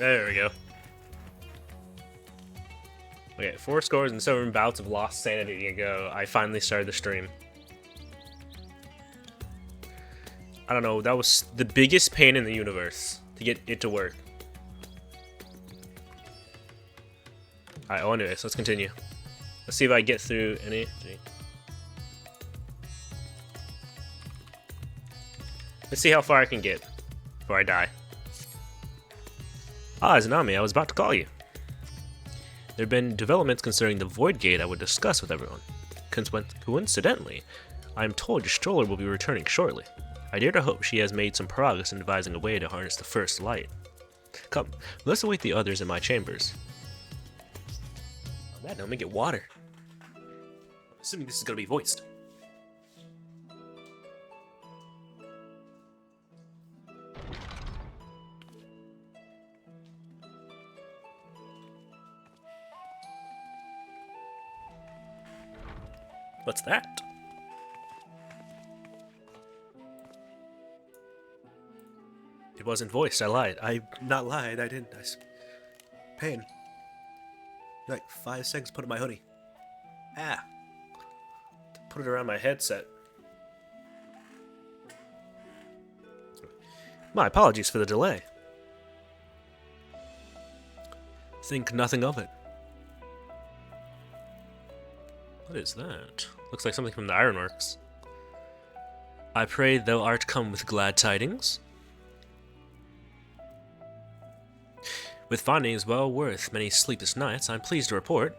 There we go. Okay, 4 scores and 7 bouts of lost sanity ago, I finally started the stream. I don't know, that was the biggest pain in the universe to get it to work. Alright, well, anyways, let's continue. Let's see if I get through any. Let's see how far I can get before I die. Ah, Izanami, I was about to call you. There have been developments concerning the Void Gate I would discuss with everyone. Coincidentally, I am told your stroller will be returning shortly. I dare to hope she has made some progress in devising a way to harness the first light. Come, let's await the others in my chambers. On that note, let me get water. I'm assuming this is going to be voiced. What's that? It wasn't voiced, I lied. I not lied, I didn't. Pain. Like 5 seconds put in my hoodie. Ah. Put it around my headset. My apologies for the delay. Think nothing of it. What is that? Looks like something from the Ironworks. I pray thou art come with glad tidings. With findings well worth many sleepless nights, I'm pleased to report.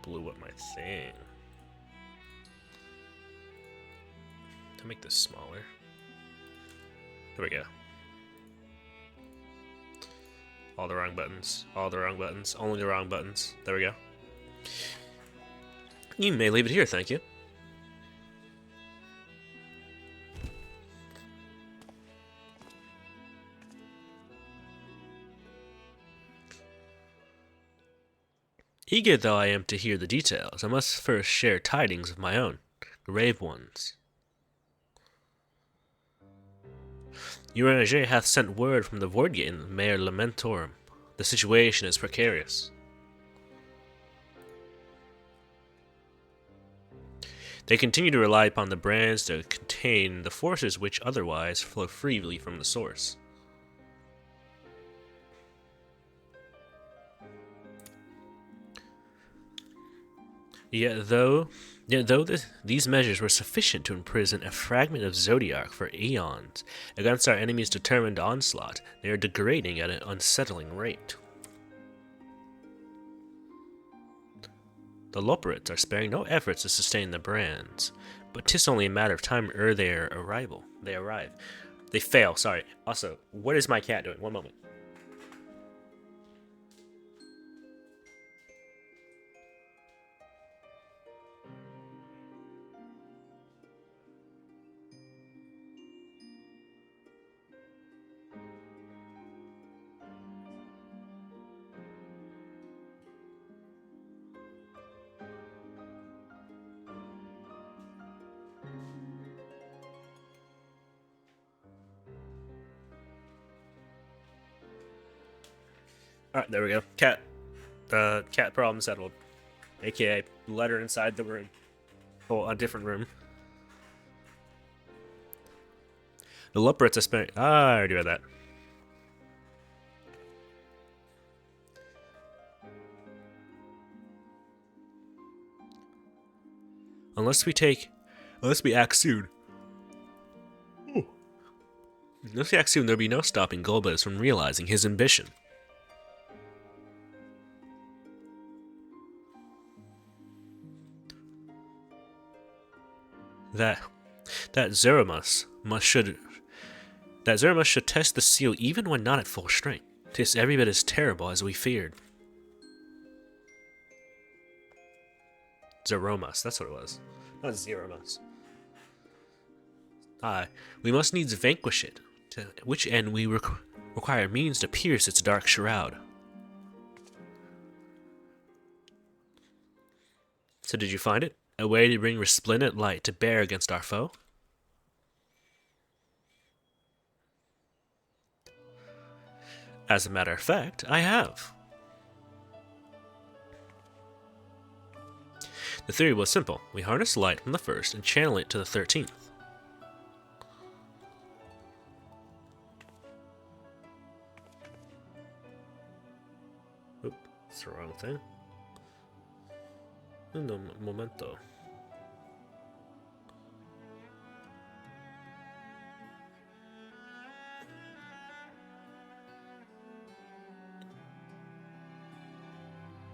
Blew up my thing. To make this smaller. There we go. All the wrong buttons. All the wrong buttons. Only the wrong buttons. There we go. You may leave it here, thank you. Eager though I am to hear the details, I must first share tidings of my own, grave ones. Uranger hath sent word from the Void Gate in the Mare Lamentorum. The situation is precarious. They continue to rely upon the brands to contain the forces which otherwise flow freely from the source. Yet though these measures were sufficient to imprison a fragment of Zodiac for eons against our enemy's determined onslaught, they are degrading at an unsettling rate. The Loperites are sparing no efforts to sustain the brands, but 'tis only a matter of time ere their arrival. They arrive. They fail, sorry. Also, what is my cat doing? One moment. Alright, there we go. Cat problem settled. AKA letter inside the room. Oh, a different room. The Loperites are sparing. I already read that. Unless we act soon. Ooh. Unless we act soon, there'll be no stopping Golbez from realizing his ambition. That Zeramus should test the seal even when not at full strength. 'Tis every bit as terrible as we feared. Zeromus, that's what it was. Not Zeromus. Aye, we must needs vanquish it, to which end we require means to pierce its dark shroud. So did you find it? A way to bring resplendent light to bear against our foe? As a matter of fact, I have. The theory was simple. We harness light from the first and channel it to the 13th. Oop, that's the wrong thing. Un momento.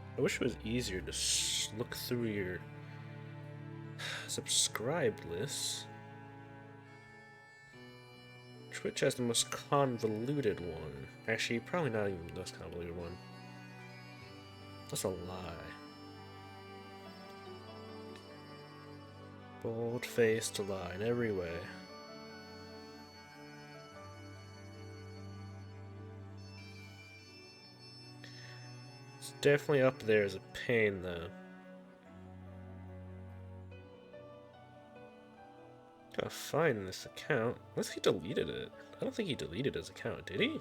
I wish it was easier to look through your subscribed list. Twitch has the most convoluted one. Actually, probably not even the most convoluted one. That's a lie. Bold-faced lie in every way. It's definitely up there as a pain, though. Gotta find this account. Unless he deleted it. I don't think he deleted his account, did he?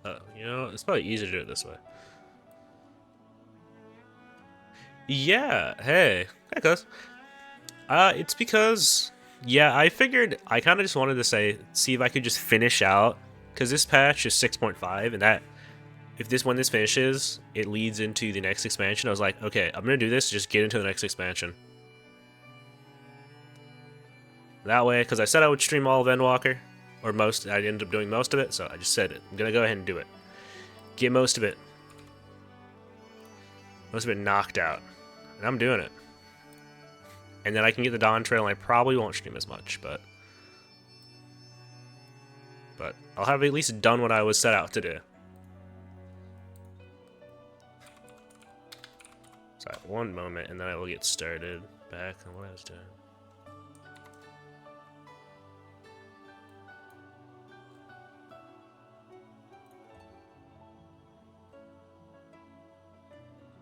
Oh, you know, it's probably easier to do it this way. Yeah, hey. Hey, cuz. It's because, yeah, I figured I kind of just wanted to see if I could just finish out, because this patch is 6.5, and that, when this finishes, it leads into the next expansion. I was like, okay, I'm gonna do this, just get into the next expansion. That way, because I said I would stream all of Endwalker, or most, I ended up doing most of it, so I just said it. I'm gonna go ahead and do it. Get most of it. Most of it knocked out. And I'm doing it. And then I can get the Dawntrail, and I probably won't stream as much, but I'll have at least done what I was set out to do. So one moment, and then I will get started back on what I was doing.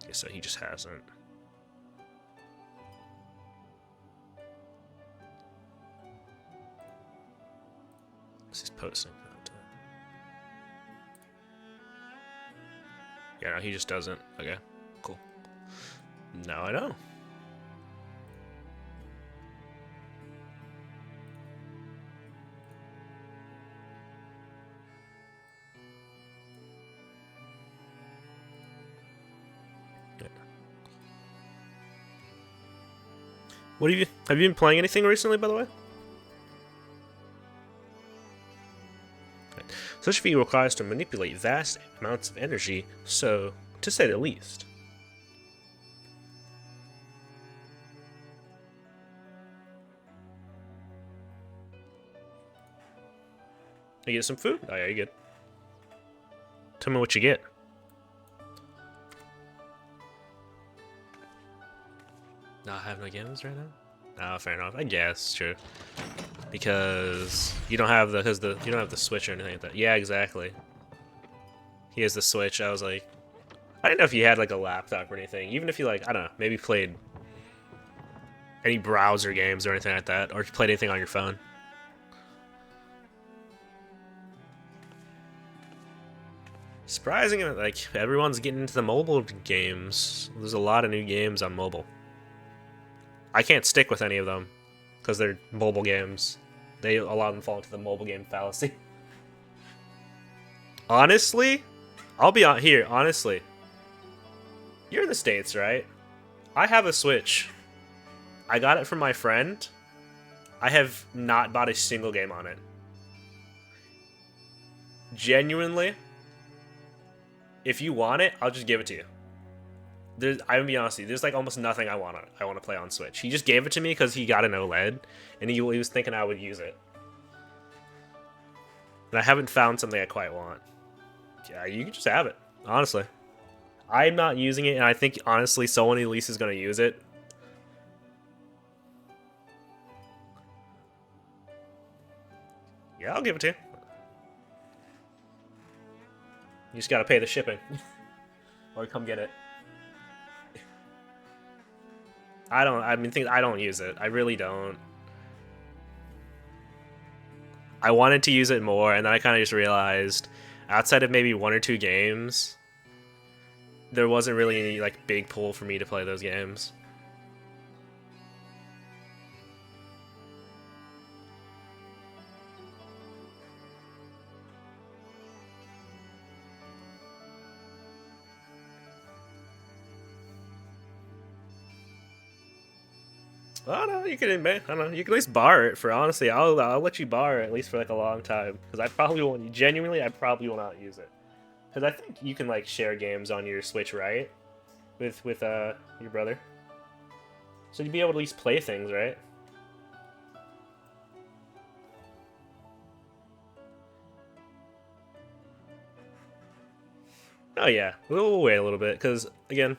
Okay, so he just hasn't. He's posting content. Yeah, no, he just doesn't. Okay, cool. Now I know. What have you been playing anything recently, by the way? Such a feat requires to manipulate vast amounts of energy, so, to say the least. You get some food? Oh yeah, you good. Tell me what you get. Not have no games right now? Oh, fair enough. I guess, true. Because you don't have the you don't have the Switch or anything like that. Yeah, exactly. He has the Switch. I was like, I didn't know if you had like a laptop or anything. Even if you like, I don't know, maybe played any browser games or anything like that, or if you played anything on your phone. Surprising, like everyone's getting into the mobile games. There's a lot of new games on mobile. I can't stick with any of them because they're mobile games. A lot of them fall into the mobile game fallacy. Honestly, I'll be on here. Honestly, you're in the States, right? I have a Switch. I got it from my friend. I have not bought a single game on it. Genuinely, if you want it, I'll just give it to you. I'm gonna be honest with you, there's like almost nothing I want to play on Switch. He just gave it to me because he got an OLED, and he was thinking I would use it. And I haven't found something I quite want. Yeah, you can just have it, honestly. I'm not using it, and I think, honestly, someone at least is going to use it. Yeah, I'll give it to you. You just gotta pay the shipping. Or come get it. I don't use it. I really don't. I wanted to use it more, and then I kind of just realized, outside of maybe 1 or 2 games, there wasn't really any like big pull for me to play those games. Oh no, you can admit. I don't know. You can at least borrow it for honestly. I'll let you borrow it at least for like a long time because I probably won't. Genuinely, I probably will not use it because I think you can like share games on your Switch, right? With your brother. So you'd be able to at least play things, right? Oh yeah, we'll wait a little bit because again.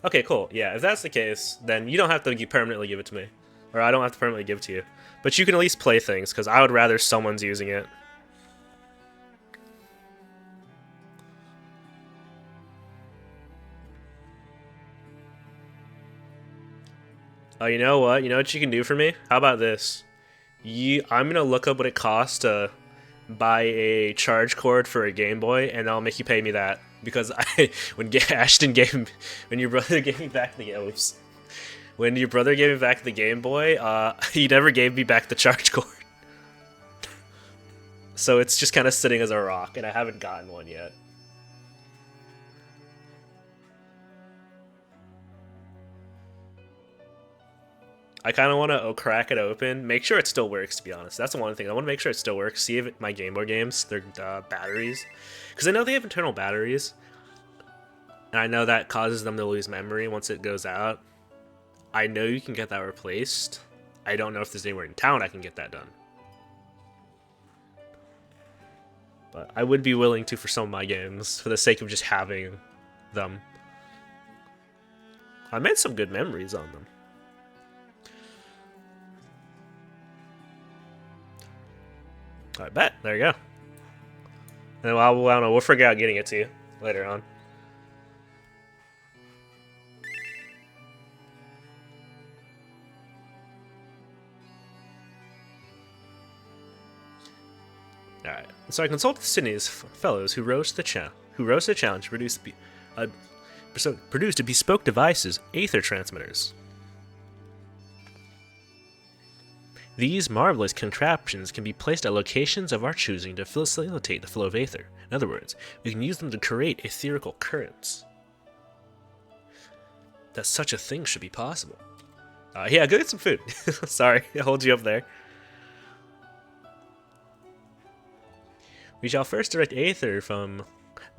Okay, cool. Yeah, if that's the case, then you don't have to permanently give it to me. Or I don't have to permanently give it to you. But you can at least play things, because I would rather someone's using it. Oh, you know what? You know what you can do for me? How about this? I'm going to look up what it costs to buy a charge cord for a Game Boy, and I'll make you pay me that. Because when your brother gave me back the oops, when your brother gave me back the Game Boy, he never gave me back the charge cord. So it's just kind of sitting as a rock, and I haven't gotten one yet. I kind of want to crack it open, make sure it still works, to be honest. That's the one thing. I want to make sure it still works, see if my Game Boy games, their batteries. Because I know they have internal batteries, and I know that causes them to lose memory once it goes out. I know you can get that replaced. I don't know if there's anywhere in town I can get that done. But I would be willing to for some of my games, for the sake of just having them. I made some good memories on them. I bet. There you go. And I don't know. We'll figure out getting it to you later on. All right. So I consulted Sydney's fellows who rose to the challenge to produce bespoke devices, aether transmitters. These marvelous contraptions can be placed at locations of our choosing to facilitate the flow of aether. In other words, we can use them to create etherical currents. That such a thing should be possible. Yeah, go get some food. Sorry, I hold you up there. We shall first direct aether from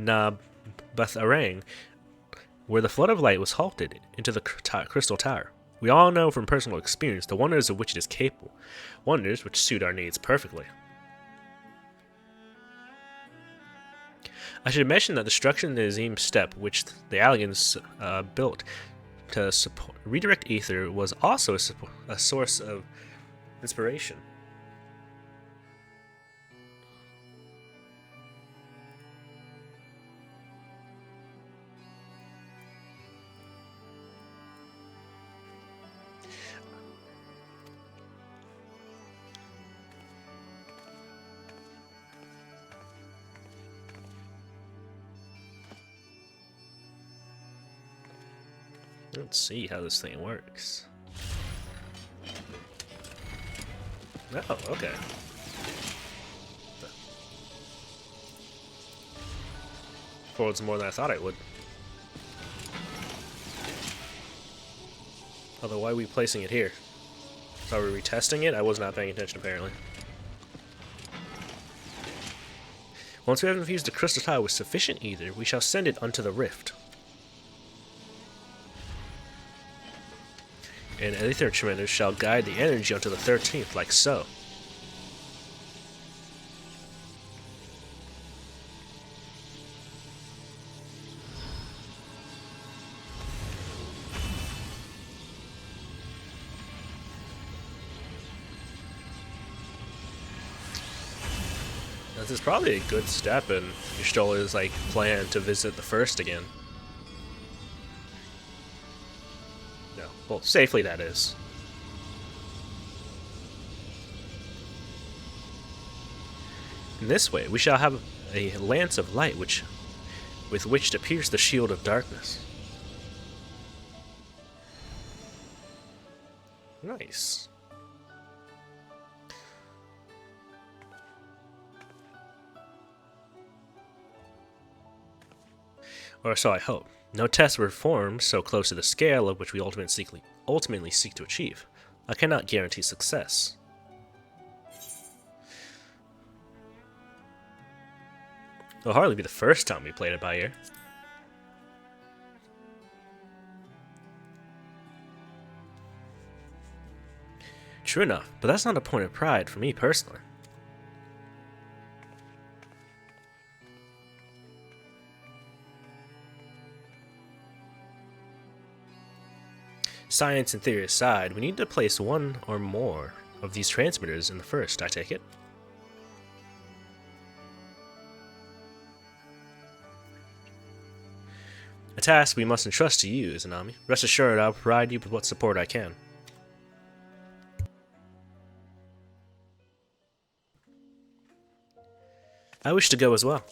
Nabatharang, where the flood of light was halted, into the crystal tower. We all know from personal experience the wonders of which it is capable, wonders which suit our needs perfectly. I should mention that the structure in the Azim Steppe, which the Alleghans built to redirect ether, was also a source of inspiration. Let's see how this thing works. Oh, okay. Forwards more than I thought it would. Although, why are we placing it here? Are we retesting it? I was not paying attention, apparently. Once we have infused the crystal tile with sufficient ether, we shall send it unto the rift. And aether tremendous shall guide the energy unto the 13th, like so. This is probably a good step in Y'shtola's like plan to visit the first again. No, well, safely that is. In this way, we shall have a lance of light with which to pierce the shield of darkness. Nice. Or so I hope. No tests were performed so close to the scale of which we ultimately seek to achieve. I cannot guarantee success. It'll hardly be the first time we played it by ear. True enough, but that's not a point of pride for me personally. Science and theory aside, we need to place one or more of these transmitters in the first, I take it. A task we must entrust to you, Izanami. Rest assured I'll provide you with what support I can. I wish to go as well.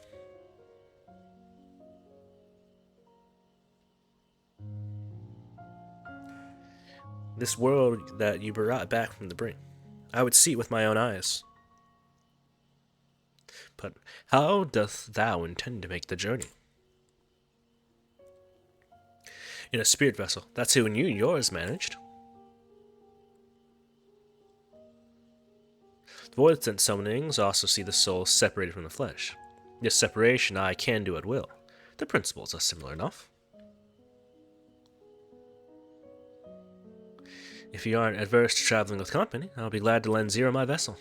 This world that you brought back from the brink, I would see it with my own eyes. But how doth thou intend to make the journey? In a spirit vessel. That's who and yours managed. Void sense summonings also see the soul separated from the flesh. This separation I can do at will. The principles are similar enough. If you aren't adverse to traveling with company, I'll be glad to lend Zero my vessel.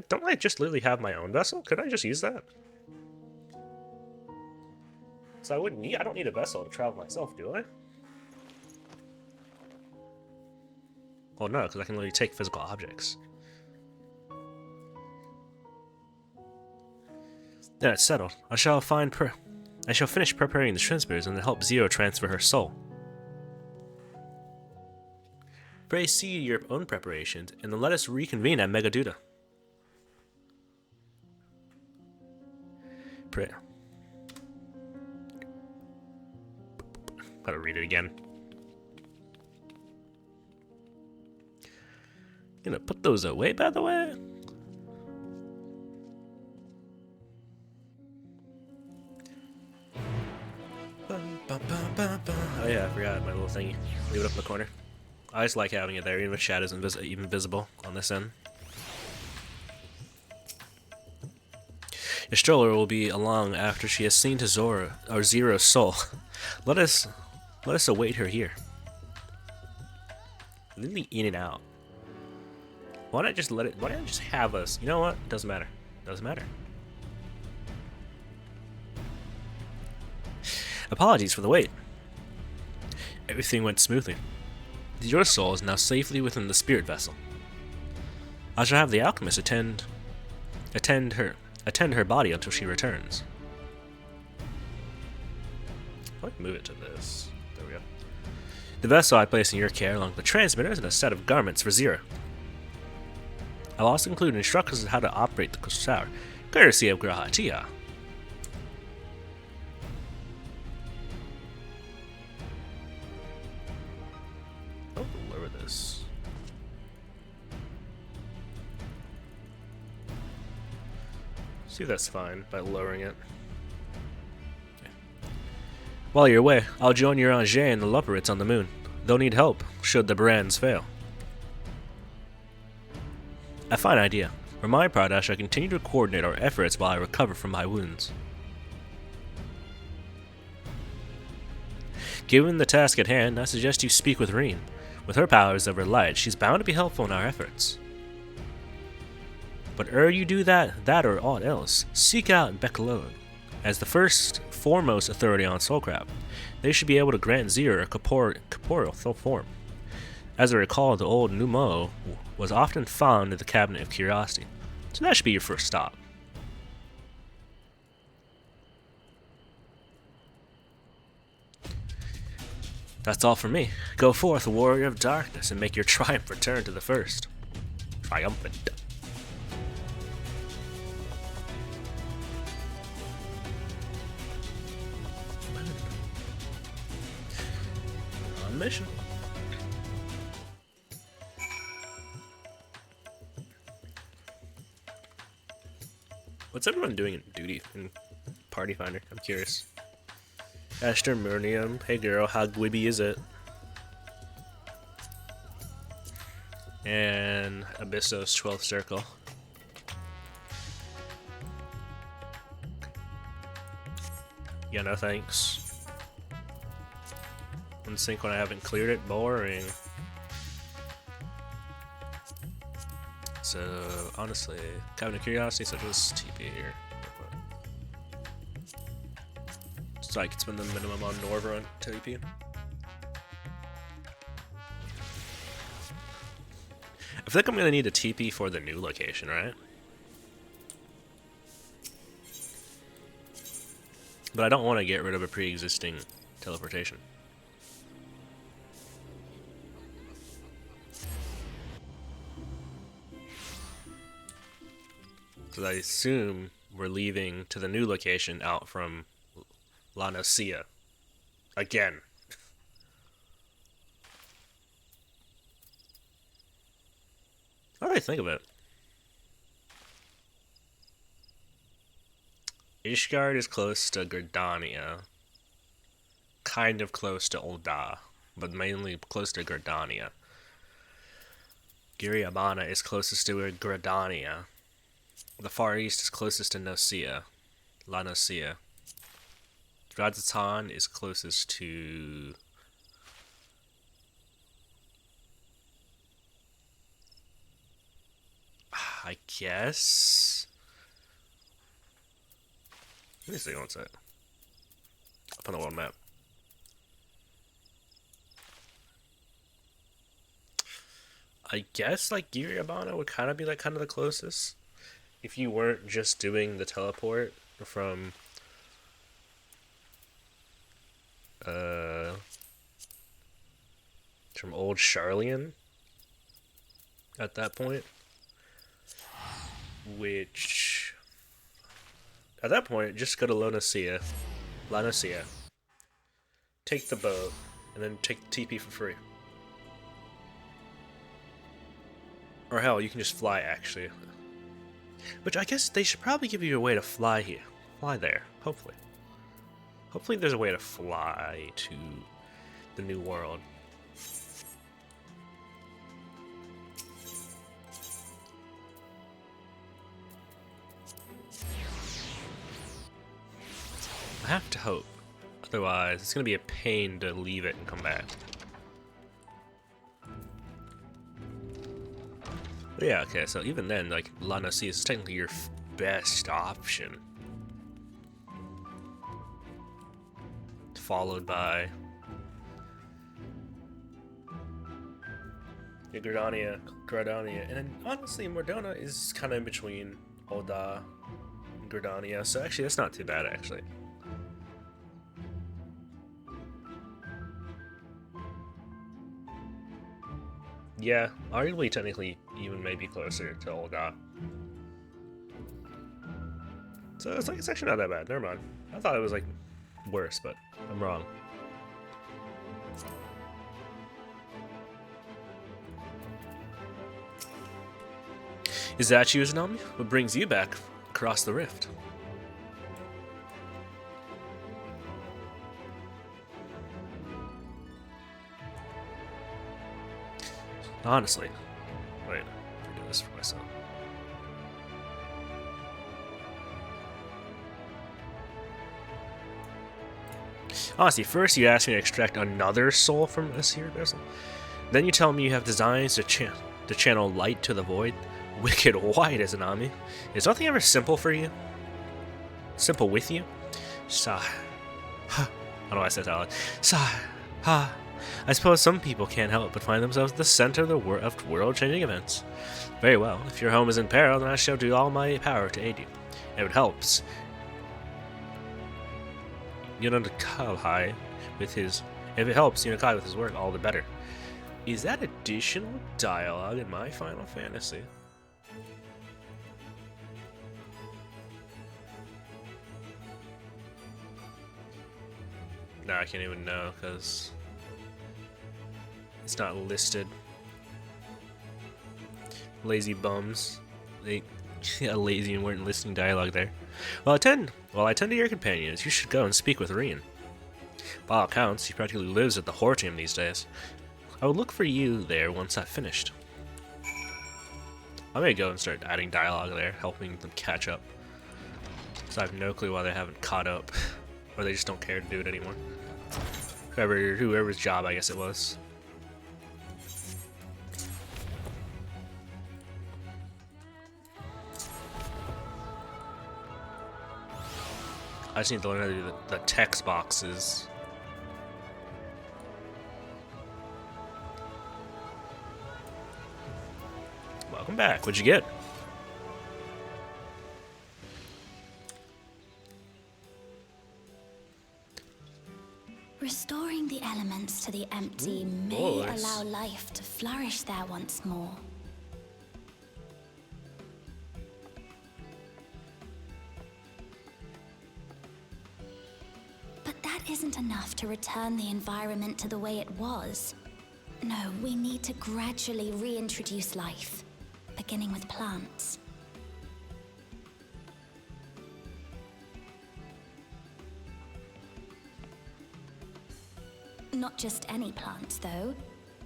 Don't I just literally have my own vessel? Could I just use that? So I don't need a vessel to travel myself, do I? Well, no, because I can literally take physical objects. Then it's settled. I shall finish preparing the transmitters and then help Zero transfer her soul. Pray see your own preparations, and then let us reconvene at Megaduda. Pray. Gotta read it again. Gonna put those away, by the way. Oh yeah, I forgot my little thingy. Leave it up in the corner. I just like having it there, even if shadows even visible on this end. Your stroller will be along after she has seen to Zero's soul. Let us await her here. Literally in and out. Why not just why not just have us? You know what? Doesn't matter. Doesn't matter. Apologies for the wait. Everything went smoothly. Your soul is now safely within the spirit vessel. I shall have the alchemist attend her body until she returns. I'll move it to this. There we go. The vessel I place in your care along with the transmitters and a set of garments for Zero. I'll also include instructions on how to operate the crystal tower, courtesy of Graha Tia. I'll lower this. See if that's fine by lowering it. Okay. While you're away, I'll join your Angers and the Lupperits on the moon. They'll need help should the brands fail. A fine idea. For my part, I shall continue to coordinate our efforts while I recover from my wounds. Given the task at hand, I suggest you speak with Reen. With her powers over light, she's bound to be helpful in our efforts. But ere you do that or aught else, seek out Bekalog. As the foremost authority on Soulcraft, they should be able to grant Zero a corporeal form. As I recall, the old Numo was often found in the Cabinet of Curiosity. So that should be your first stop. That's all from me. Go forth, warrior of darkness, and make your triumph return to the first. Triumphant. On mission. What's everyone doing in duty in Party Finder? I'm curious. Ashter Murnium, hey girl, how gwibby is it? And Abyssos 12th Circle. Yeah, no thanks. Unsync when I haven't cleared it, boring. So, honestly, Cabin of Curiosity, so just TP here. So I can spend the minimum on Norva on TP. I feel like I'm gonna need a TP for the new location, right? But I don't want to get rid of a pre-existing teleportation. Because I assume we're leaving to the new location out from La Nacia. Again. What do I think of it? Ishgard is close to Gridania. Kind of close to Ul'dah, but mainly close to Gridania. Giriabana is closest to Gridania. The Far East is closest to Nacia. La Nacia. Radzatan is closest to... I guess... Let me see what's that. Up on the world map. I guess like Giriabana would kind of be like the closest. If you weren't just doing the teleport from Old Charlian at that point. Which at that point just go to La Nacia. Take the boat and then take the TP for free. Or hell, you can just fly actually. Which I guess they should probably give you a way to fly here. Fly there, hopefully. Hopefully there's a way to fly to the new world. I have to hope. Otherwise, it's going to be a pain to leave it and come back. But yeah, okay, so even then, like, La Nacia is technically your best option. Followed by Gridania, and then honestly, Mordona is kind of in between Ul'dah and Gridania, so actually that's not too bad, actually. Yeah, arguably, technically, even maybe closer to Ul'dah. So it's like, it's actually not that bad. Never mind. I thought it was like worse, but I'm wrong. Is that you, Izanami? What brings you back across the rift? Honestly, wait, I'll do this for myself. Honestly, first you ask me to extract another soul from a seer vessel, then you tell me you have designs to channel light to the void. Wicked white, Izanami. Is nothing ever simple for you? Simple with you? Sigh. I don't know why I said that out loud. Sigh. Ha. I suppose some people can't help but find themselves at the center of world-changing events. Very well. If your home is in peril, then I shall do all my power to aid you. If it helps, Yunakai with his work, all the better. Is that additional dialogue in my Final Fantasy? No, I can't even know because it's not listed. Lazy bums. They lazy and weren't listening dialogue there. Well, I tend to your companions. You should go and speak with Rien. By all accounts, he practically lives at the Hortium these days. I will look for you there once I've finished. I'm gonna go and start adding dialogue there, helping them catch up. So I have no clue why they haven't caught up. Or they just don't care to do it anymore. Whoever's job I guess it was. I just need to learn how to do the text boxes. Welcome back. What'd you get? Restoring the elements to the empty may allow life to flourish there once more. But that isn't enough to return the environment to the way it was. No, we need to gradually reintroduce life, beginning with plants. Not just any plants, though,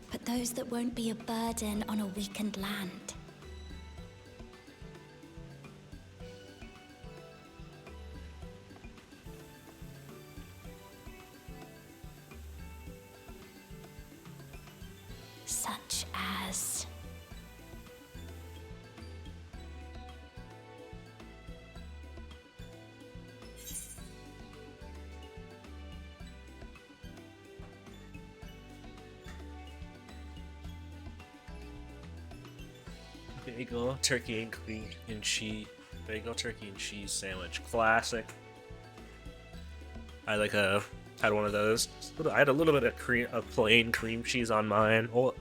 but those that won't be a burden on a weakened land. Such as... Bagel, turkey and cheese. Bagel, turkey and cheese sandwich. Classic. I had one of those. I had a little bit of plain cream cheese on mine. Well,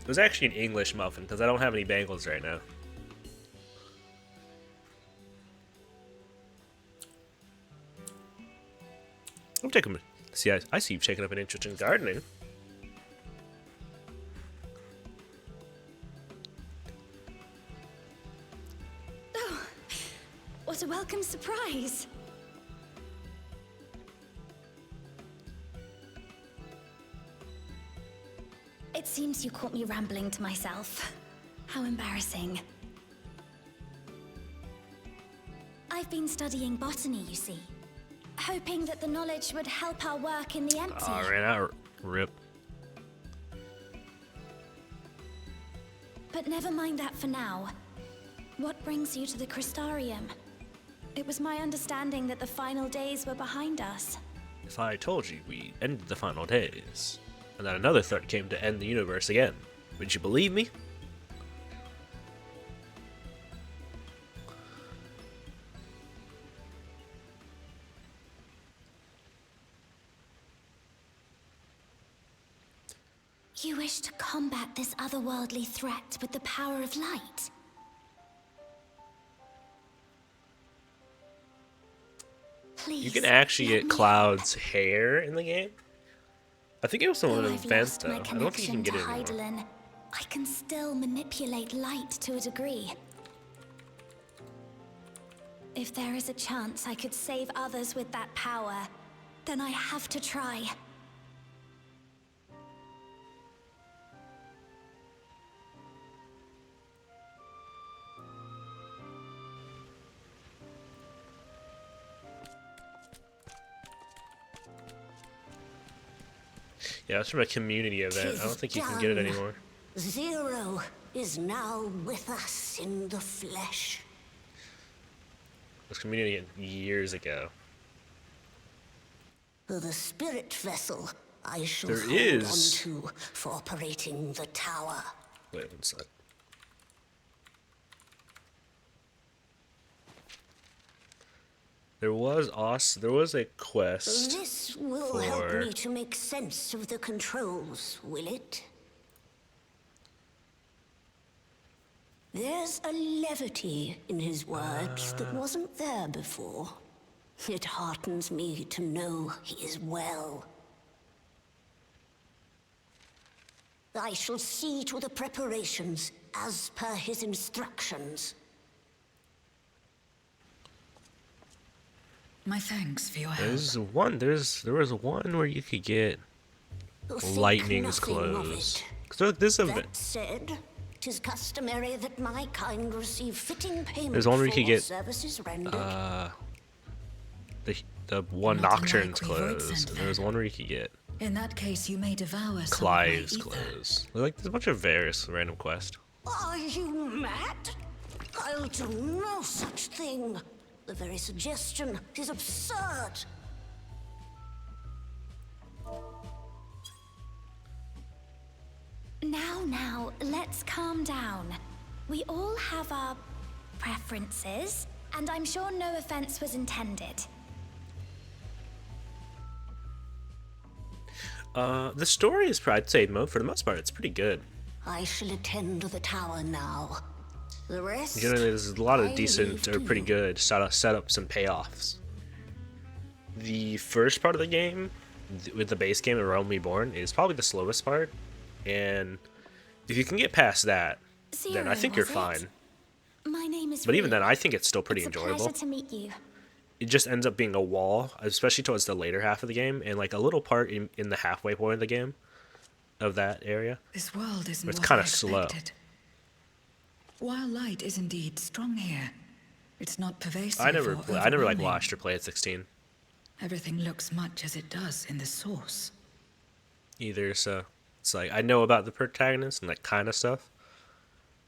it was actually an English muffin because I don't have any bagels right now. I'm taking. See, I see you've taken up an interest in gardening. What a welcome surprise! It seems you caught me rambling to myself. How embarrassing. I've been studying botany, you see. Hoping that the knowledge would help our work in the empty. Oh, ran out. Rip. But never mind that for now. What brings you to the Crystarium? It was my understanding that the final days were behind us. If I told you we ended the final days, and that another threat came to end the universe again, would you believe me? You wish to combat this otherworldly threat with the power of light? Please, you can actually get Cloud's hair in the game. I think it was some event though. I don't think you can get it anymore. I can still manipulate light to a degree. If there is a chance I could save others with that power, then I have to try. Yeah, it's from a community event. I don't think you can get it anymore. Zero is now with us in the flesh. It was community years ago. The spirit vessel I shall There hold is. on to for operating the tower. Wait one sec. There was a quest This will help for. me to make sense of the controls, will it? There's a levity in his words that wasn't there before. It heartens me to know he is well. I shall see to the preparations as per his instructions. My thanks for your help. There was one where you could get Think lightning's nothing of clothes. it. So this event. That said, 'tis customary that my kind receive fitting payment There's one where you for could get, services rendered. The one Not Nocturne's unlike we vote clothes. sent And there was then. one where you could get In that case, you may devour some Clive's of my ether. clothes. Like there's a bunch of various random quests. Are you mad? I'll do no such thing. The very suggestion is absurd. Now, let's calm down. We all have our preferences, and I'm sure no offense was intended. The story is, I'd say, for the most part, it's pretty good. I shall attend to the tower now. The rest. Generally, there's a lot I of decent leave or to pretty you. good setups and payoffs. The first part of the game, with the base game of Realm Reborn, is probably the slowest part, and if you can get past that, then I Zero, think you're was it? fine. My name is But even then, Rue. I think it's still pretty It's a enjoyable. pleasure to meet you. It just ends up being a wall, especially towards the later half of the game, and like a little part in the halfway point of the game, of that area. This world isn't It's what kinda I slow. expected. While light is indeed strong here, it's not pervasive. I never or like overwhelming. watched or played at 16 Everything looks much as it does in the source. either, so it's like I know about the protagonist and that kind of stuff.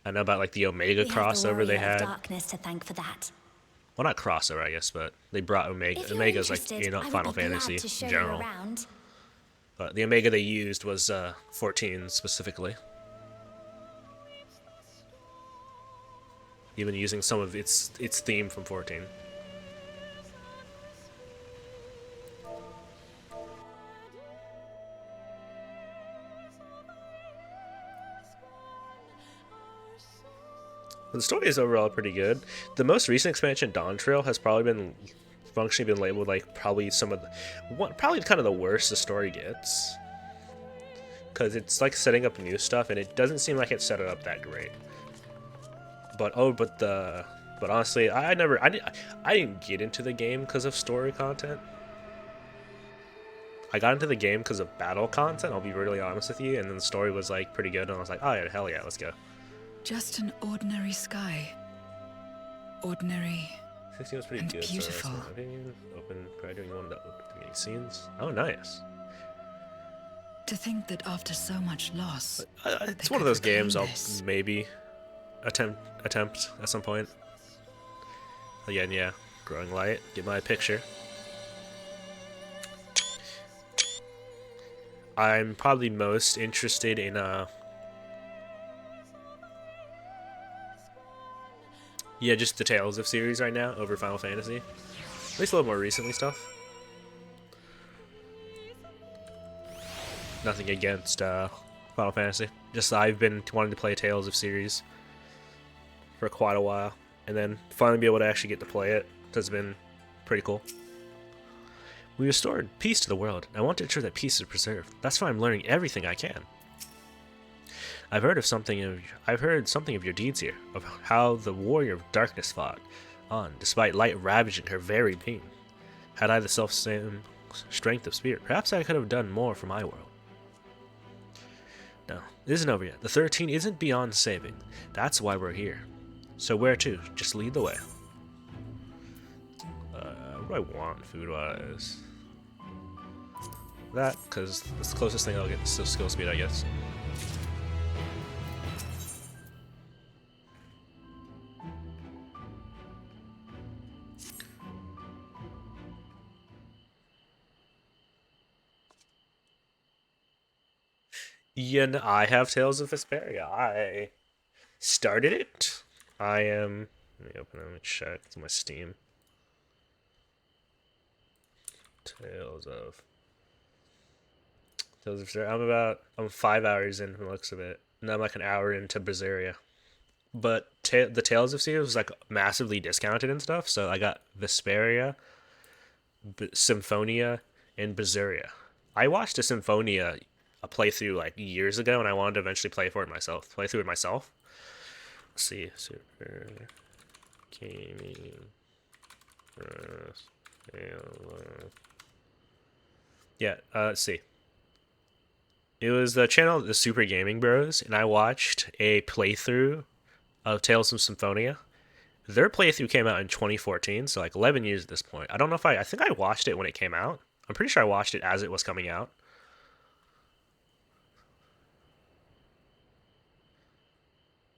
I know about like the Omega We have the crossover they Warrior of had. Darkness to thank for that. Well, not crossover, I guess, but they brought Omega. If you're Omega's like interested, I would Final be glad Fantasy to show in you general, around. but the Omega they used was 14 specifically. Even using some of its theme from 14. The story is overall pretty good. The most recent expansion, Dawntrail, has probably been functionally been labeled like probably probably kind of the worst the story gets, because it's like setting up new stuff and it doesn't seem like it set it up that great. But honestly, I didn't get into the game because of story content. I got into the game because of battle content. I'll be really honest with you, and then the story was like pretty good, and I was like, oh yeah, hell yeah, let's go. Just an ordinary sky. Ordinary. 16 was pretty And good. beautiful. So that's my opinion. Open gradually going to open beginning scenes. Oh, nice. To think that after so much loss, It's they one of could those games I'll reclaim this. maybe attempt at some point. Again, yeah, growing light. Get my picture. I'm probably most interested in yeah, just the Tales of series right now over Final Fantasy. At least a little more recently stuff. Nothing against Final Fantasy. Just I've been wanting to play Tales of series for quite a while, and then finally be able to actually get to play it has been pretty cool. We restored peace to the world. I want to ensure that peace is preserved. That's why I'm learning everything I can. I've heard something of your deeds here, of how the warrior of darkness fought on, despite light ravaging her very being. Had I the self-same strength of spirit, perhaps I could have done more for my world. No, it isn't over yet. The 13 isn't beyond saving. That's why we're here. So where to? Just lead the way. What do I want food-wise? That, because that's the closest thing I'll get to skill speed, I guess. Yeah, I have Tales of Vesperia. I started it. I am. Let me open it. Let me check. It's my Steam. Tales of Tales of Vesperia. I'm 5 hours in from the looks of it, and I'm like an hour into Berseria. But the Tales of Series was like massively discounted and stuff, so I got Vesperia, Symphonia, and Berseria. I watched a Symphonia a playthrough like years ago, and I wanted to eventually play through it myself. Let's see, Super Gaming. Yeah, let's see. It was the channel the Super Gaming Bros, and I watched a playthrough of Tales of Symphonia. Their playthrough came out in 2014, so like 11 years at this point. I don't know if I think I watched it when it came out. I'm pretty sure I watched it as it was coming out.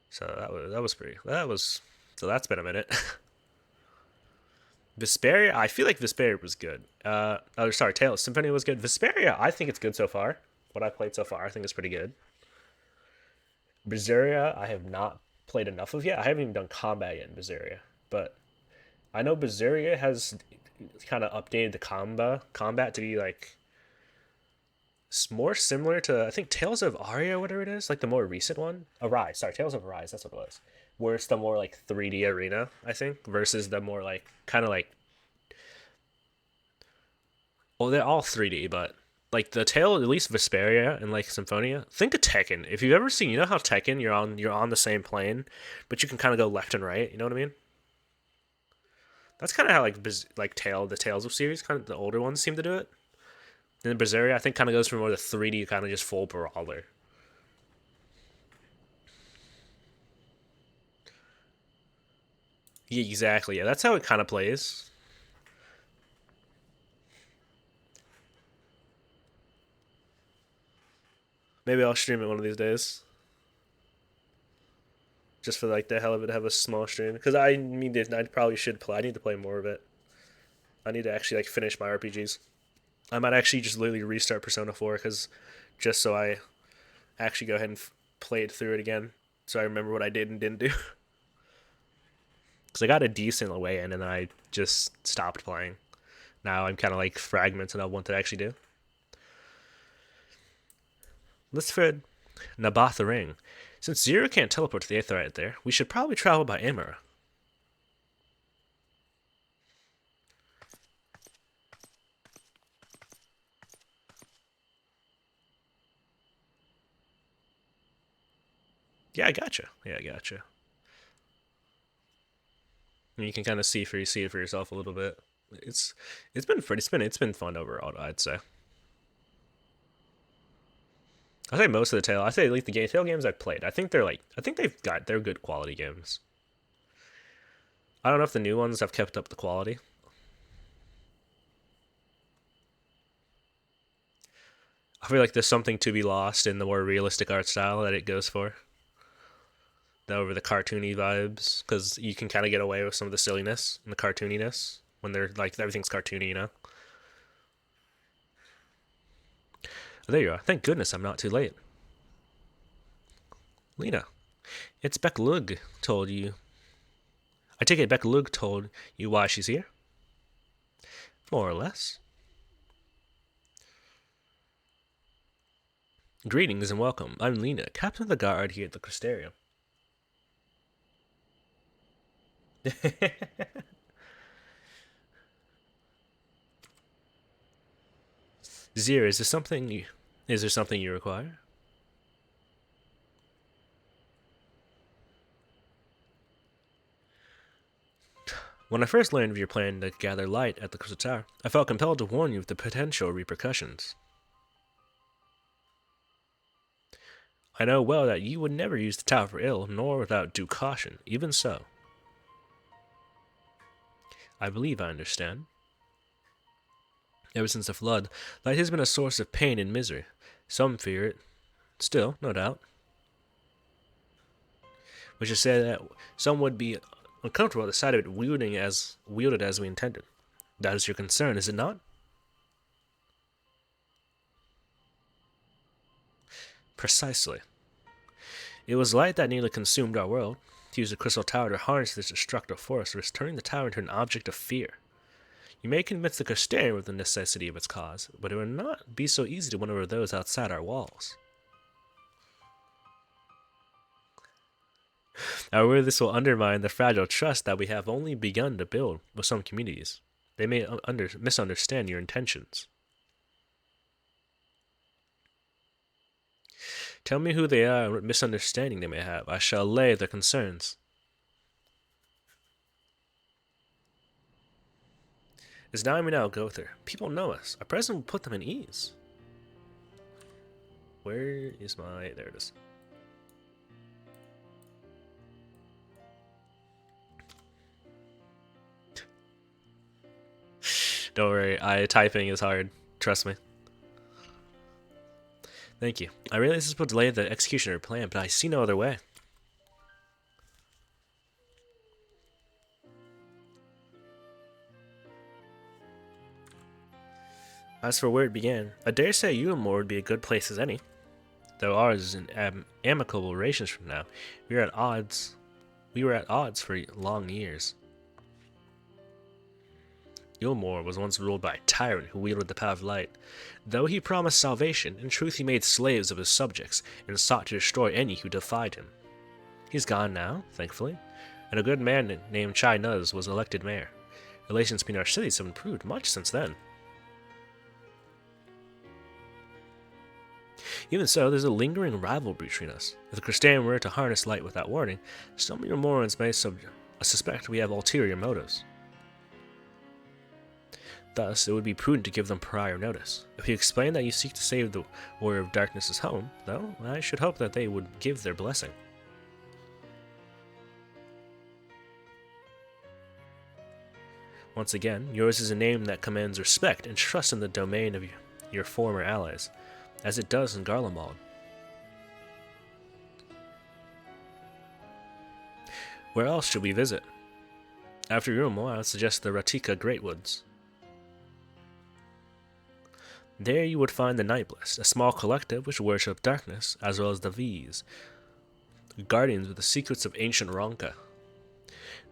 So that's been a minute. Vesperia, I feel like Vesperia was good. Sorry, Tales Symphony was good. Vesperia, I think it's good so far. What I played so far, I think it's pretty good. Berseria, I have not played enough of yet. I haven't even done combat yet in Berseria, but I know Berseria has kind of updated the combat to be like more similar to I think Tales of Aria, whatever it is, like the more recent one. Arise, sorry, Tales of Arise, that's what it was. Where it's the more like 3D arena, I think, versus the more like kind of like well, they're all 3D, but like the tail, at least Vesperia and like Symphonia. Think of Tekken. If you've ever seen, you know how Tekken, you're on the same plane, but you can kind of go left and right. You know what I mean? That's kind of how the Tales of series, kind of the older ones seem to do it. And then Berseria, I think, kind of goes from more the 3D kind of just full brawler. Yeah, exactly. Yeah, that's how it kind of plays. Maybe I'll stream it one of these days, just for like the hell of it, have a small stream. Because I probably should play. I need to play more of it. I need to actually like finish my RPGs. I might actually just literally restart Persona 4 because just so I actually go ahead and play it through it again, so I remember what I did and didn't do. Because I got a decent way in and then I just stopped playing. Now I'm kind of like fragmented on what to actually do. Let's thread Naboth the Ring. Since Zero can't teleport to the Aetheryte there, we should probably travel by Amara. Yeah, I gotcha. You can kind of see it for yourself a little bit. It's been fun overall, I'd say. I say most of the Tail. I say at least the Tail games I've played. I think they're good quality games. I don't know if the new ones have kept up the quality. I feel like there's something to be lost in the more realistic art style that it goes for. Over the cartoony vibes, because you can kind of get away with some of the silliness and the cartooniness when they're like everything's cartoony, you know. Oh, there you are. Thank goodness I'm not too late. Lena, it's Beck Lug told you. I take it Beck Lug told you why she's here? More or less. Greetings and welcome. I'm Lena, captain of the guard here at the Crystarium. Zir, is there something you require? When I first learned of your plan to gather light at the Crystal Tower, I felt compelled to warn you of the potential repercussions. I know well that you would never use the tower for ill, nor without due caution. Even so, I believe I understand. Ever since the flood, light has been a source of pain and misery. Some fear it. Still, no doubt. Which is to say that some would be uncomfortable at the sight of it wielded as we intended. That is your concern, is it not? Precisely. It was light that nearly consumed our world. To use the crystal tower to harness this destructive force risks turning the tower into an object of fear. You may convince the Crystarian with the necessity of its cause, but it would not be so easy to win over those outside our walls. I worry this will undermine the fragile trust that we have only begun to build with some communities. They may misunderstand your intentions. Tell me who they are and what misunderstanding they may have. I shall allay their concerns. It's time we now go there. People know us. Our presence will put them at ease. Where is my... There it is. Don't worry, typing is hard. Trust me. Thank you. I realize this will delay the execution of our plan, but I see no other way. As for where it began, I dare say Ulamore would be a good place as any. Though ours is in amicable relations from now, we were at odds for long years. Ulamore was once ruled by a tyrant who wielded the power of light. Though he promised salvation, in truth he made slaves of his subjects and sought to destroy any who defied him. He's gone now, thankfully, and a good man named Chai Nuz was elected mayor. Relations between our cities have improved much since then. Even so, there's a lingering rivalry between us. If the Crystarian were to harness light without warning, some Umorans may suspect we have ulterior motives. Thus, it would be prudent to give them prior notice. If you explain that you seek to save the Warrior of Darkness's home, though, I should hope that they would give their blessing. Once again, yours is a name that commands respect and trust in the domain of your former allies, as it does in Garlemald. Where else should we visit? After Ulamore, I would suggest the Ratika Greatwoods. There you would find the Nightblessed, a small collective which worship darkness, as well as the V's, guardians of the secrets of ancient Ronka.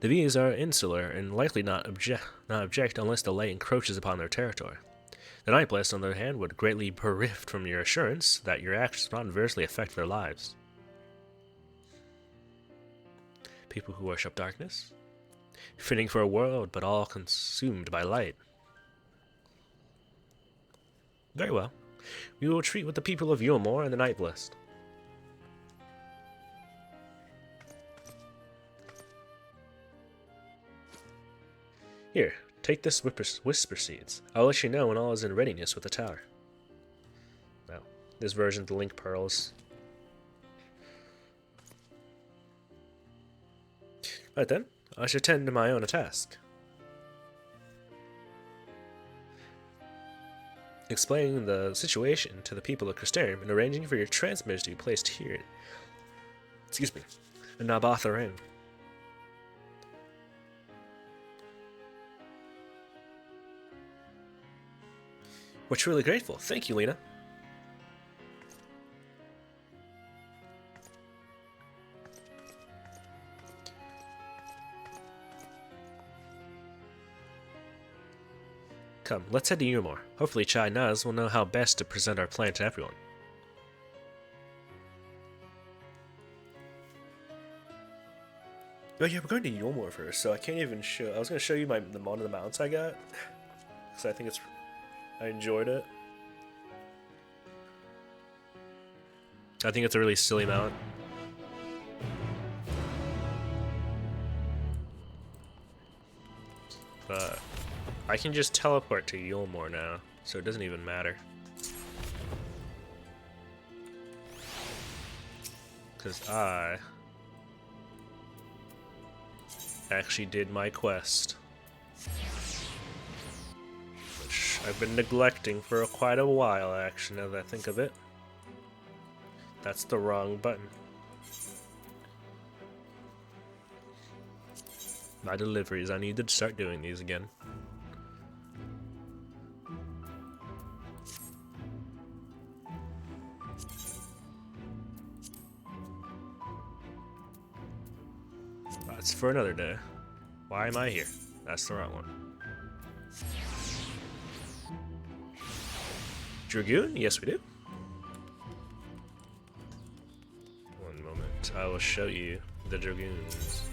The V's are insular and likely not object unless the light encroaches upon their territory. The Nightblessed, on the other hand, would greatly be bereft from your assurance that your actions will not adversely affect their lives. People who worship darkness? Fitting for a world, but all consumed by light. Very well. We will treat with the people of Ulamore and the Nightblessed. Here, take this whisper seeds. I'll let you know when all is in readiness with the tower. Now, this version of the Link Pearls. Right then, I shall tend to my own task. Explaining the situation to the people of Crystarium and arranging for your transmitters to be placed here. In Nabatharan. We're truly grateful. Thank you, Lena. Come, let's head to Ulamore. Hopefully Chai Naz will know how best to present our plan to everyone. Oh yeah, we're going to Ulamore first, so I can't even show... I was going to show you one of the mounts I got. Because I enjoyed it. I think it's a really silly mount. But I can just teleport to Ulamore now, so it doesn't even matter. Because I actually did my quest, which I've been neglecting for quite a while, actually, now that I think of it. That's the wrong button. My deliveries, I need to start doing these again. That's for another day. Why am I here? That's the wrong one. Dragoon? Yes, we do. One moment. I will show you the Dragoons.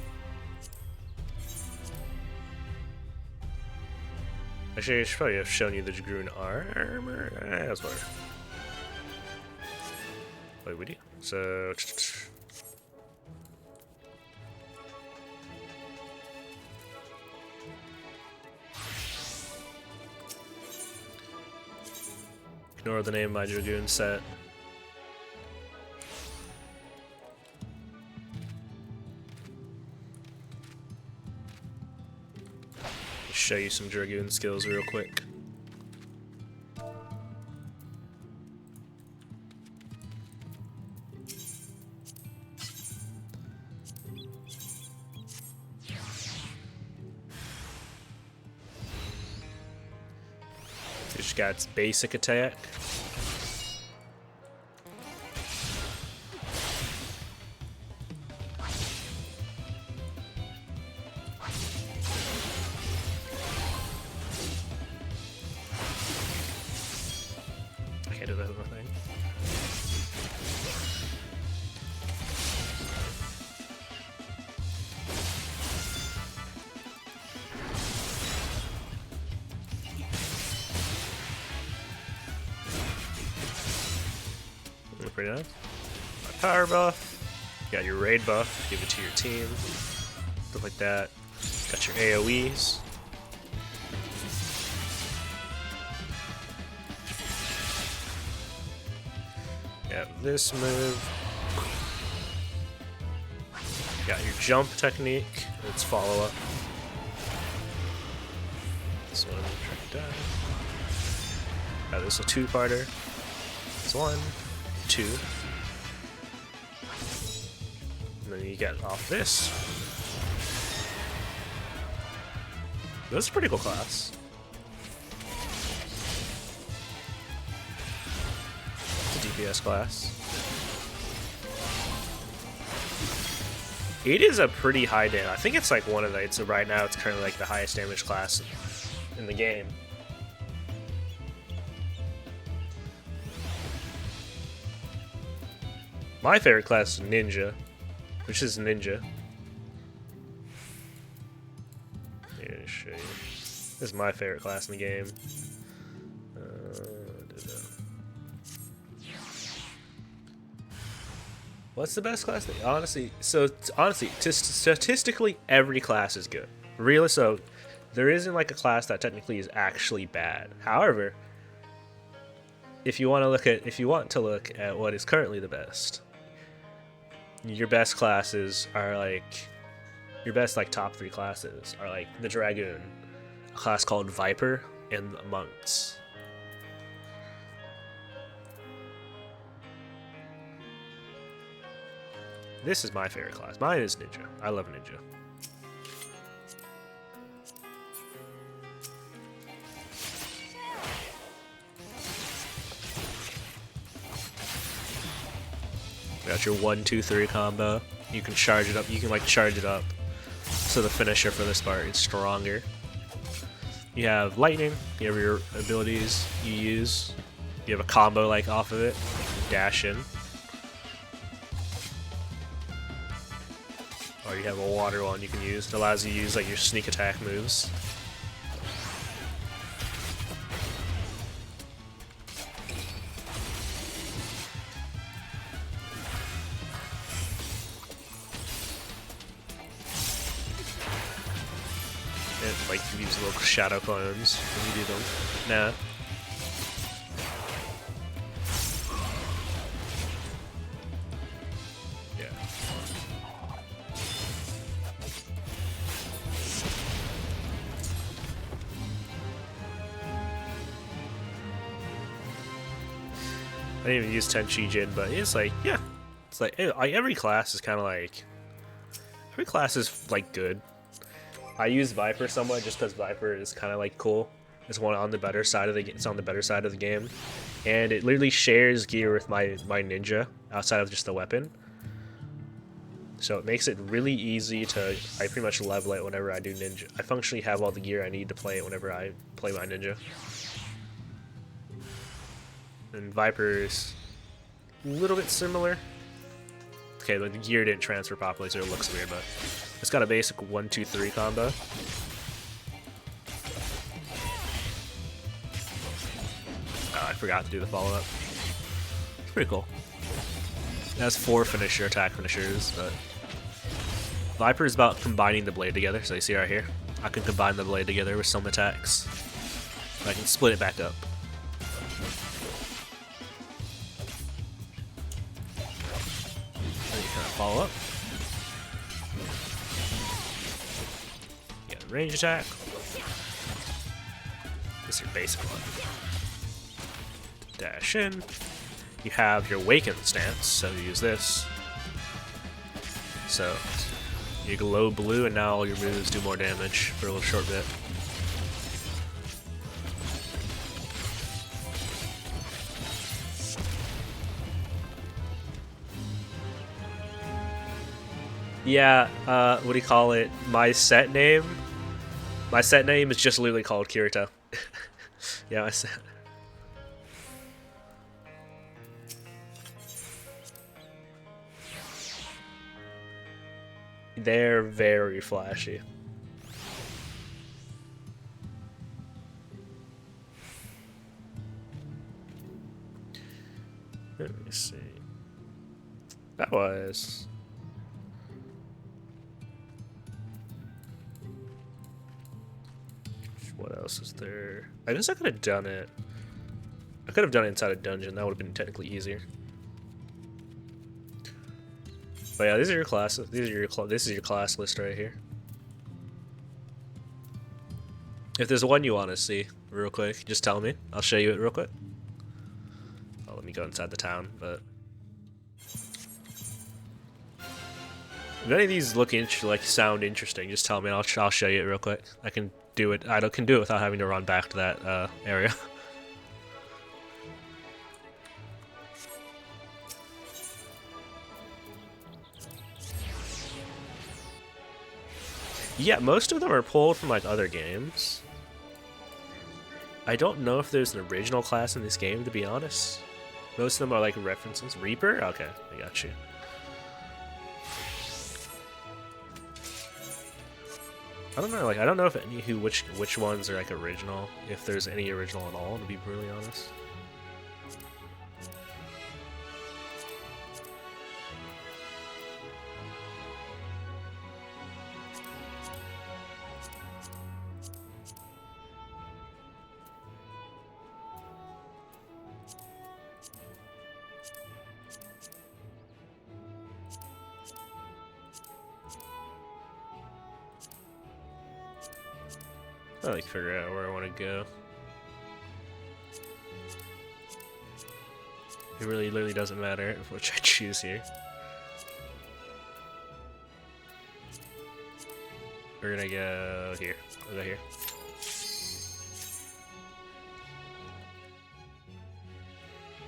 Actually, I should probably have shown you the Dragoon armor. That's better. Wait, we do. So. Ignore the name of my Dragoon set. Show you some Dragoon skills real quick. Just got its basic attack. I can't do that other thing. Pretty nice. My power buff. You got your raid buff. Give it to your team. Stuff like that. Got your AoEs. Yeah, this move. Got your jump technique. Its follow up. This one, track down. Got this a two-parter. This one. 2. And then you get off this. That's a pretty cool class. It's a DPS class. It is a pretty high damage. I think it's like one of the. It's right now. It's currently like the highest damage class in the game. My favorite class is Ninja, which is Ninja. Here, to show you. This is my favorite class in the game. What's the best class? Honestly, statistically, every class is good. Really, so there isn't like a class that technically is actually bad. However, if you want to look at what is currently the best. Your best classes are like your best like top 3 classes are like the Dragoon, a class called Viper, and the Monks. This is my favorite class. Mine is Ninja. I love Ninja. Got your 1, 2, 3 combo. You can charge it up. You can like charge it up, so the finisher for this part is stronger. You have lightning. You have your abilities you use. You have a combo like off of it. Dash in. Or you have a water one you can use. It allows you to use like your sneak attack moves. Like you use little shadow clones when you do them. Nah. Yeah. I didn't even use Tenchi Jin, but it's like, yeah. It's like every class is kind of like, every class is like good. I use Viper somewhat just because Viper is kind of like cool. It's one on the better side of the it's on the better side of the game, and it literally shares gear with my ninja outside of just the weapon. So it makes it really easy to, I pretty much level it whenever I do ninja. I functionally have all the gear I need to play it whenever I play my ninja. And Viper's a little bit similar. Okay, the gear didn't transfer properly, so it looks weird, but it's got a basic 1-2-3 combo. Oh, I forgot to do the follow-up. It's pretty cool. It has 4 attack finishers, but Viper is about combining the blade together. So you see right here, I can combine the blade together with some attacks. I can split it back up. Then you kind of follow up. You got a range attack. This is your basic one. Dash in. You have your Awaken stance, so you use this. So you glow blue, and now all your moves do more damage for a little short bit. Yeah, what do you call it? My set name is just literally called Kirito. Yeah, my set. They're very flashy. Let me see. That was... What else is there? I guess I could have done it. I could have done it inside a dungeon. That would have been technically easier. But yeah, these are your classes. This is your class list right here. If there's one you want to see, real quick, just tell me. I'll show you it real quick. Oh, let me go inside the town. But if any of these look sound interesting, just tell me. And I'll show you it real quick. I can do it. I can do it without having to run back to that area. Yeah, most of them are pulled from like other games. I don't know if there's an original class in this game, to be honest. Most of them are like references. Reaper? Okay, I got you. I don't know, like I don't know if which ones are like original, if there's any original at all, to be brutally honest. I like figure out where I want to go. It really literally doesn't matter which I choose here. We're gonna go here. We'll go here.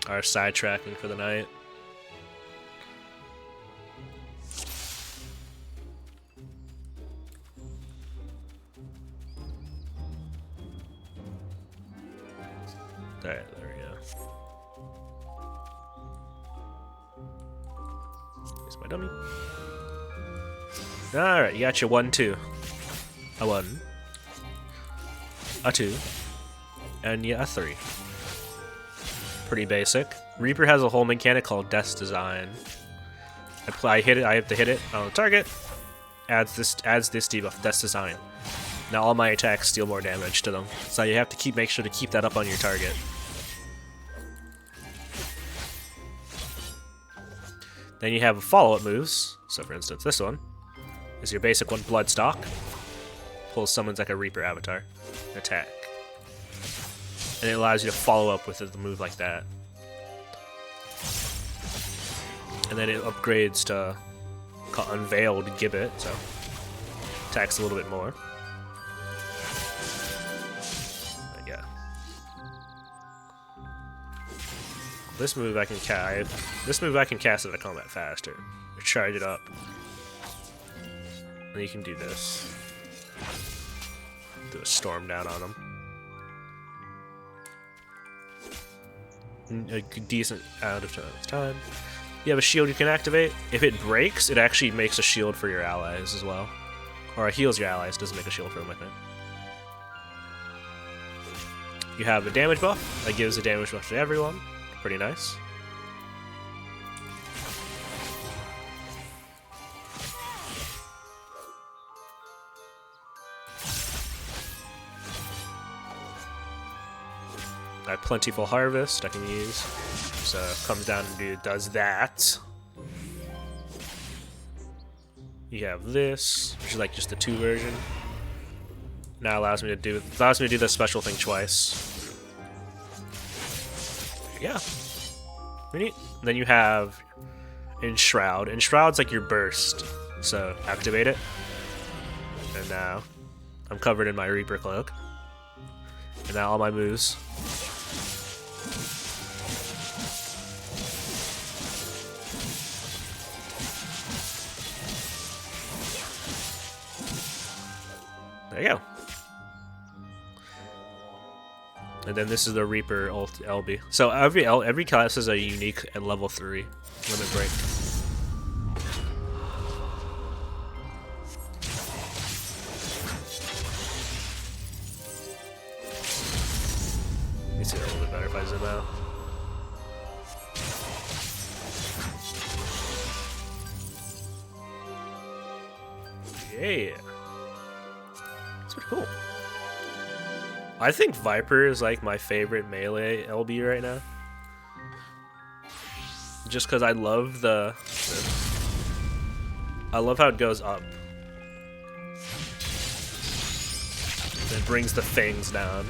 Our sidetracking for the night. Alright, there we go. Here's my dummy. Alright, you got your 1-2. A 1. A 2. And yeah, a 3. Pretty basic. Reaper has a whole mechanic called Death's Design. I hit it, I have to hit it on the target. Adds this debuff, Death's Design. Now all my attacks deal more damage to them. So you have to make sure to keep that up on your target. Then you have follow-up moves. So for instance, this one is your basic one, Bloodstalk. Pulls summons like a Reaper avatar. Attack. And it allows you to follow up with a move like that. And then it upgrades to Unveiled Gibbet, so attacks a little bit more. But yeah. This move I can cast at a combat faster. Or charge it up. And you can do this. Do a storm down on them. A decent amount of time. You have a shield you can activate. If it breaks, it actually makes a shield for your allies as well. Or it heals your allies, doesn't make a shield for them, I think. You have a damage buff that gives a damage buff to everyone. Pretty nice. I have Plentiful Harvest I can use. So comes down and does that. You have this, which is like just the 2 version. Now allows me to do the special thing twice. Yeah. Pretty neat. Then you have Enshroud. Enshroud's like your burst. So activate it. And now I'm covered in my Reaper cloak. And now all my moves. There you go. And then this is the Reaper ult LB. So every class has a unique at level 3 limit break. Let me see that a little bit better if I zoom out. Yeah. That's pretty cool. I think Viper is like my favorite melee LB right now. Just because I love I love how it goes up. It brings the fangs down.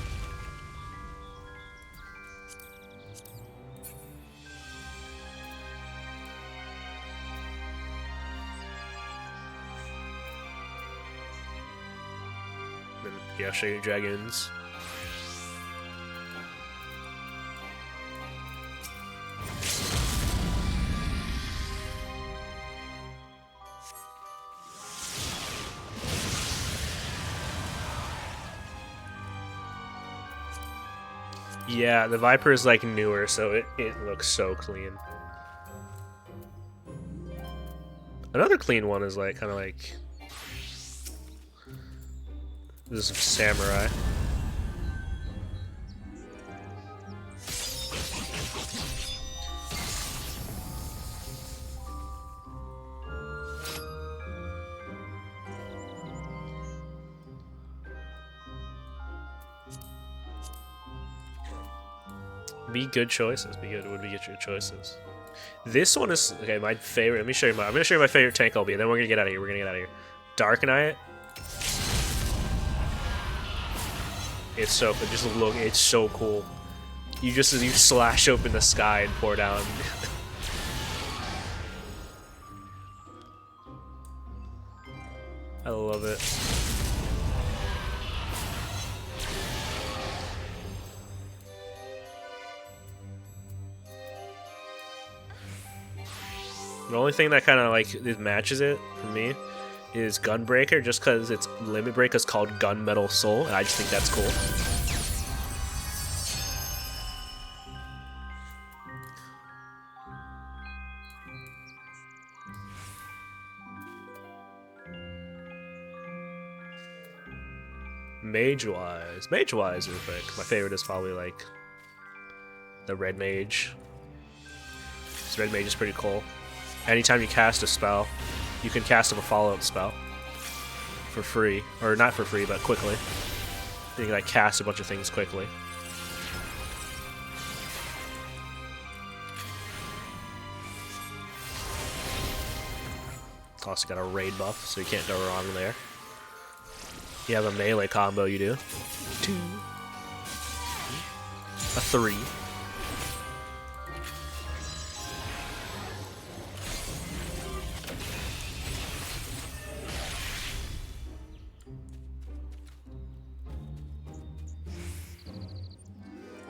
Then, yeah, show your dragons. Yeah, the Viper is like newer, so it looks so clean. Another clean one is like kind of like this is Samurai. Be good choices. Would be good choices. This one is okay. My favorite. Let me show you I'm gonna show you my favorite tank LB, and then we're gonna get out of here. Dark Knight. It's so. Just look. It's so cool. You slash open the sky and pour down. I love it. The only thing that kind of like it matches it for me is Gunbreaker, just because its limit break is called Gunmetal Soul, and I just think that's cool. Mage-wise, real quick. My favorite is probably like the Red Mage. This Red Mage is pretty cool. Anytime you cast a spell, you can cast a follow-up spell for free, or not for free, but quickly. You can like cast a bunch of things quickly. Also got a raid buff, so you can't go wrong there. You have a melee combo, you do. 2, a 3.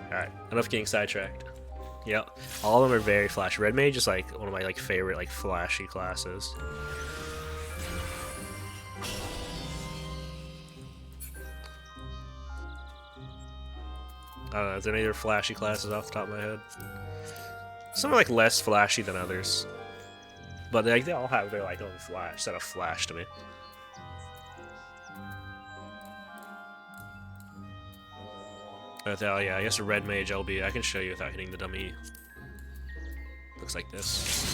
Alright, enough getting sidetracked. Yep, all of them are very flashy. Red Mage is like one of my like favorite like flashy classes. I don't know, is there any other flashy classes off the top of my head? Some are like less flashy than others. But like they all have their like own flash, set of flash to me. But yeah, I guess a red mage LB I can show you without hitting the dummy. Looks like this.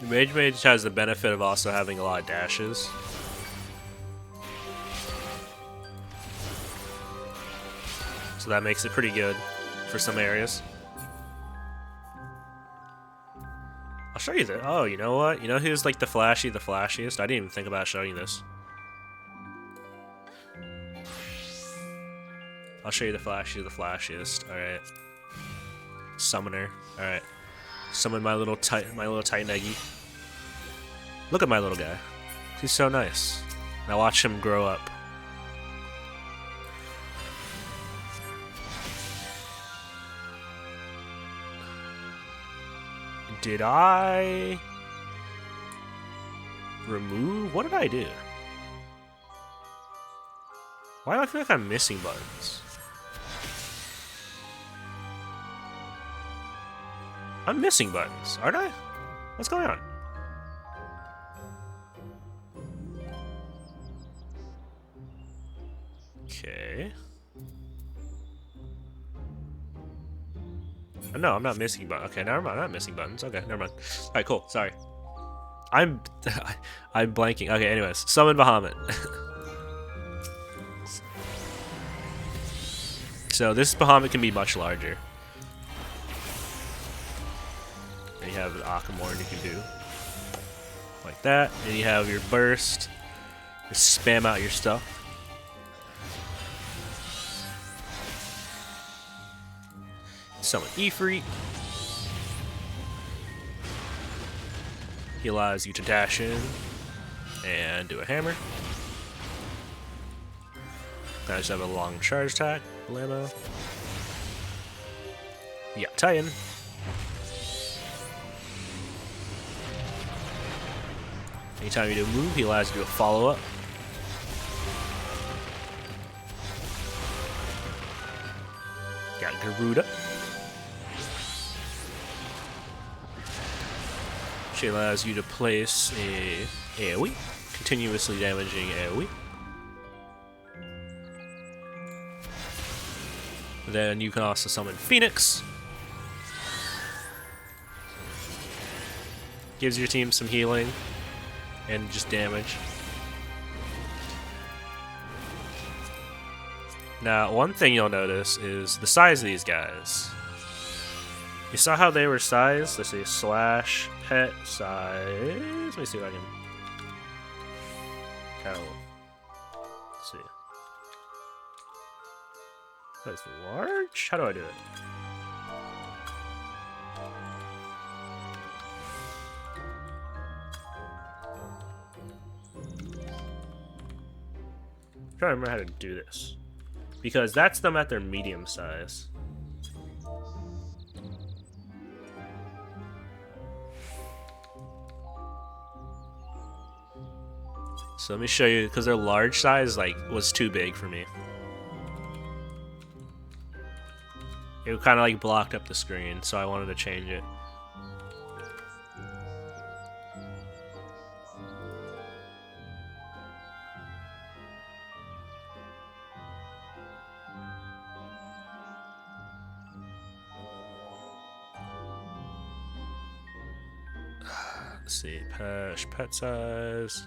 Mage has the benefit of also having a lot of dashes. So that makes it pretty good for some areas. I'll show you that. Oh, you know what? You know who's like the flashiest? I didn't even think about showing you this. I'll show you the flashiest. Alright. Summoner. Alright. Summon my little tight neggy. Look at my little guy. He's so nice. Now watch him grow up. Did I remove? What did I do? Why do I feel like I'm missing buttons? I'm missing buttons, aren't I? What's going on? Okay. Oh, no, I'm not missing buttons. Okay, never mind. I'm not missing buttons. Okay, never mind. All right, cool. Sorry. I'm blanking. Okay, anyways, summon Bahamut. So this Bahamut can be much larger. And you have the Akamorn you can do. Like that. And you have your burst. Just spam out your stuff. Summon Ifrit. He allows you to dash in and do a hammer. I just have a long charge attack. Blammo. Yeah, Titan. Anytime you do a move, he allows you to do a follow-up. Got Garuda. She allows you to place a AoE, continuously damaging AoE. Then you can also summon Phoenix. Gives your team some healing and just damage. Now, one thing you'll notice is the size of these guys. You saw how they were sized? Let's see, slash, pet, size. Let me see if I can kind of, let's see. That's large? How do I do it? I'm trying to remember how to do this. Because that's them at their medium size. So let me show you, because their large size was too big for me. It kind of blocked up the screen, so I wanted to change it. Let's see, pet size.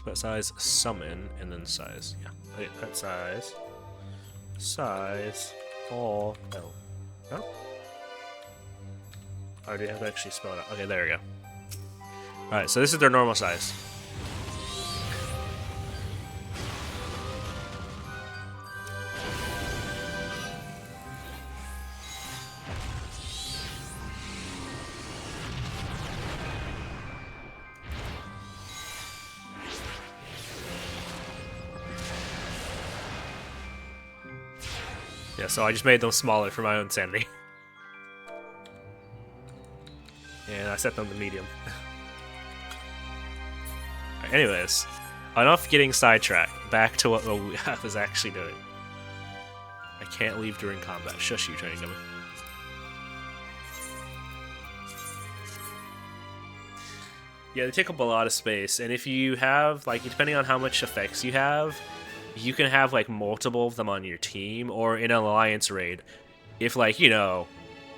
Pet size, summon, and then size. Yeah. Okay, pet size. Size. All. No. No? I already have to actually spell it out. Okay, there we go. Alright, so this is their normal size. Yeah, so I just made them smaller for my own sanity. And I set them to medium. Right, anyways, enough getting sidetracked. Back to what I was actually doing. I can't leave during combat. Shush you, training dummy. Yeah, they take up a lot of space, and if you have, like, depending on how much effects you have, you can have, like, multiple of them on your team, or in an alliance raid. If, like, you know,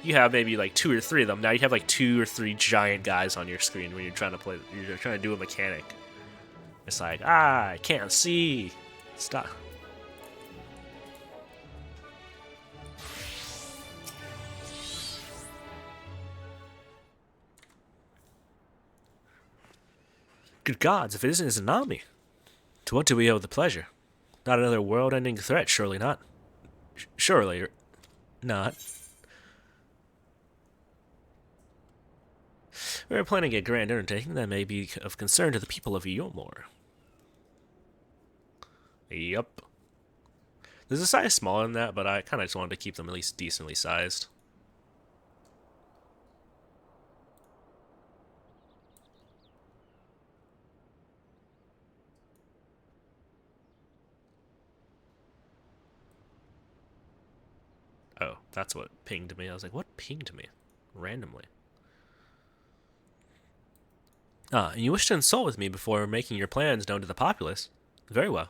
you have maybe, like, 2 or 3 of them, now you have, like, 2 or 3 giant guys on your screen when you're trying to do a mechanic. It's like, I can't see. Stop. Good gods, if it isn't Izanami. To what do we owe the pleasure? Not another world-ending threat, surely not. Surely not. We're planning a grand undertaking that may be of concern to the people of Yomor. Yup. There's a size smaller than that, but I kind of just wanted to keep them at least decently sized. Oh, that's what pinged me. I was like, what pinged me? Randomly. Ah, and you wish to insult with me before making your plans known to the populace? Very well.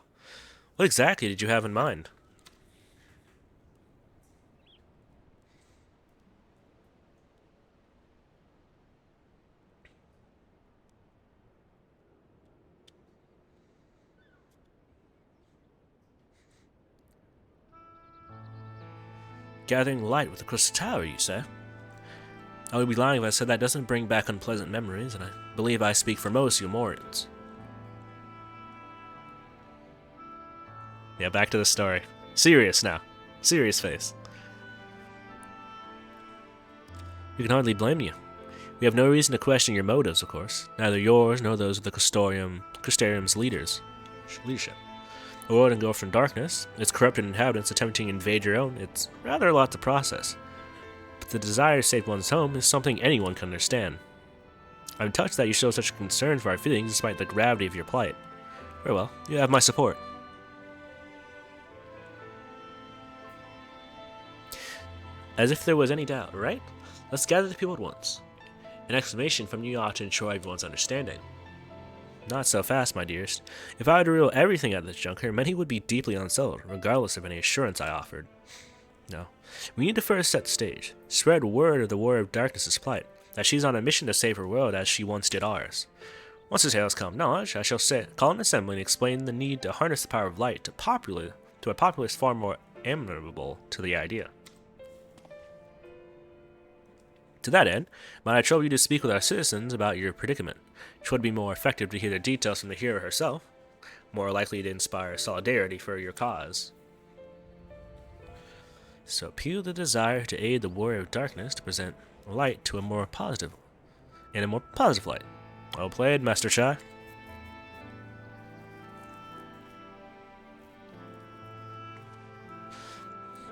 What exactly did you have in mind? Gathering light with the Crystal Tower, you say? I would be lying if I said that doesn't bring back unpleasant memories, and I believe I speak for most Yomorians. Yeah, back to the story. Serious now. Serious face. We can hardly blame you. We have no reason to question your motives, of course. Neither yours nor those of the Crystarium's leadership. A world engulfed in darkness, its corrupted inhabitants attempting to invade your own, it's rather a lot to process. But the desire to save one's home is something anyone can understand. I'm touched that you show such concern for our feelings despite the gravity of your plight. Very well, you have my support. As if there was any doubt, right? Let's gather the people at once. An exclamation from you ought to ensure everyone's understanding. Not so fast, my dearest. If I were to reveal everything at this juncture, many would be deeply unsettled, regardless of any assurance I offered. No. We need to first set the stage. Spread word of the War of Darkness's plight, that she's on a mission to save her world as she once did ours. Once the tale has come knowledge, I shall call an assembly and explain the need to harness the power of light to a populace far more amenable to the idea. To that end, might I trouble you to speak with our citizens about your predicament? It would be more effective to hear the details from the hero herself, more likely to inspire solidarity for your cause. So appeal the desire to aid the warrior of darkness to present light to a more positive light. Well played, Master Chai.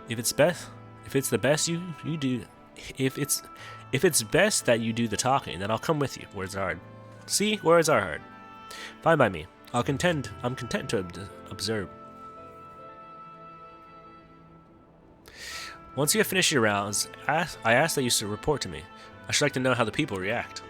If it's best that you do the talking, then I'll come with you. Words are hard. See, words are hard. Fine by me. I'm content to observe. Once you have finished your rounds, I ask that you should report to me. I should like to know how the people react.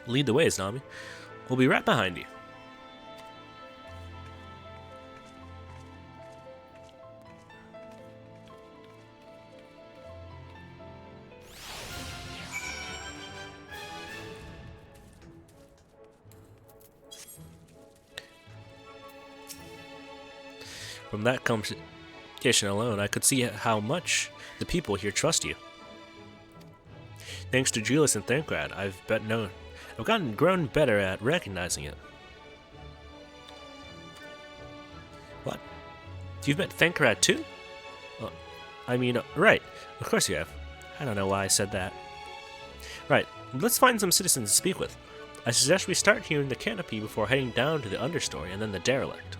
Lead the way, Izanami. We'll be right behind you. From that conversation alone, I could see how much the people here trust you. Thanks to Julius and Thankrad, I've grown better at recognizing it. What? You've met Thankrad too? Well, right. Of course you have. I don't know why I said that. Right, let's find some citizens to speak with. I suggest we start here in the canopy before heading down to the understory and then the derelict.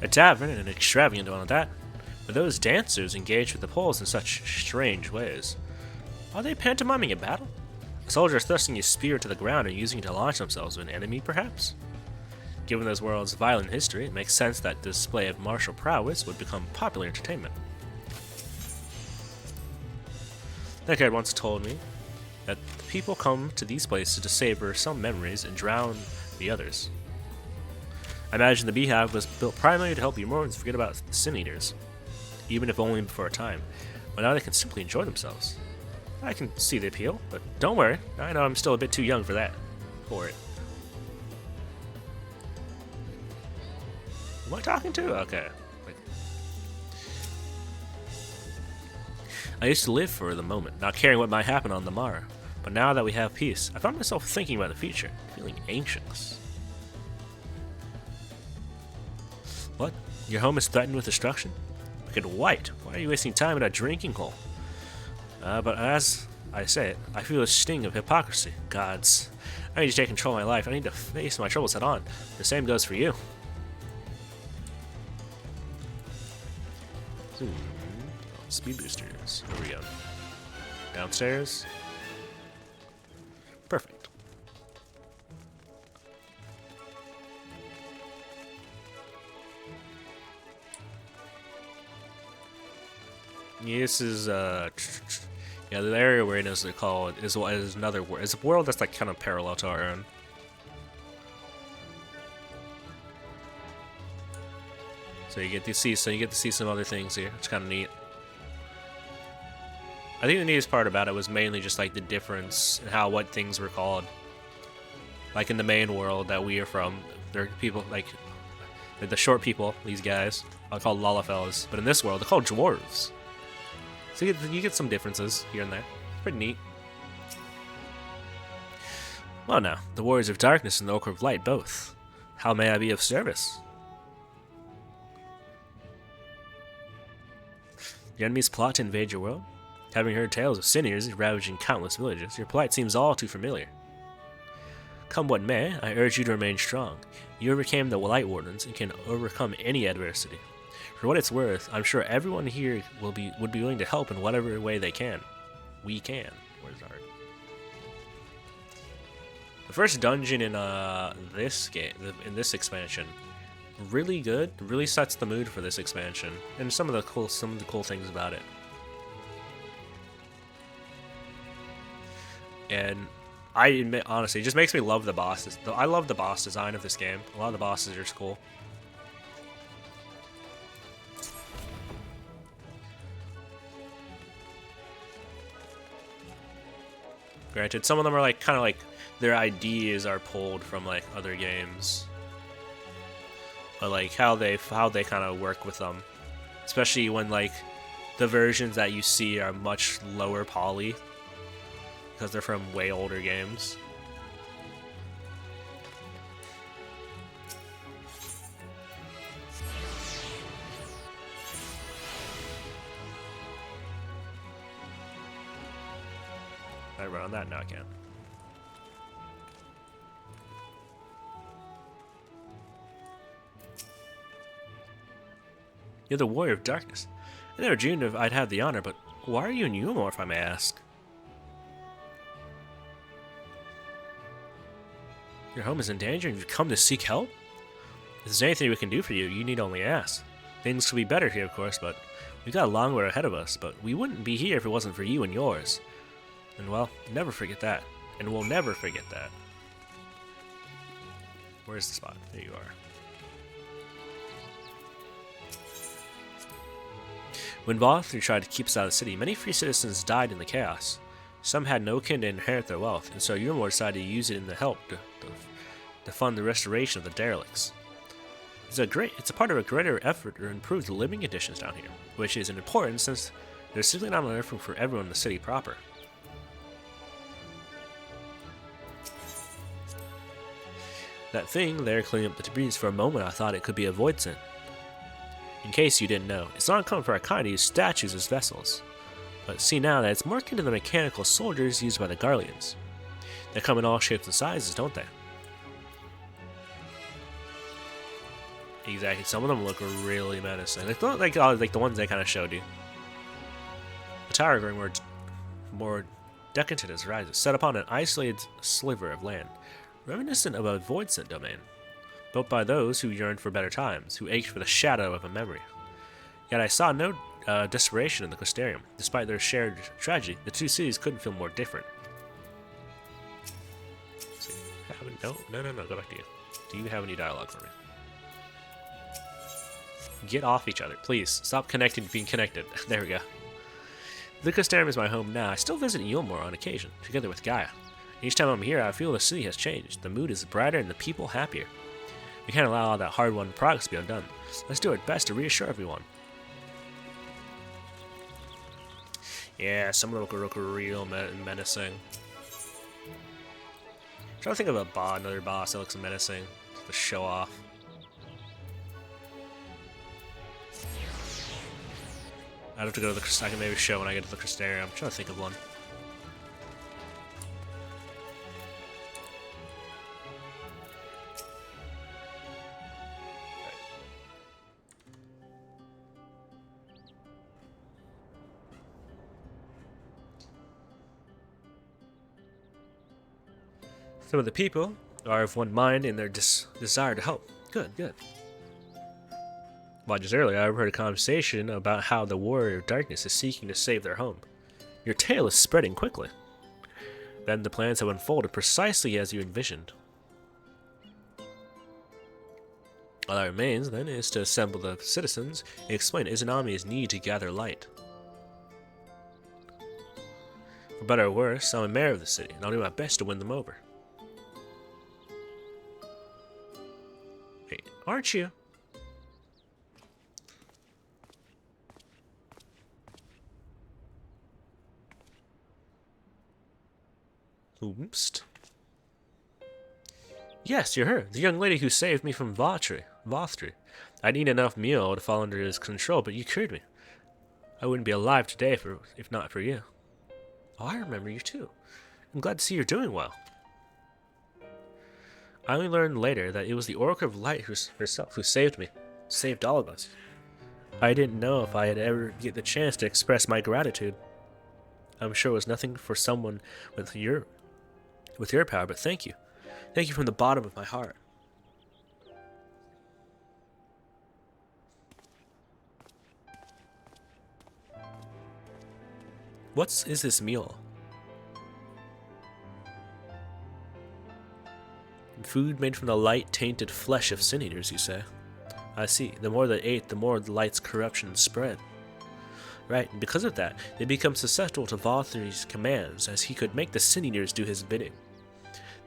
A tavern and an extravagant one at that, but those dancers engaged with the poles in such strange ways. Are they pantomiming a battle? A soldier thrusting his spear to the ground and using it to launch themselves at an enemy, perhaps? Given this world's violent history, it makes sense that this display of martial prowess would become popular entertainment. That guy once told me that the people come to these places to savor some memories and drown the others. I imagine the Beehive was built primarily to help Humans forget about the Sin Eaters, even if only for a time, but now they can simply enjoy themselves. I can see the appeal, but don't worry, I know I'm still a bit too young for it. Who am I talking to? Okay. I used to live for the moment, not caring what might happen on the morrow, but now that we have peace, I found myself thinking about the future, feeling anxious. What? Your home is threatened with destruction? Look at White. Why are you wasting time at a drinking hole? But as I say it, I feel a sting of hypocrisy. Gods. I need to take control of my life. I need to face my troubles head on. The same goes for you. Speed boosters. Here we go. Downstairs. Perfect. Yeah, this is yeah, the area we're in is called is another world. It's a world that's like kind of parallel to our own. So you get to see some other things here. It's kind of neat. I think the neatest part about it was mainly just like the difference in what things were called. Like in the main world that we are from, there are people like the short people. These guys are called Lalafellas, but in this world they're called dwarves. So you get some differences here and there. Pretty neat. Well now, the Warriors of Darkness and the Orc of Light both. How may I be of service? The enemies plot to invade your world? Having heard tales of Sin Eaters ravaging countless villages, your plight seems all too familiar. Come what may, I urge you to remain strong. You overcame the Light Wardens and can overcome any adversity. For what it's worth, I'm sure everyone here would be willing to help in whatever way they can. We can. Where's our... The first dungeon in this game, in this expansion, really good. Really sets the mood for this expansion, and some of the cool things about it. And I admit, honestly, it just makes me love the bosses. I love the boss design of this game. A lot of the bosses are just cool. Granted, some of them are like kind of like their ideas are pulled from like other games, but like how they kind of work with them, especially when like the versions that you see are much lower poly because they're from way older games. I run on that? No, I can't. You're the Warrior of Darkness. I never dreamed if I'd have the honor, but why are you in Umor, if I may ask? Your home is in danger and you've come to seek help? If there's anything we can do for you, you need only ask. Things could be better here, of course, but we've got a long way ahead of us, but we wouldn't be here if it wasn't for you and yours. And well, never forget that. And we'll never forget that. Where's the spot? There you are. When Vothru tried to keep us out of the city, many free citizens died in the chaos. Some had no kin to inherit their wealth, and so Yurmor decided to use it in the help to fund the restoration of the derelicts. It's a part of a greater effort to improve the living conditions down here, which is important since there's simply not enough room for everyone in the city proper. That thing there cleaning up the debris, for a moment I thought it could be a void scent. In case you didn't know, it's not uncommon for our kind to use statues as vessels. But see now that it's more akin to the mechanical soldiers used by the Garleans. They come in all shapes and sizes, don't they? Exactly, some of them look really menacing. They look like the ones they kind of showed you. The tower growing more decadent as it rises, set upon an isolated sliver of land, reminiscent of a void-scent domain, built by those who yearned for better times, who ached for the shadow of a memory. Yet I saw no desperation in the Clysterium. Despite their shared tragedy, the two cities couldn't feel more different. Let's see. No, go back to you. Do you have any dialogue for me? Get off each other, please. Stop connecting to being connected. There we go. The Clysterium is my home now. I still visit Yulmore on occasion, together with Gaia. Each time I'm here, I feel the city has changed. The mood is brighter and the people happier. We can't allow all that hard-won progress to be undone. Let's do our best to reassure everyone. Yeah, some of them look real menacing. I'm trying to think of another boss that looks menacing to show off. I'd have to go to the. I can maybe show when I get to the Clysterium. I'm trying to think of one. Some of the people are of one mind in their desire to help. Good, good. Well, just earlier, I overheard a conversation about how the Warrior of Darkness is seeking to save their home. Your tale is spreading quickly. Then the plans have unfolded precisely as you envisioned. All that remains, then, is to assemble the citizens and explain Izanami's need to gather light. For better or worse, I'm a mayor of the city, and I'll do my best to win them over. Hey, aren't you? Oops. Yes, you're her, the young lady who saved me from Vothri. I'd eaten enough meal to fall under his control, but you cured me. I wouldn't be alive today if not for you. Oh, I remember you too. I'm glad to see you're doing well. I only learned later that it was the Oracle of Light herself who saved me. Saved all of us. I didn't know if I had ever get the chance to express my gratitude. I'm sure it was nothing for someone with your power, but thank you. Thank you from the bottom of my heart. What is this meal? Food made from the light-tainted flesh of sin eaters, you say? I see. The more they ate, the more the light's corruption spread. Right, and because of that, they become susceptible to Vothri's commands, as he could make the sin eaters do his bidding.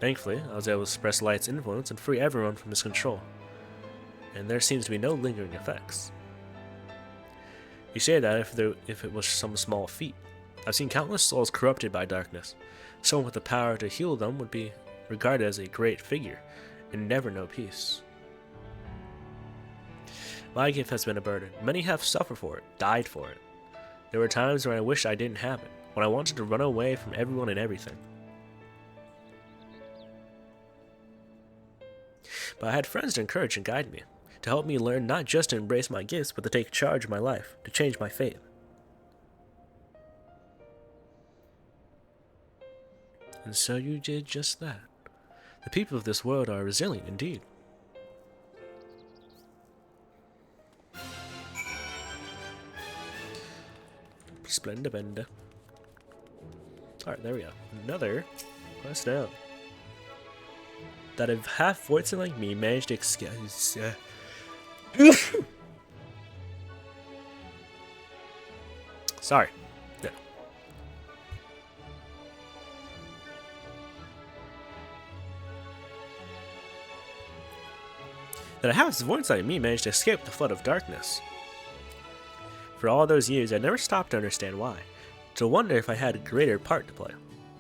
Thankfully, I was able to suppress Light's influence and free everyone from his control. And there seems to be no lingering effects. You say that if it was some small feat. I've seen countless souls corrupted by darkness. Someone with the power to heal them would be regarded as a great figure, and never know peace. My gift has been a burden. Many have suffered for it, died for it. There were times when I wished I didn't have it, when I wanted to run away from everyone and everything. But I had friends to encourage and guide me, to help me learn not just to embrace my gifts, but to take charge of my life, to change my fate. And so you did just that. The people of this world are resilient indeed. Splendibenda. Alright, there we go. Another quest down. That a half-voicing like me managed to escape. Sorry. No. that a house void inside me managed to escape the flood of darkness. For all those years, I never stopped to understand why, to wonder if I had a greater part to play.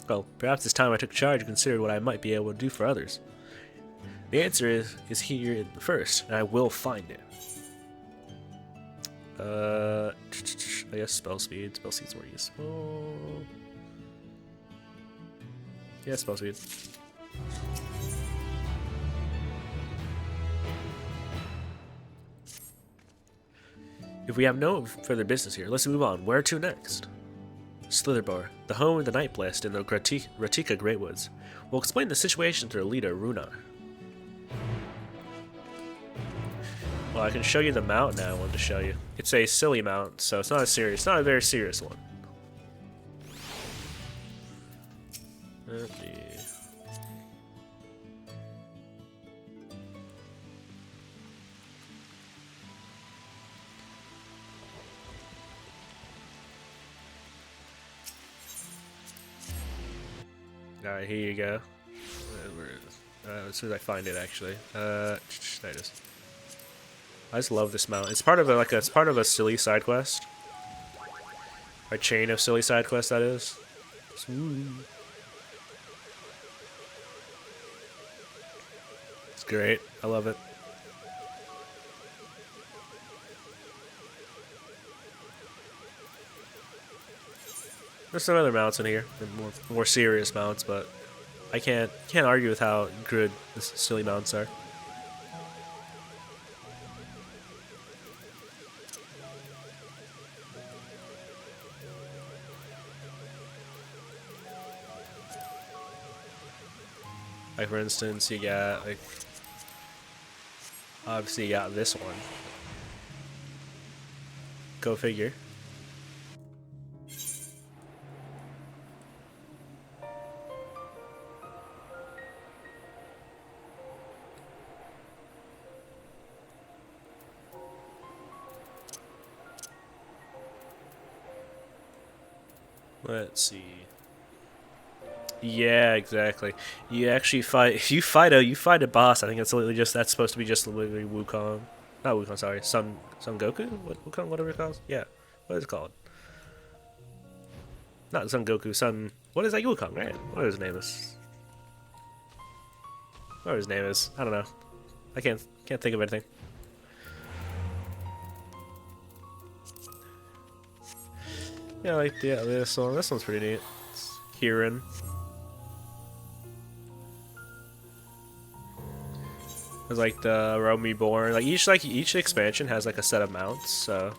Well, perhaps it's time I took charge and considered what I might be able to do for others. The answer is here first, and I will find it. I guess spell speed. Spell speed's more useful. Yeah, spell speed. If we have no further business here, let's move on. Where to next? Slitherbar, the home of the Night Blast in the Ratika Greatwoods. We'll explain the situation to the leader, Runar. Well, I can show you the mount now I wanted to show you. It's a silly mount, so it's not a very serious one. Let me... Alright, here you go. As soon as I find it, actually. There it is. I just love this mount. It's part of a silly side quest. A chain of silly side quests, that is. It's great. I love it. There's some other mounts in here, more serious mounts, but I can't argue with how good the silly mounts are. Like for instance, you got like obviously you got this one. Go figure. Let's see. Yeah, exactly. You actually fight. If you fight a boss. I think it's literally that's supposed to be just literally Wukong. Not Wukong. Sorry, Son Goku. Wukong, whatever it calls. Yeah, what is it called? Not Son Goku. What is that? Wukong, right? What his name is? What his name is? I don't know. I can't think of anything. Yeah, like this one. This one's pretty neat. It's Kieran. It's like the Realm Reborn. Like each expansion has like a set of mounts. So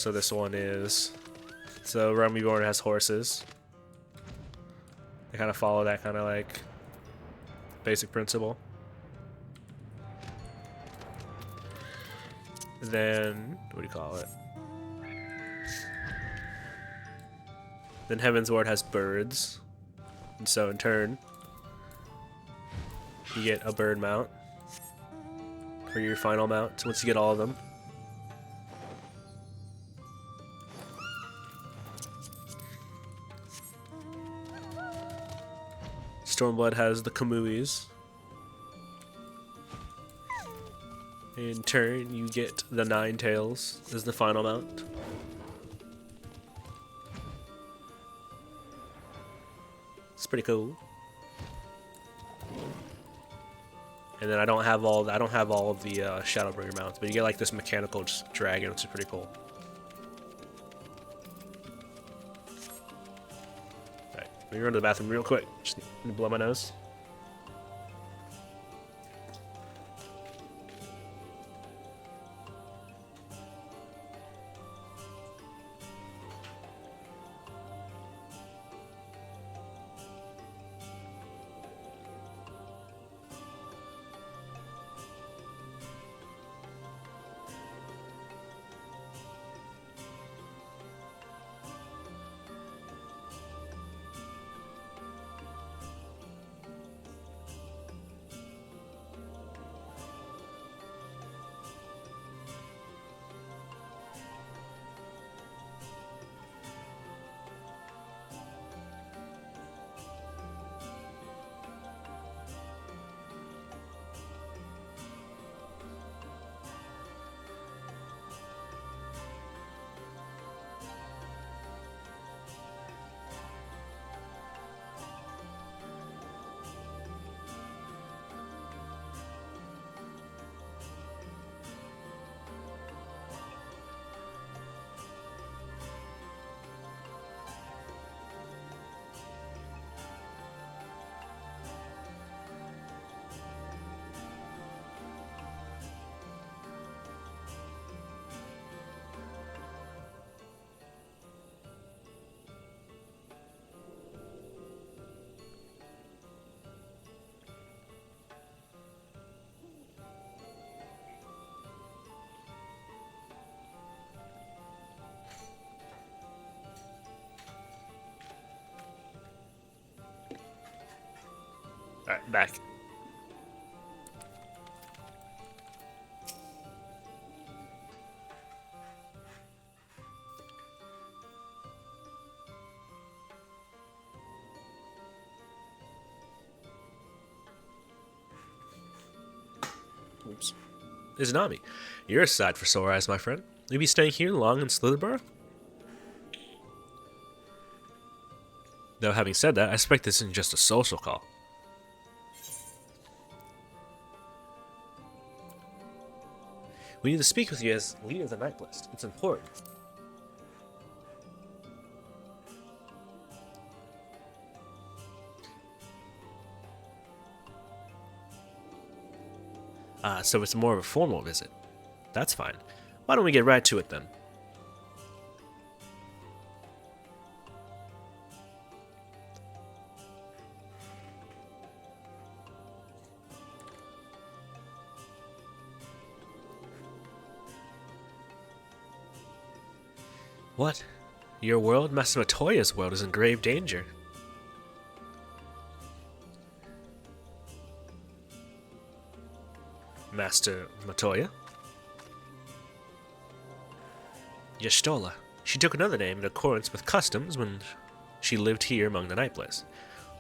this one is. So Realm Reborn has horses. They kind of follow that kind of like basic principle. Then what do you call it? Then Heaven's Ward has birds, and so in turn, you get a bird mount for your final mount once you get all of them. Stormblood has the Kamuis. In turn, you get the Ninetales as the final mount. It's pretty cool. And then I don't have all of the Shadowbringer mounts, but you get like this mechanical dragon, which is pretty cool. Alright, let me run to the bathroom real quick. Just need to blow my nose. Alright, back. Oops. Izanami, you're a sight for sore eyes, my friend. You'll be staying here long in Slitherborough? Though having said that, I suspect this isn't just a social call. We need to speak with you as leader of the Night List. It's important. So it's more of a formal visit. That's fine. Why don't we get right to it then? What? Your world, Master Matoya's world, is in grave danger. Master Matoya? Y'shtola. She took another name in accordance with customs when she lived here among the Nightblades.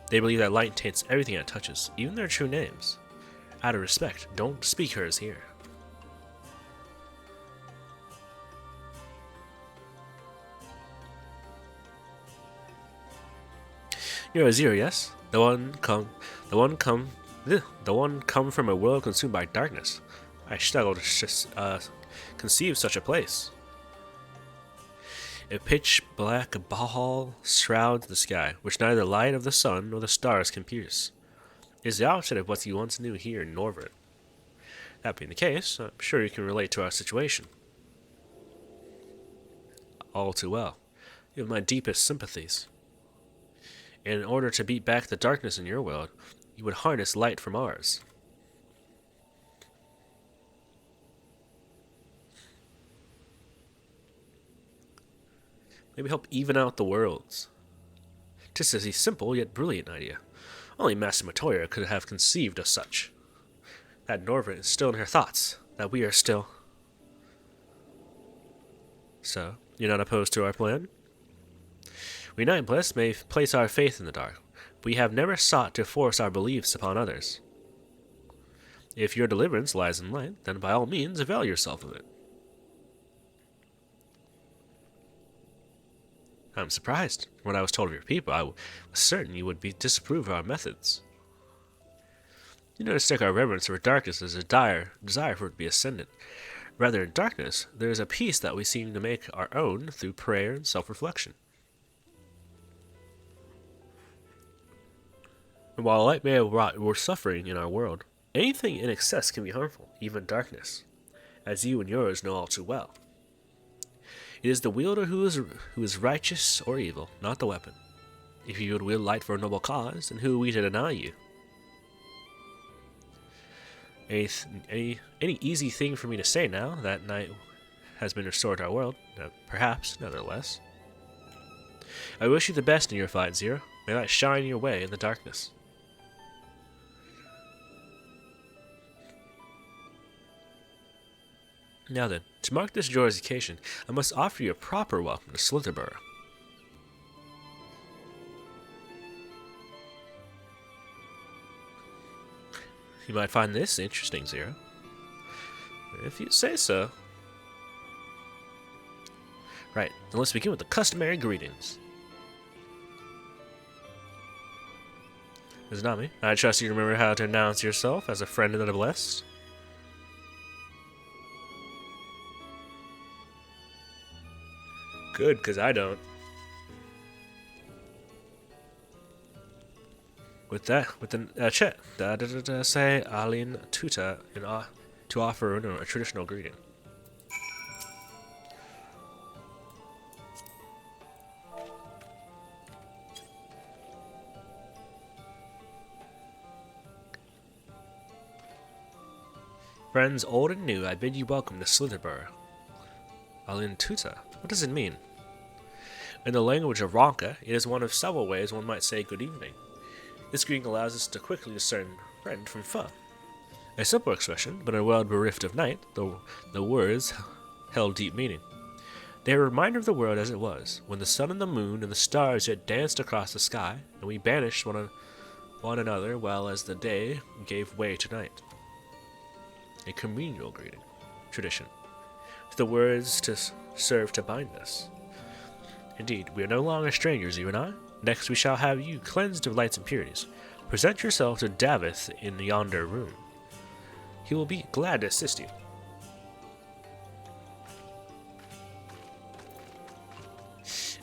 They believe that light taints everything it touches, even their true names. Out of respect, don't speak hers here. You're Azir, yes? The one come from a world consumed by darkness. I struggle to conceive such a place. A pitch black ball shrouds the sky, which neither the light of the sun nor the stars can pierce. It is the opposite of what you once knew here in Norvert. That being the case, I'm sure you can relate to our situation. All too well. You have my deepest sympathies. In order to beat back the darkness in your world, you would harness light from ours. Maybe help even out the worlds. 'Tis a simple yet brilliant idea. Only Master Matoya could have conceived of such. That Norvert is still in her thoughts, that we are still... So, you're not opposed to our plan? We Nightblades may place our faith in the dark, but we have never sought to force our beliefs upon others. If your deliverance lies in light, then by all means avail yourself of it. I'm surprised. When I was told of your people, I was certain you would disapprove of our methods. You don't mistake our reverence for darkness as a dire desire for it to be ascendant. Rather, in darkness, there is a peace that we seem to make our own through prayer and self-reflection. And while light may have wrought more suffering in our world, anything in excess can be harmful, even darkness, as you and yours know all too well. It is the wielder who is righteous or evil, not the weapon. If you would wield light for a noble cause, then who are we to deny you? Any easy thing for me to say now that night has been restored to our world, perhaps, nevertheless. I wish you the best in your fight, Zero. May light shine your way in the darkness. Now then, to mark this joyous occasion, I must offer you a proper welcome to Slitherborough. You might find this interesting, Zero. If you say so. Right, then let's begin with the customary greetings. Izanami, I trust you remember how to announce yourself as a friend of the blessed. Good, because I don't. With the chat, say Alin Tuta to offer a traditional greeting. Friends old and new, I bid you welcome to Slitherborough. Alin Tuta, what does it mean? In the language of Ronka, it is one of several ways one might say good evening. This greeting allows us to quickly discern friend from foe. A simple expression, but in a world bereft of night, the words held deep meaning. They are a reminder of the world as it was, when the sun and the moon and the stars yet danced across the sky, and we banished one another, while as the day gave way to night. A communal greeting, tradition, with the words to serve to bind us. Indeed, we are no longer strangers, you and I. Next we shall have you cleansed of light's impurities. Present yourself to Davith in yonder room. He will be glad to assist you.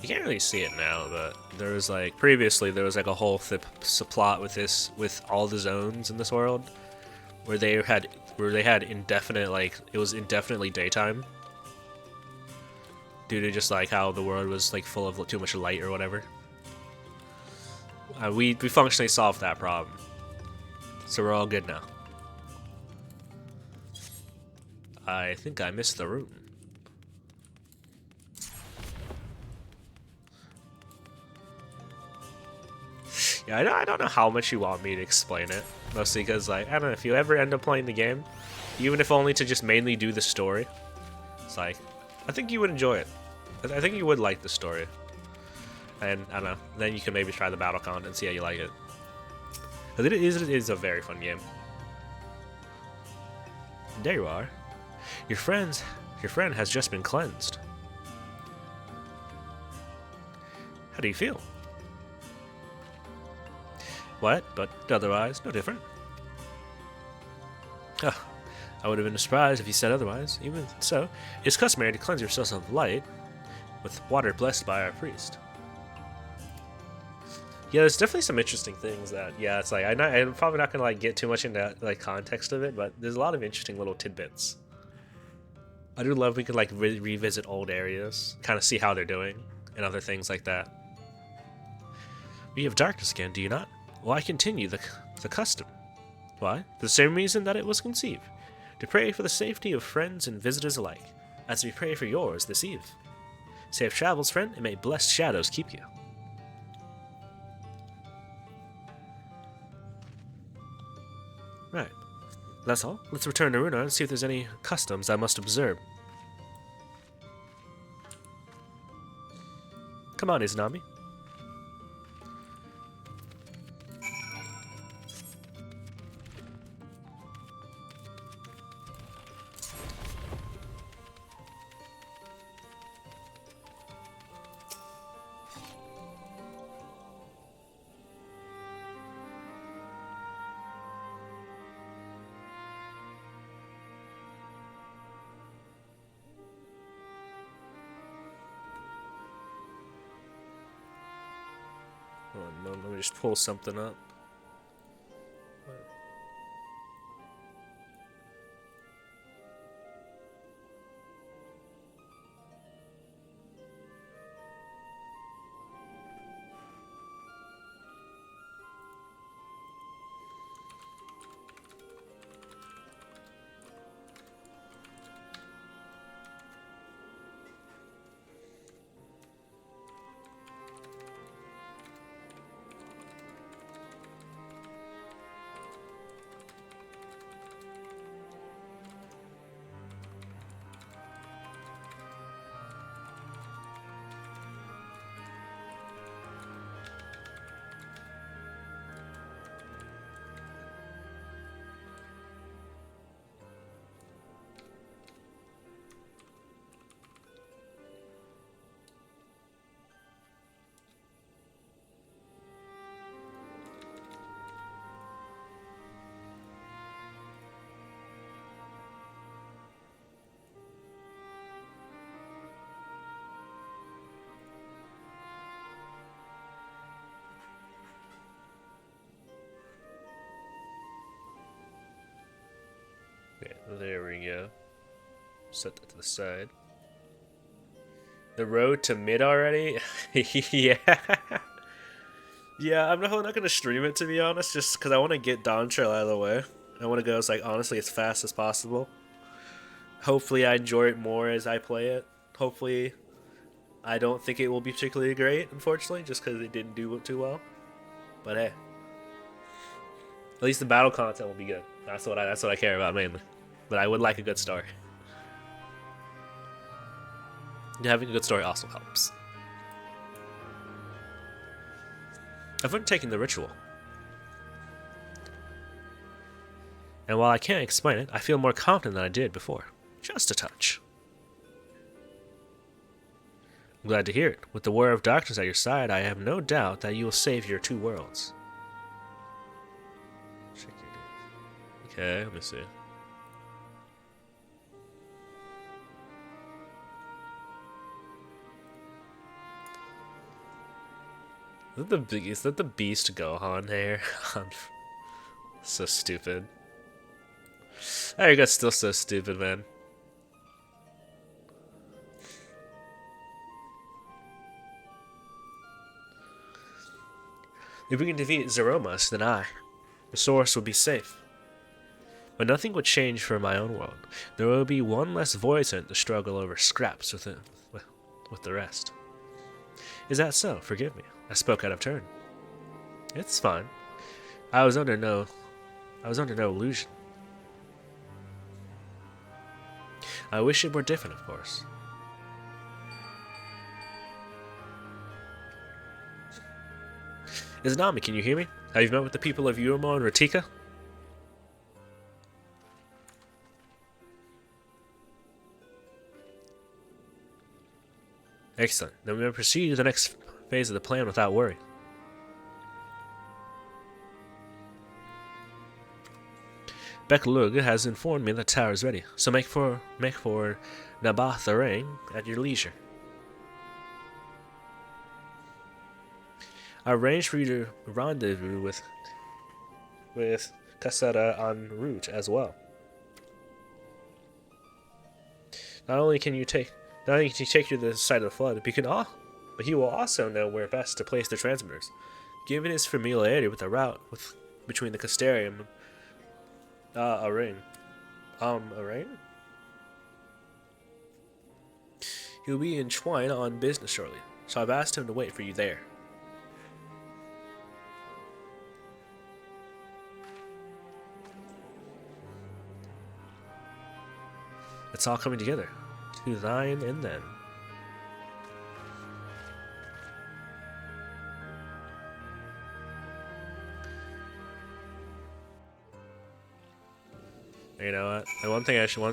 You can't really see it now, but there was like previously there was like a whole subplot with all the zones in this world where they had indefinite, like it was indefinitely daytime due to just like how the world was like full of too much light or whatever. We functionally solved that problem, so we're all good now. I think I missed the room. Yeah, I don't know how much you want me to explain it. Mostly because, like, I don't know, if you ever end up playing the game, even if only to just mainly do the story, it's like, I think you would enjoy it. I think you would like the story. And, I don't know, then you can maybe try the battle con and see how you like it. Because it is a very fun game. There you are. Your friend has just been cleansed. How do you feel? What? But otherwise, no different. Oh, I would have been surprised if you said otherwise. Even so, it's customary to cleanse yourselves of light with water blessed by our priest. Yeah, there's definitely some interesting things that, yeah, it's like, I'm probably not going to like get too much into like context of it, but there's a lot of interesting little tidbits. I do love we can like revisit old areas, kind of see how they're doing, and other things like that. We have darkness again, do you not? Well, I continue the custom. Why? For the same reason that it was conceived. To pray for the safety of friends and visitors alike, as we pray for yours this eve. Safe travels, friend, and may blessed shadows keep you. Right. That's all. Let's return to Runa and see if there's any customs I must observe. Come on, Izanami. Oh no, let me just pull something up. Okay, there we go. Set that to the side. The road to mid already? Yeah. Yeah, I'm not going to stream it, to be honest, just because I want to get Dawntrail out of the way. I want to go as, like, honestly as fast as possible. Hopefully I enjoy it more as I play it. Hopefully I don't think it will be particularly great, unfortunately, just because it didn't do too well. But hey, At least the battle content will be good. That's what I care about mainly. But I would like a good story. Having a good story also helps. I've undertaken the ritual. And while I can't explain it, I feel more confident than I did before. Just a touch. I'm glad to hear it. With the War of Darkness at your side, I have no doubt that you will save your two worlds. Okay, let me see. Is that the Beast Gohan hair? So stupid. There you go, still so stupid, man. If we can defeat Zeromus, then the source will be safe. But nothing would change for my own world. There will be one less Voidsent to struggle over scraps with the rest. Is that so? Forgive me. I spoke out of turn. It's fine. I was under no illusion. I wish it were different, of course. Izanami, can you hear me? Have you met with the people of Uomo and Ratika? Excellent. Then we may proceed to the next phase of the plan without worry. Beklug has informed me that the tower is ready, so make for Nabatharang at your leisure. I arranged for you to rendezvous with Kaseta en route as well. Not only can you take you to the site of the flood, but he will also know where best to place the transmitters. Given his familiarity with the route between the Casterium Arraign? He'll be in Twine on business shortly, so I've asked him to wait for you there. It's all coming together. To thine and then. You know what? And one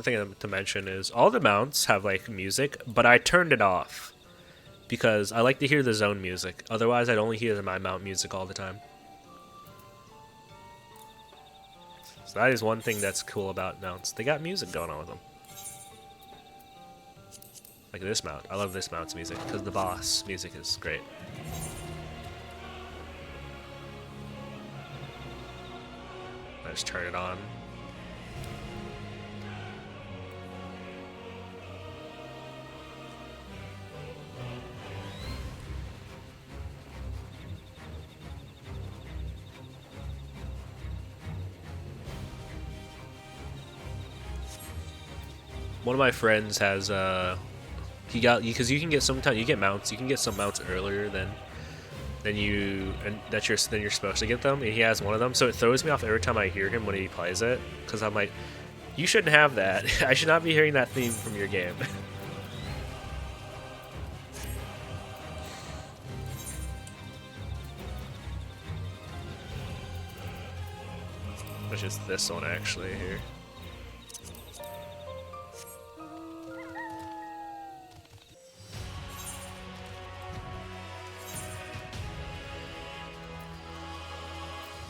thing to mention is all the mounts have like music, but I turned it off because I like to hear the zone music. Otherwise, I'd only hear my mount music all the time. So that is one thing that's cool about mounts. They got music going on with them. Like this mount. I love this mount's music because the boss music is great. I just turn it on. One of my friends has because you can get mounts. You can get some mounts earlier than you're supposed to get them, and he has one of them. So it throws me off every time I hear him when he plays it, because I'm like, you shouldn't have that. I should not be hearing that theme from your game. Which is this one actually here.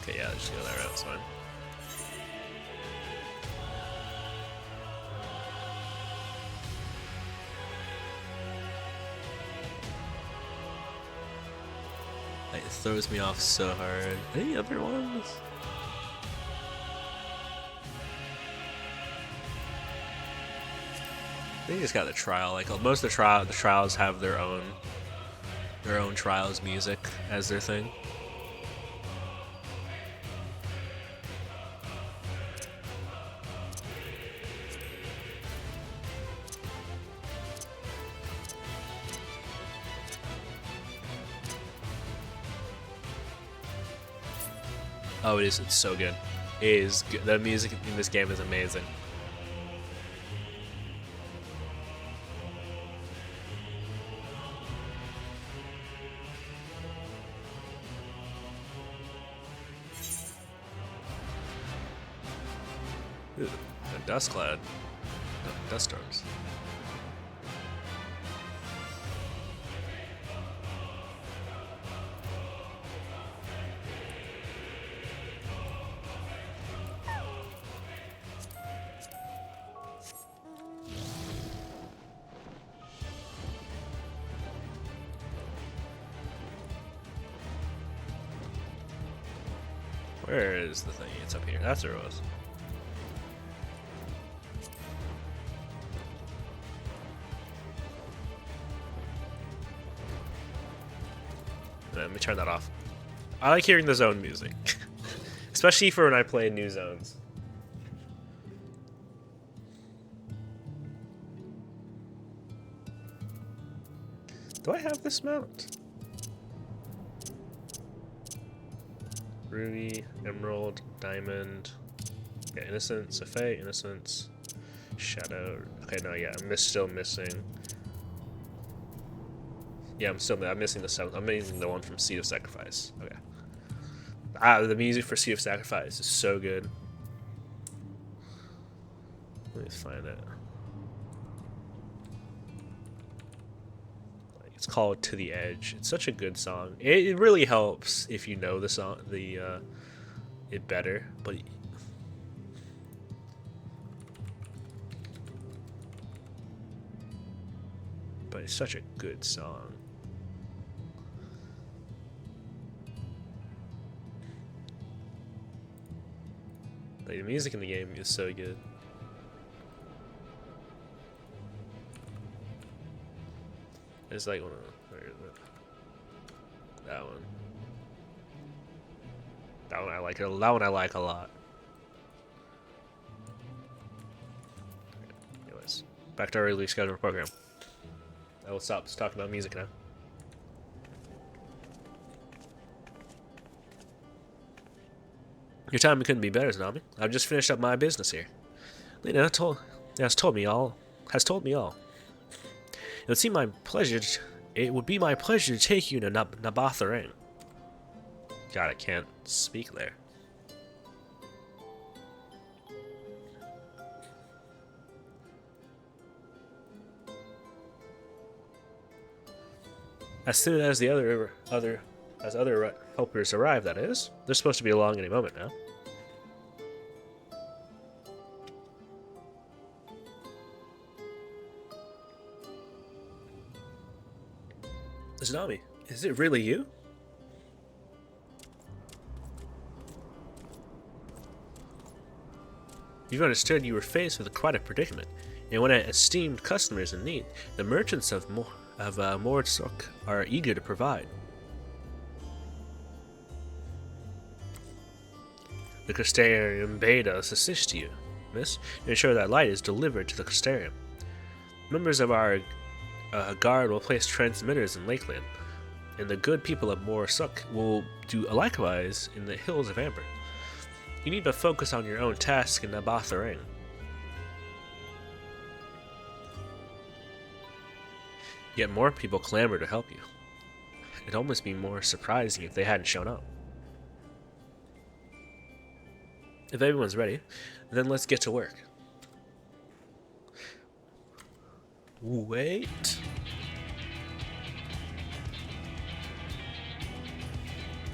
Okay, yeah, just go that route, it's fine. It throws me off so hard. Any other ones? They just got the trial. Like most of the trials have their own trials music as their thing. Oh, it is. It's so good. It is good. The music in this game is amazing. Ooh, a dust cloud. No, dust storms. Where is the thing? It's up here. That's where it was. Let me turn that off. I like hearing the zone music. Especially for when I play new zones. Do I have this mount? Ruby, Emerald, Diamond. Yeah, Innocence, Safei, Innocence, Shadow. Okay, no, yeah, I'm still missing. Yeah, I'm missing the 7th. I'm missing the one from Seed of Sacrifice. Okay. Ah, the music for Seed of Sacrifice is so good. Let me find it. It's called "To the Edge." It's such a good song. It really helps if you know the song, it better. But it's such a good song. Like, the music in the game is so good. It's like one of where is it? That one. That one I like. That one I like a lot. Anyways, back to our release schedule program. I will stop talking about music now. Your timing couldn't be better, Zanami. I've just finished up my business here. Lena has told me all. It would be my pleasure to take you to Nabatharang. God, I can't speak there. As soon as the other helpers arrive, that is. They're supposed to be along any moment now. Zanami, is it really you? You've understood you were faced with quite a predicament, and when an esteemed customer is in need, the merchants of Mordsuk are eager to provide. The Crystarium bade us assist you, miss, and ensure that light is delivered to the Crystarium. Members of our guard will place transmitters in Lakeland, and the good people of Mordsuk will do likewise in the Hills of Amber. You need to focus on your own task in Nabatharang. Yet more people clamor to help you. It'd almost be more surprising if they hadn't shown up. If everyone's ready, then let's get to work. Wait.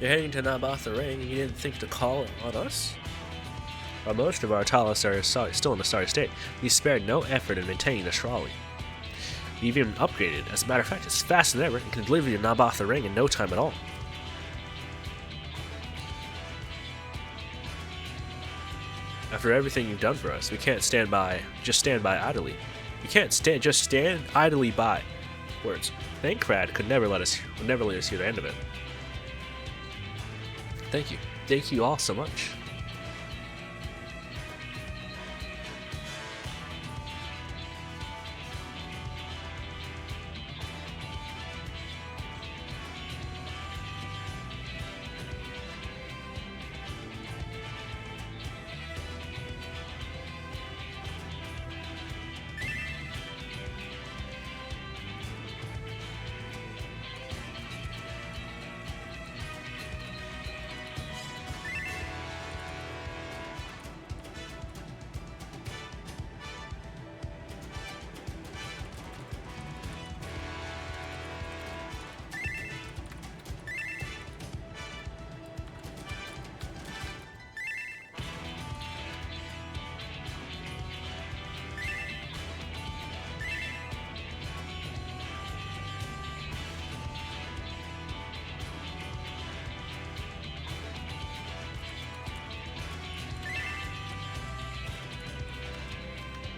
You're heading to Nabatharang and you didn't think to call on us? While most of our Talos are still in the sorry state, we spared no effort in maintaining the trolley. We've even upgraded. As a matter of fact, it's faster than ever and can deliver you to Nabatharang in no time at all. After everything you've done for us, we can't stand by idly. We can't just stand idly by. Words. Thankrad would never let us hear the end of it. Thank you. Thank you all so much.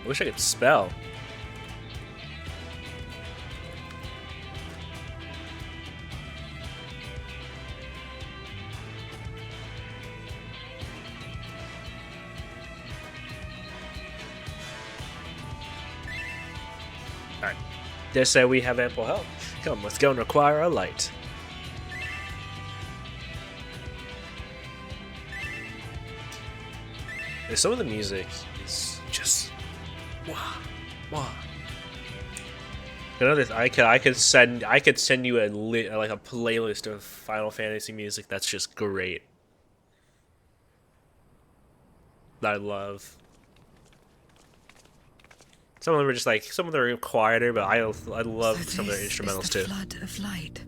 I wish I could spell. Alright. They say we have ample help. Come, let's go and acquire a light. And some of the music is just wah, wah. I could send you like a playlist of Final Fantasy music that's just great. That I love. Some of them are just like, some of them are quieter, but I love some of their instrumentals too. Flood of light.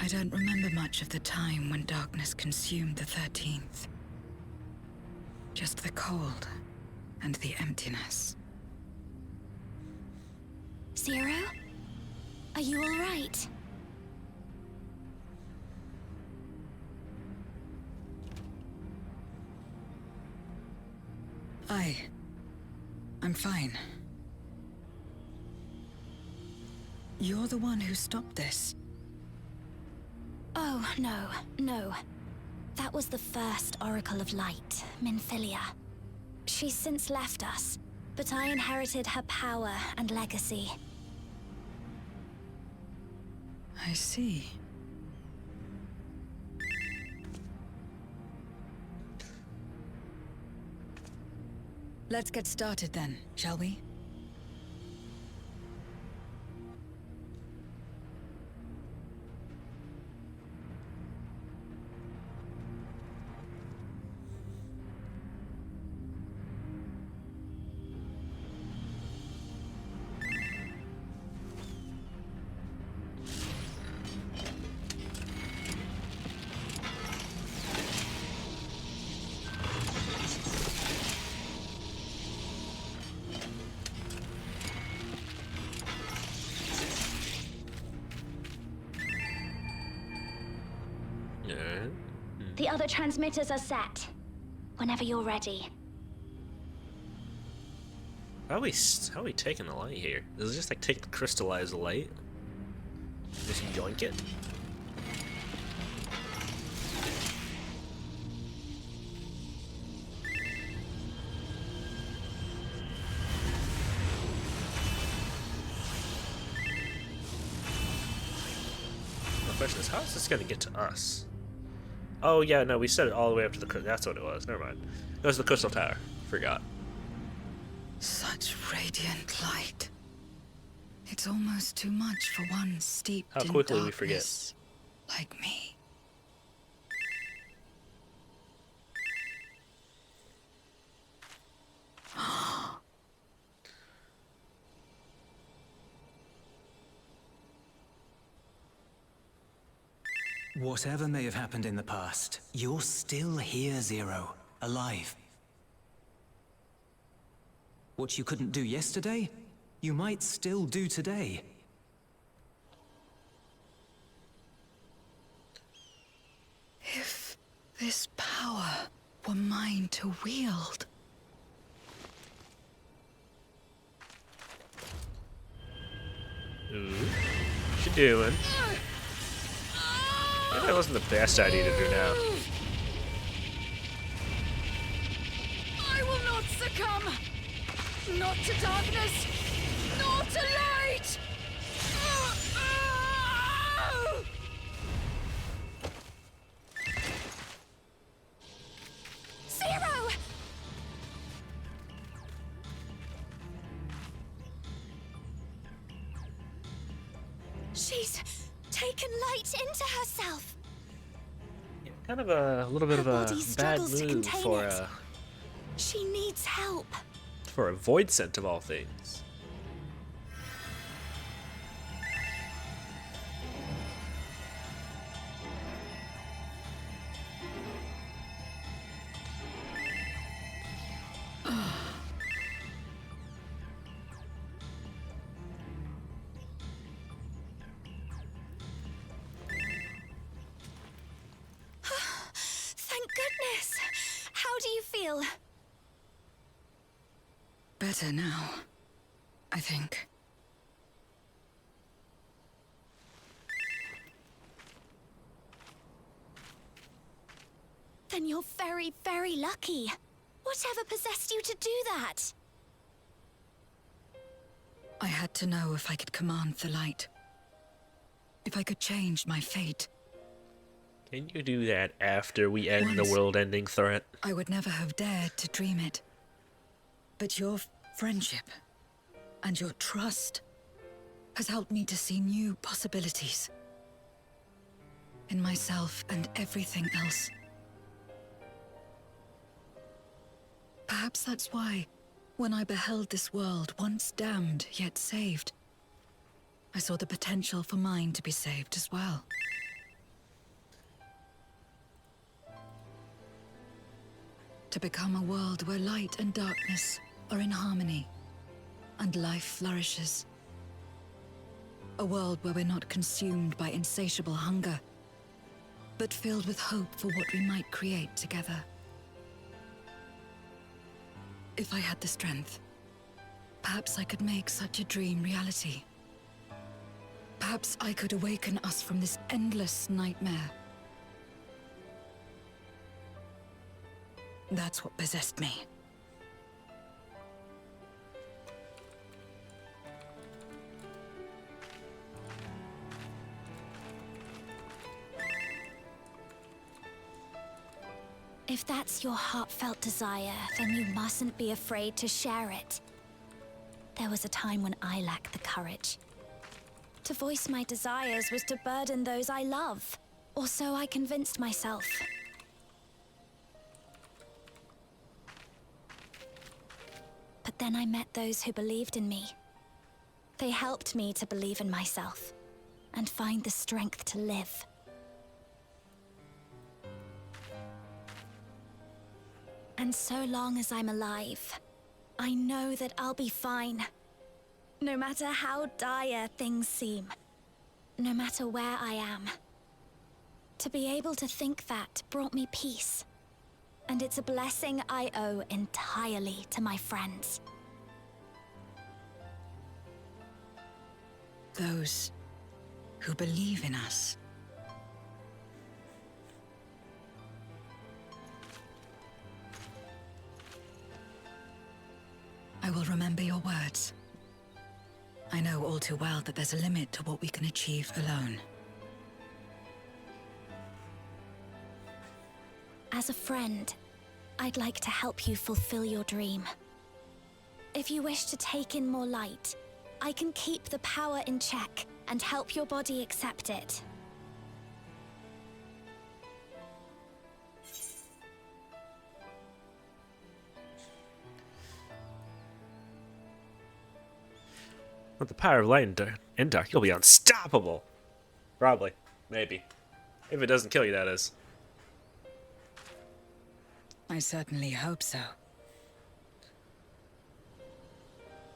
I don't remember much of the time when darkness consumed the 13th. Just the cold and the emptiness. Zero? Are you all right? I'm fine. You're the one who stopped this. Oh, no. That was the first Oracle of Light, Minfilia. She's since left us, but I inherited her power and legacy. I see. Let's get started then, shall we? The other transmitters are set. Whenever you're ready. How are we taking the light here? Is it just like take the crystallized light? Just yoink it? The question is, how is this gonna get to us? Oh yeah, no, we set it all the way up to the. That's what it was. Never mind. It was the crystal tower. Forgot. Such radiant light. It's almost too much for one steeped How in quickly we darkness forget. like me. Whatever may have happened in the past, you're still here, Zero. Alive. What you couldn't do yesterday, you might still do today. If this power were mine to wield. Ooh. What you doing? Maybe that wasn't the best idea to do now. I will not succumb! Not to darkness! Not to light! Zero! She's taken light into herself. Kind of a little bit Her of a body bad struggles to move contain for it. She needs help. a void scent of all things. Thank goodness. How do you feel? will. Better now, I think. Then you're very, very lucky. Whatever possessed you to do that? I had to know if I could command the light. If I could change my fate. Can you do that after we end the Once. world-ending threat? I would never have dared to dream it. But your friendship and your trust has helped me to see new possibilities in myself and everything else. Perhaps that's why, when I beheld this world once damned yet saved, I saw the potential for mine to be saved as well. To become a world where light and darkness are in harmony, and life flourishes. A world where we're not consumed by insatiable hunger, but filled with hope for what we might create together. If I had the strength, perhaps I could make such a dream reality. Perhaps I could awaken us from this endless nightmare. That's what possessed me. If that's your heartfelt desire, then you mustn't be afraid to share it. There was a time when I lacked the courage. To voice my desires was to burden those I love, or so I convinced myself. But then I met those who believed in me. They helped me to believe in myself, and find the strength to live. And so long as I'm alive, I know that I'll be fine. No matter how dire things seem. No matter where I am. To be able to think that brought me peace. And it's a blessing I owe entirely to my friends. Those who believe in us. I will remember your words. I know all too well that there's a limit to what we can achieve alone. As a friend, I'd like to help you fulfill your dream. If you wish to take in more light, I can keep the power in check and help your body accept it. With the power of light and dark, you'll be unstoppable. Probably. Maybe. If it doesn't kill you, that is. I certainly hope so.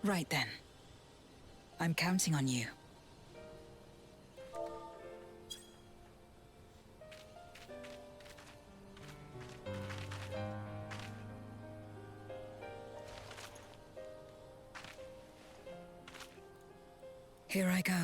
Right then. I'm counting on you. Here I go.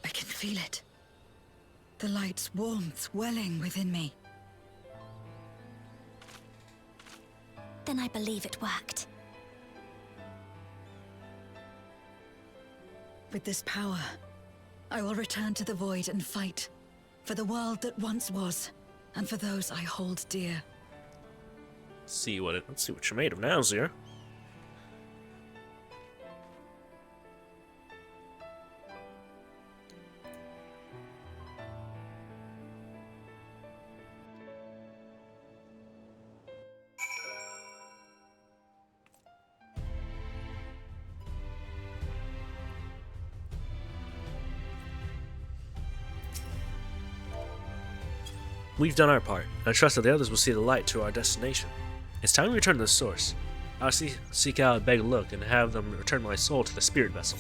I can feel it. The light's warmth welling within me. Then I believe it worked. With this power, I will return to the void and fight for the world that once was, and for those I hold dear. Let's see what you're made of now, Zir. We've done our part, and I trust that the others will see the light to our destination. It's time we return to the source. I'll seek out and beg a look and have them return my soul to the spirit vessel.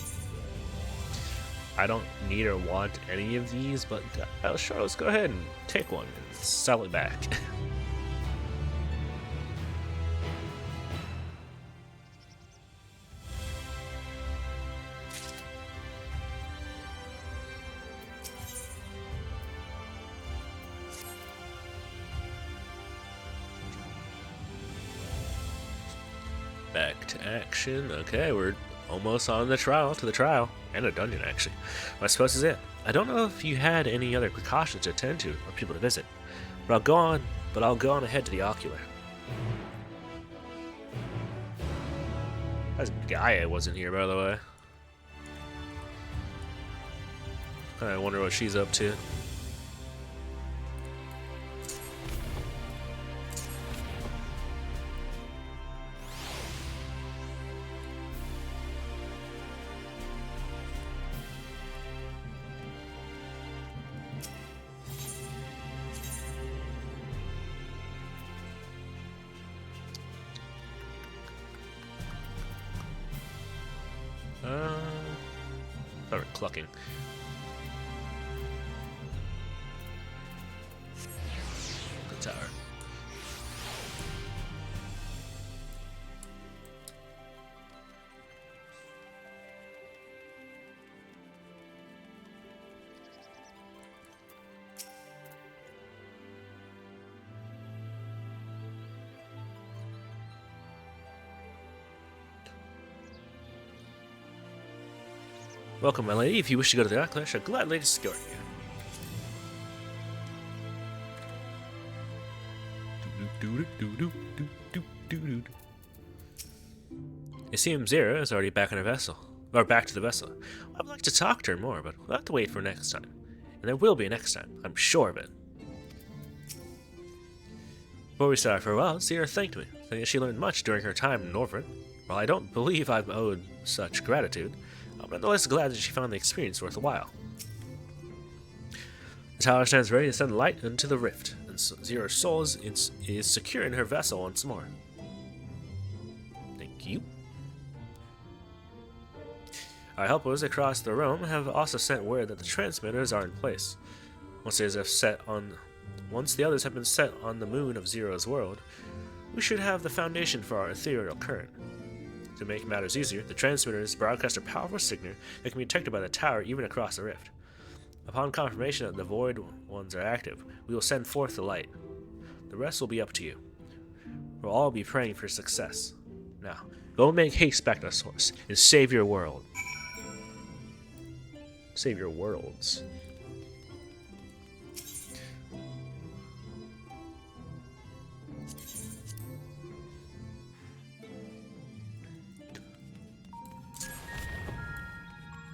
I don't need or want any of these, but sure, let's go ahead and take one and sell it back. Back to action. Okay, we're almost on the trial, and a dungeon actually. Well, I suppose is it. I don't know if you had any other precautions to attend to or people to visit, but I'll go on ahead to the ocular. That Gaia wasn't here, by the way. I wonder what she's up to. Start clucking. The tower. Welcome, my lady. If you wish to go to the ocular, I shall gladly escort you. It seems Zira is already back on her vessel, or back to the vessel. I'd like to talk to her more, but we'll have to wait for next time. And there will be a next time, I'm sure of it. Before we start farewell, Zira thanked me, saying that she learned much during her time in Norvryn. While I don't believe I've owed such gratitude, I'm nonetheless glad that she found the experience worth a while. The tower stands ready to send light into the rift, and Zira's soul is secure in her vessel once more. Thank you. Our helpers across the realm have also sent word that the transmitters are in place. Once the others have been set on the moon of Zira's world, we should have the foundation for our ethereal current. To make matters easier, the transmitters broadcast a powerful signal that can be detected by the tower even across the rift. Upon confirmation that the void ones are active, we will send forth the light. The rest will be up to you. We'll all be praying for success. Now, go make haste back to the source and save your world. Save your worlds.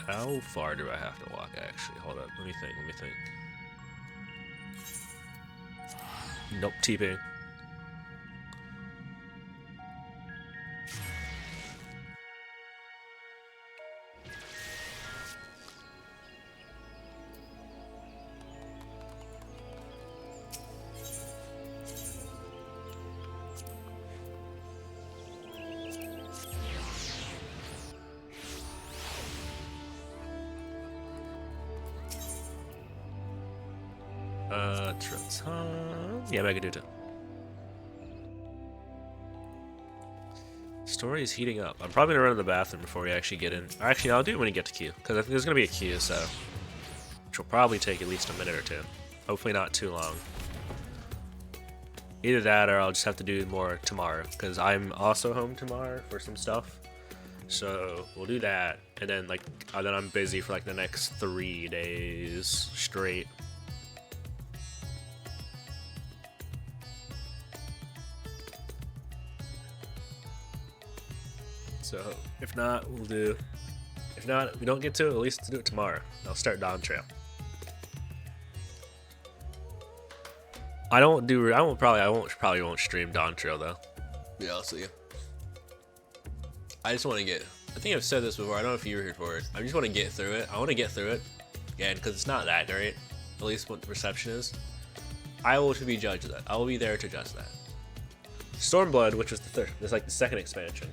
How far do I have to walk, actually? Hold up, let me think. Nope, TPing. Yeah, I can do it. Story is heating up. I'm probably gonna run to the bathroom before we actually get in. Or actually, I'll do it when we get to queue, because I think there's gonna be a queue, so which will probably take at least a minute or two. Hopefully not too long. Either that, or I'll just have to do more tomorrow, because I'm also home tomorrow for some stuff. So we'll do that, and then then I'm busy for the next 3 days straight. So, if not, we'll do... If not, if we don't get to it, at least do it tomorrow. I'll start Dawntrail. I probably won't stream Dawntrail, though. Yeah, I'll see you. I just want to get... I think I've said this before, I don't know if you were here for it. I just want to get through it. I want to get through it. Again, because it's not that great. At least what the reception is. I will be judge that. I will be there to judge that. Stormblood, which was the third, it's like the second expansion,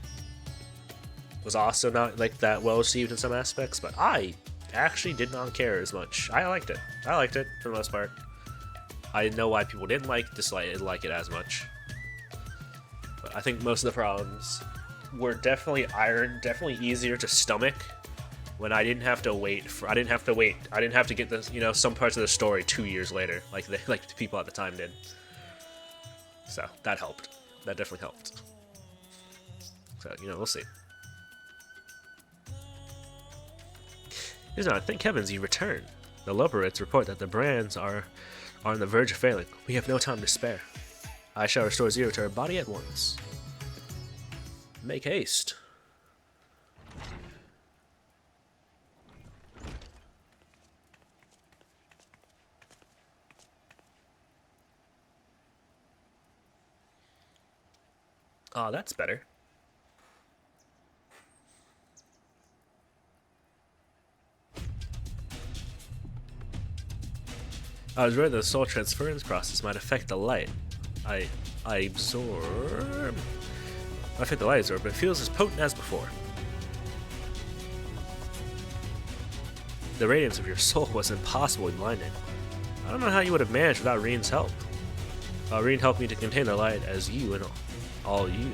was also not like that well received in some aspects, but I actually did not care as much. I liked it. I liked it for the most part. I know why people didn't like it as much. But I think most of the problems were definitely definitely easier to stomach when I didn't have to wait I didn't have to get this, you know, some parts of the story 2 years later, like the people at the time did. So that helped. That definitely helped. So, you know, we'll see. Here's another thing. Kevin's, you returned. The Loporits report that the brands are on the verge of failing. We have no time to spare. I shall restore Zero to her body at once. Make haste. Oh, that's better. I was worried the soul transference process might affect the light. I absorb. I affect the light absorb, but it feels as potent as before. The radiance of your soul was impossibly blinding. I don't know how you would have managed without Reen's help. Reen helped me to contain the light as you and all you.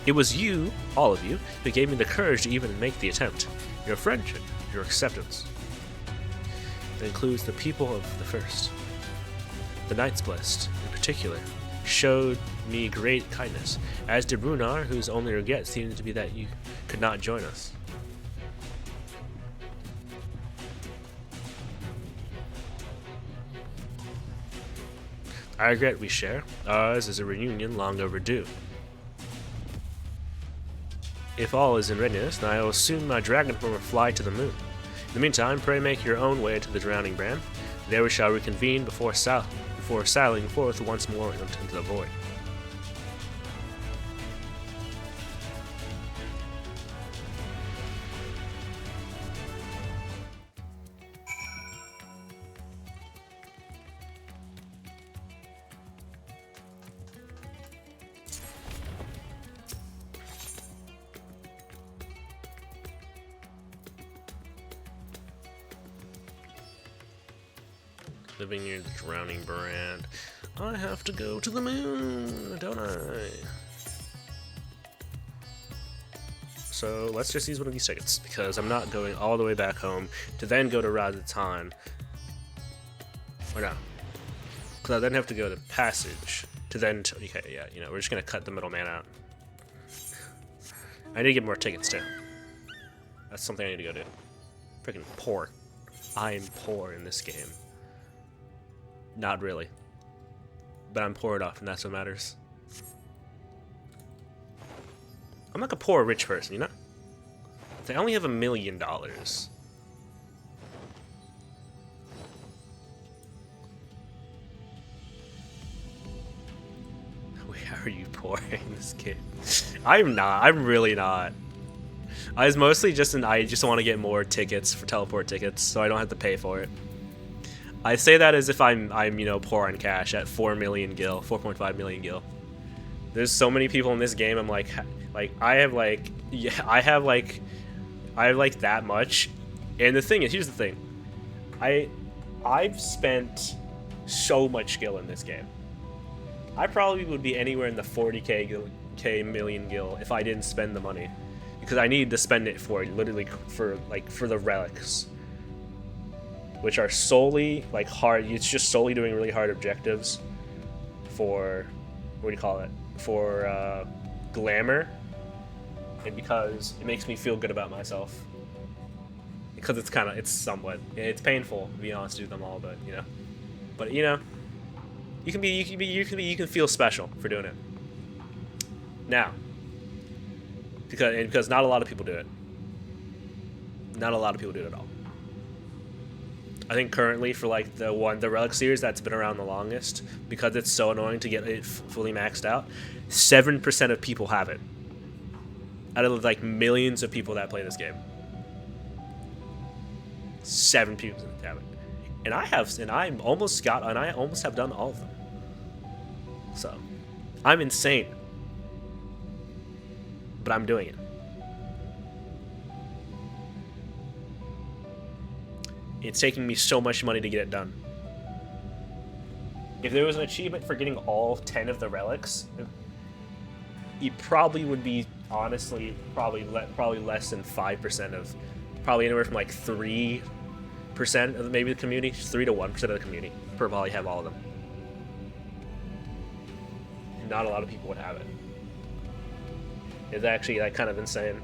It was you, all of you, who gave me the courage to even make the attempt. Your friendship, your acceptance. It includes the people of the First. The Knights Blessed, in particular, showed me great kindness, as did Runar, whose only regret seemed to be that you could not join us. I regret we share. Ours is a reunion long overdue. If all is in readiness, then I will soon my dragon form fly to the moon. In the meantime, pray make your own way to the drowning brand. There we shall reconvene before sailing forth once more into the void. Living near the drowning brand. I have to go to the moon, don't I? So let's just use one of these tickets, because I'm not going all the way back home to then go to Razatan. Or no. Because I then have to go to Passage to then... okay, yeah, you know, we're just going to cut the middleman out. I need to get more tickets, too. That's something I need to go do. Freaking poor. I'm poor in this game. Not really. But I'm poor enough, and that's what matters. I'm like a poor rich person, you know? They only have $1 million. Wait, how are you poor in this game? I'm not. I'm really not. I was mostly just I just want to get more tickets for teleport tickets, so I don't have to pay for it. I say that as if I'm you know, poor on cash at 4 million gil, 4.5 million gil. There's so many people in this game. I'm like I have like that much. And the thing is, here's the thing. I've spent so much skill in this game. I probably would be anywhere in the 40k million gil if I didn't spend the money, because I needed to spend it for literally for the relics, which are solely like hard. It's just solely doing really hard objectives for, what do you call it, for glamour, and because it makes me feel good about myself. Because it's somewhat, it's painful to be honest with them all, but you know, you can feel special for doing it. Now, because not a lot of people do it. Not a lot of people do it at all. I think currently for like the Relic series that's been around the longest, because it's so annoying to get it fully maxed out, 7% of people have it. Out of like millions of people that play this game, 7 people have it. And I almost have done all of them. So, I'm insane. But I'm doing it. It's taking me so much money to get it done. If there was an achievement for getting all 10 of the relics, it probably would be, honestly, probably less than 5% of, probably anywhere from like 3% of maybe the community, 3 to 1% of the community would probably have all of them. Not a lot of people would have it. It's actually like kind of insane.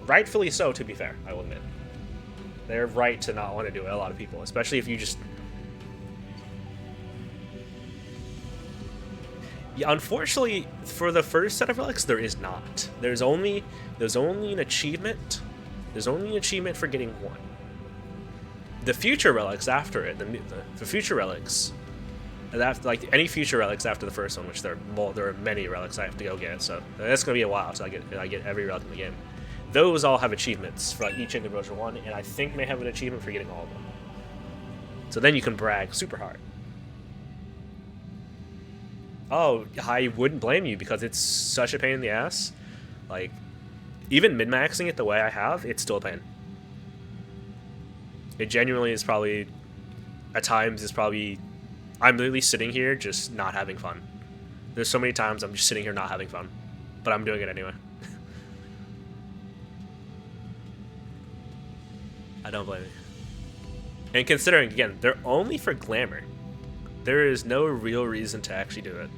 Rightfully so, to be fair, I will admit. They're right to not want to do it, a lot of people, especially if you just... Yeah, unfortunately, for the first set of relics, there is not. There's only an achievement. There's only an achievement for getting one. The future relics after it, the future relics, like any future relics after the first one, which there are many relics I have to go get, so that's gonna be a while till I get every relic in the game. Those all have achievements for like each individual one, and I think may have an achievement for getting all of them. So then you can brag super hard. Oh, I wouldn't blame you because it's such a pain in the ass. Like, even min-maxing it the way I have, it's still a pain. It genuinely is probably, at times, I'm literally sitting here just not having fun. There's so many times I'm just sitting here not having fun, but I'm doing it anyway. I don't blame you. And considering, again, they're only for glamour. There is no real reason to actually do it.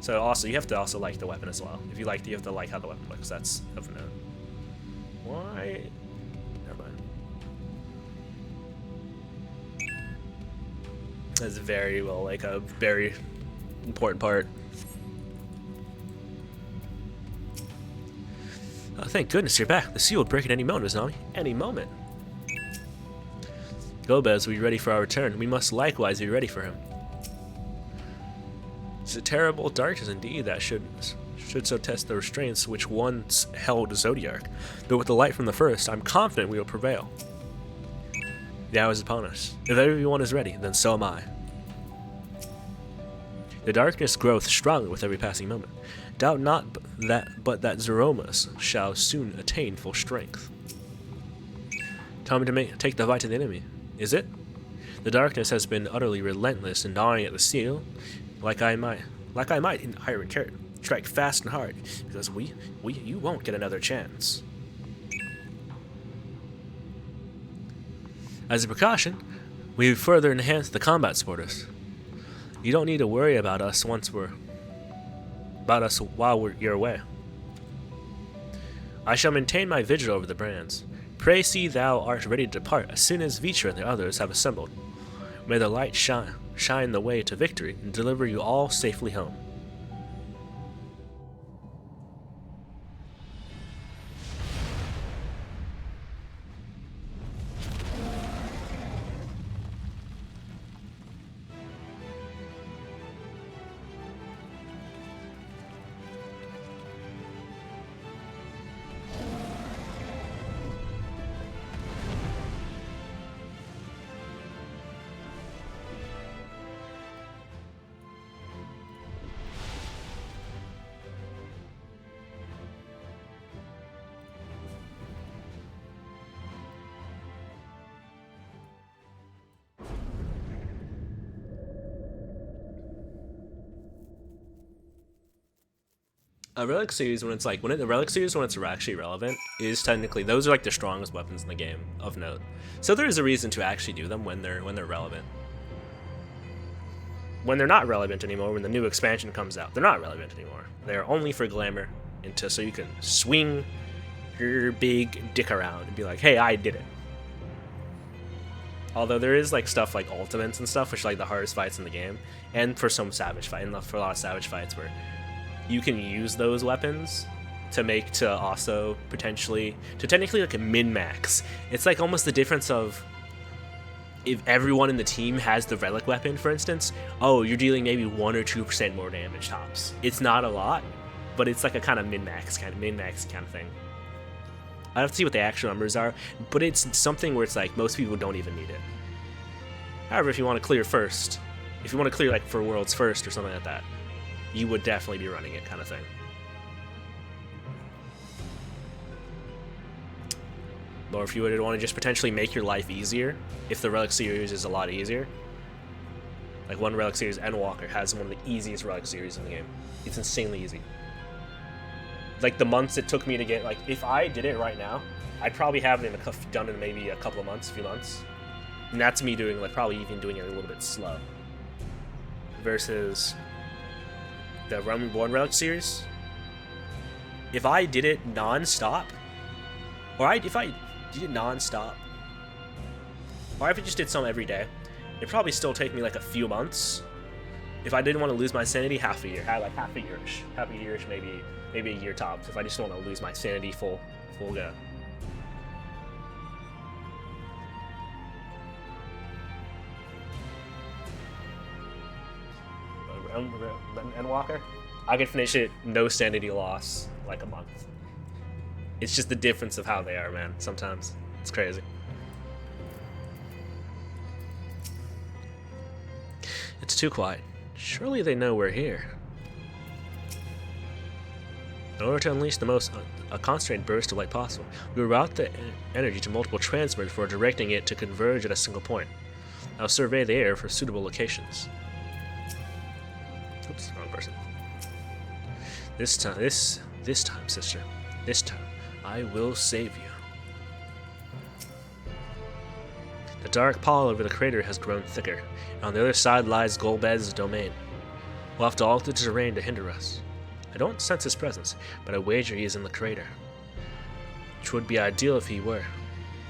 So also, you have to also like the weapon as well. If you like, you have to like how the weapon looks. That's of note. Why? Never mind. That's very well, like a very important part. Oh, thank goodness you're back. The sea will break at any moment, Izanami. Any moment. Gobez will be ready for our return. We must likewise be ready for him. It's a terrible darkness indeed that should so test the restraints which once held Zodiark. But with the light from the first, I'm confident we will prevail. The hour is upon us. If everyone is ready, then so am I. The darkness groweth stronger with every passing moment. Doubt not that Zeromus shall soon attain full strength. Time to take the fight to the enemy. Is it? The darkness has been utterly relentless in gnawing at the seal, like I might in Iron Carrot. Strike fast and hard, because you won't get another chance. As a precaution, we've further enhanced the combat supporters. You don't need to worry about us while you're away. I shall maintain my vigil over the brands. Pray see thou art ready to depart as soon as Vitra and the others have assembled. May the light shine the way to victory and deliver you all safely home. A relic series when it's actually relevant is technically those are like the strongest weapons in the game of note. So there is a reason to actually do them when they're relevant. When they're not relevant anymore, when the new expansion comes out, they're not relevant anymore. They're only for glamour, so you can swing your big dick around and be like, "Hey, I did it." Although there is like stuff like ultimates and stuff, which are like the hardest fights in the game, and for some savage fight, and for a lot of savage fights where you can use those weapons to also potentially technically like a min-max. It's like almost the difference of if everyone in the team has the relic weapon, for instance. Oh, you're dealing maybe 1 or 2% more damage tops. It's not a lot, but it's like a kind of min-max kind of thing. I have to see what the actual numbers are, but it's something where it's like most people don't even need it. However, if you want to clear first, if you want to clear like for worlds first or something like that, you would definitely be running it, kind of thing. Or if you would want to just potentially make your life easier, if the Relic series is a lot easier. Like one Relic series, Endwalker has one of the easiest Relic series in the game. It's insanely easy. Like the months it took me to get, like if I did it right now, I'd probably have it done in maybe a couple of months, a few months. And that's me doing, like probably even doing it a little bit slow. Versus the Realm Reborn Relic series. If I did it non-stop, or if I did it non-stop, or if I just did some every day, it'd probably still take me like a few months. If I didn't want to lose my sanity, half a year, like half a yearish, maybe a year tops. If I just don't want to lose my sanity full go. Endwalker, I could finish it no sanity loss like a month. It's just the difference of how they are, man. Sometimes it's crazy. It's too quiet. Surely they know we're here. In order to unleash the most concentrated burst of light possible, we route the energy to multiple transmitters before directing it to converge at a single point. I'll survey the air for suitable locations. Oops, wrong person. This time, sister. This time, I will save you. The dark pall over the crater has grown thicker, and on the other side lies Golbez's domain. We'll have to alter the terrain to hinder us. I don't sense his presence, but I wager he is in the crater. Which would be ideal if he were.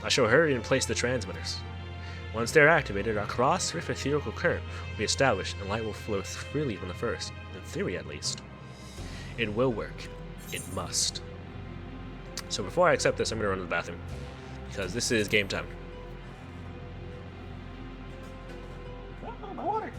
I shall hurry and place the transmitters. Once they're activated, our cross-rift ethereal current will be established, and light will flow freely from the first, in theory at least. It will work. It must. So before I accept this, I'm going to run to the bathroom, because this is game time. My water!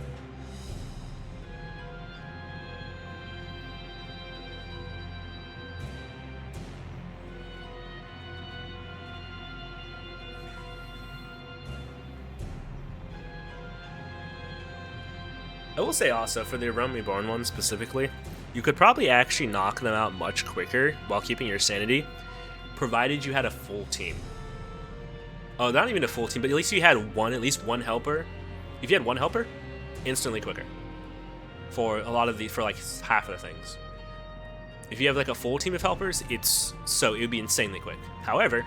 I will say also, for the Realm Reborn ones specifically, you could probably actually knock them out much quicker while keeping your sanity, provided you had a full team. Oh, not even a full team, but at least you had at least one helper. If you had one helper, instantly quicker. For a lot of for like half of the things. If you have like a full team of helpers, it would be insanely quick. However,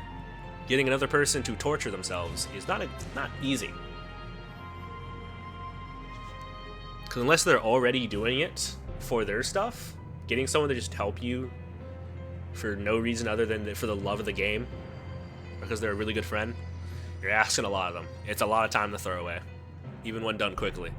getting another person to torture themselves is not easy. Because unless they're already doing it for their stuff, getting someone to just help you for no reason other than for the love of the game, because they're a really good friend, you're asking a lot of them. It's a lot of time to throw away, even when done quickly.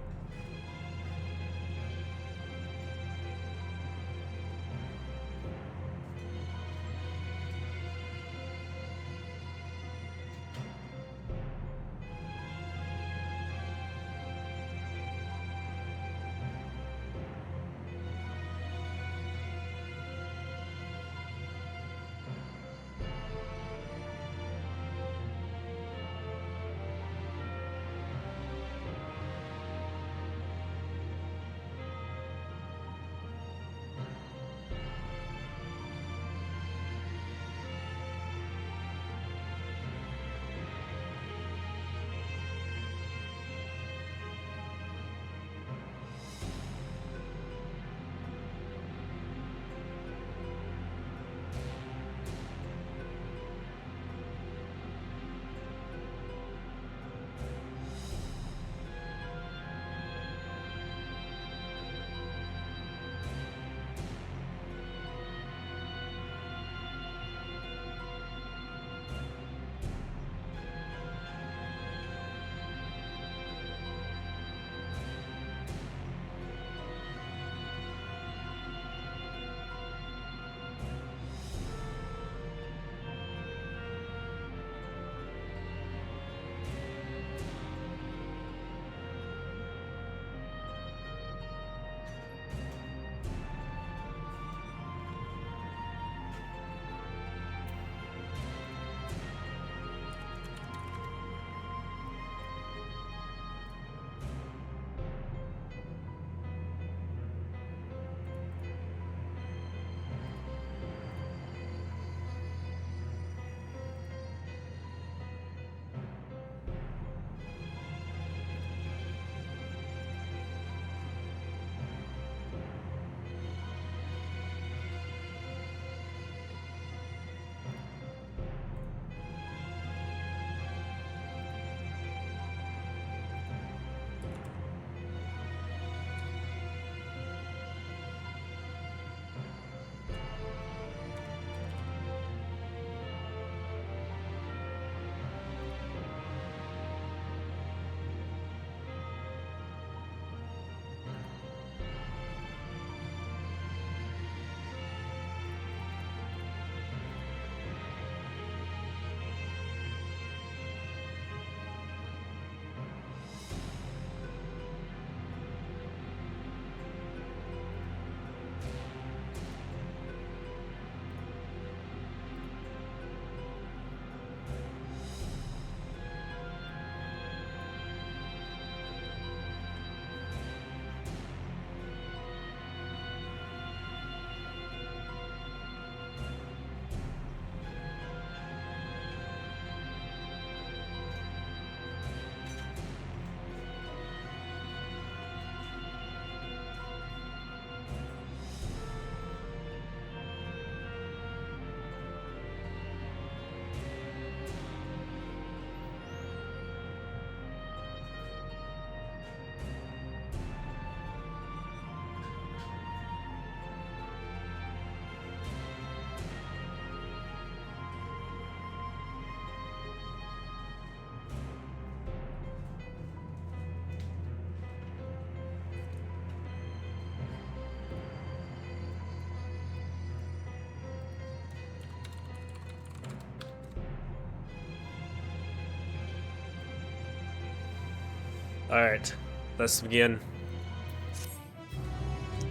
Alright, let's begin.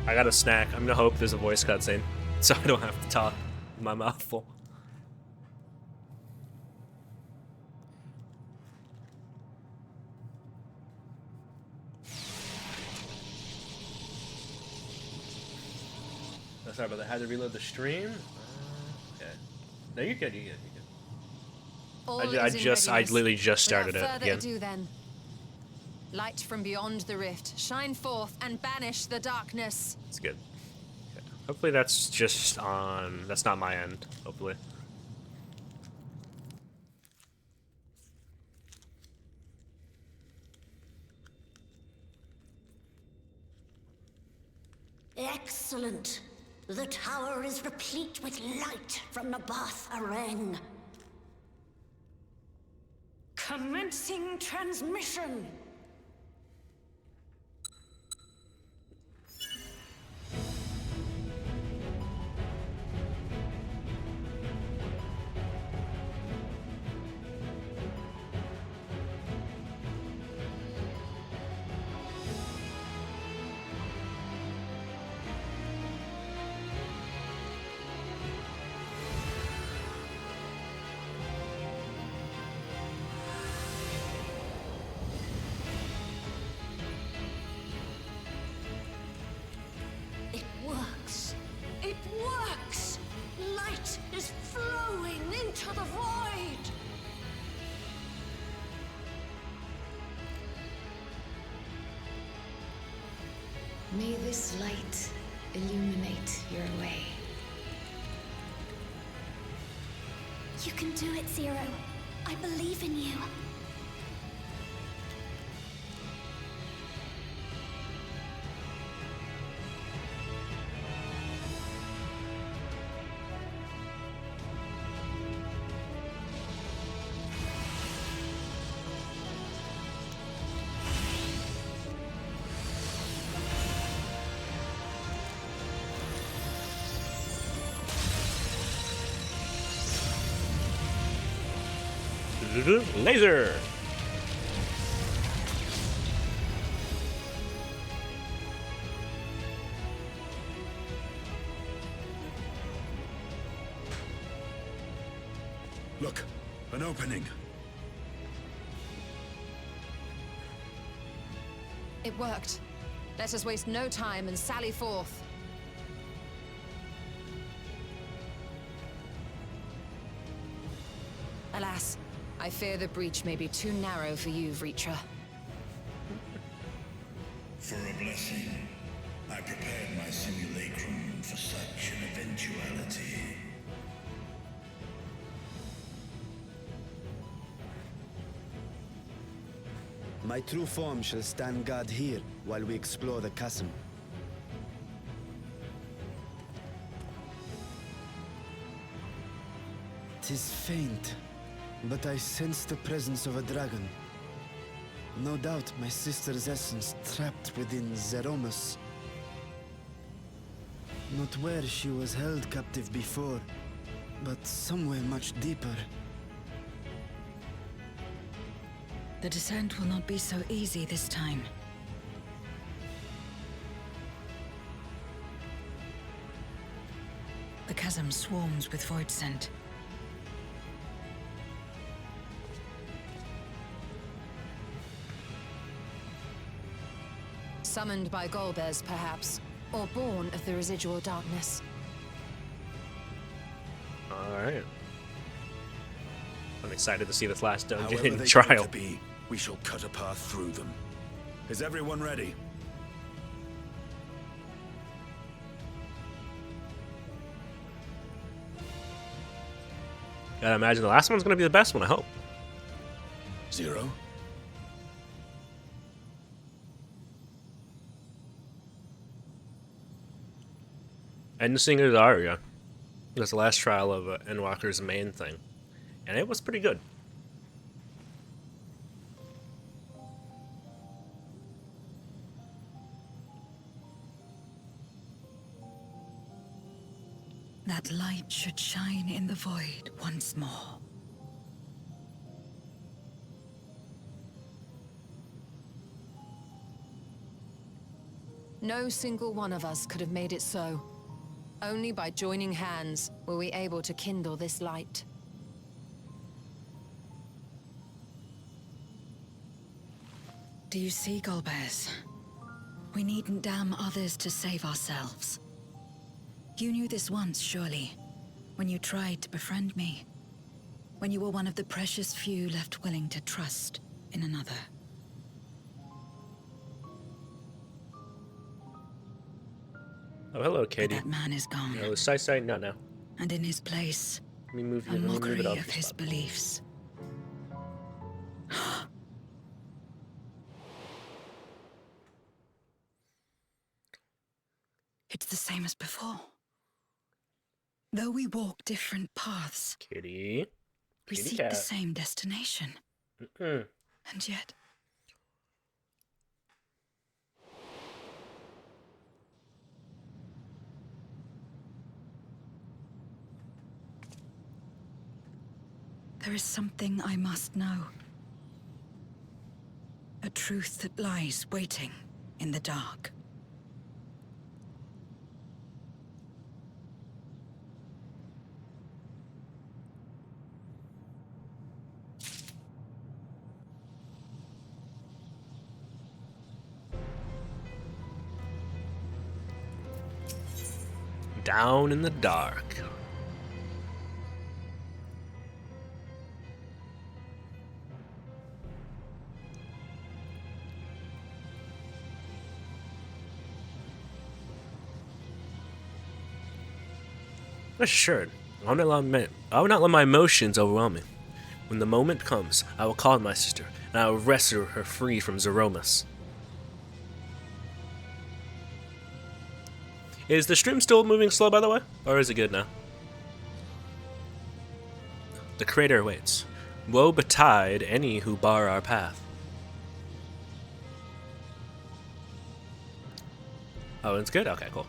I got a snack. I'm gonna hope there's a voice cutscene, so I don't have to talk with my mouth full. Oh, sorry about that. I had to reload the stream. Okay. No, you're good. You're good. You're good. All I is in I readiness. literally just started it Without further again. ado, then. Light from beyond the rift, shine forth and banish the darkness. It's good. Okay. Hopefully that's just on. That's not my end. Hopefully. Excellent. The tower is replete with light from the Bath Areng. Commencing transmission. It works. It works! Light is flowing into the void! May this light illuminate your way. You can do it, Zero. I believe in you. Laser! Look, an opening. It worked. Let us waste no time and sally forth. Alas, I fear the breach may be too narrow for you, Vritra. For a blessing, I prepared my simulacrum for such an eventuality. My true form shall stand guard here while we explore the chasm. Tis faint, but I sense the presence of a dragon. No doubt my sister's essence trapped within Zeromus. Not where she was held captive before, but somewhere much deeper. The descent will not be so easy this time. The chasm swarms with void scent. Summoned by Golbez, perhaps, or born of the residual darkness. Alright. I'm excited to see this last dungeon However in they trial. come to be, we shall cut a path through them. Is everyone ready? Gotta imagine the last one's gonna be the best one, I hope. Zero? And seeing as Arya. That's the last trial of Endwalker's main thing. And it was pretty good. That light should shine in the void once more. No single one of us could have made it so. Only by joining hands were we able to kindle this light. Do you see, Golbez? We needn't damn others to save ourselves. You knew this once, surely, when you tried to befriend me. When you were one of the precious few left willing to trust in another. Oh, hello, But Katie. that man is gone. No, side, not now. And in his place, Let me move a you. Let me move mockery it off of the his spot. beliefs. It's the same as before. Though we walk different paths, Kitty. we Kitty seek cat. the same destination. And yet... there is something I must know. A truth that lies waiting in the dark. Down in the dark. Assured, I will not let my emotions overwhelm me. When the moment comes, I will call my sister, and I will rescue her free from Zeromus. Is the stream still moving slow, by the way? Or is it good now? The crater awaits. Woe betide any who bar our path. Oh, it's good? Okay, cool.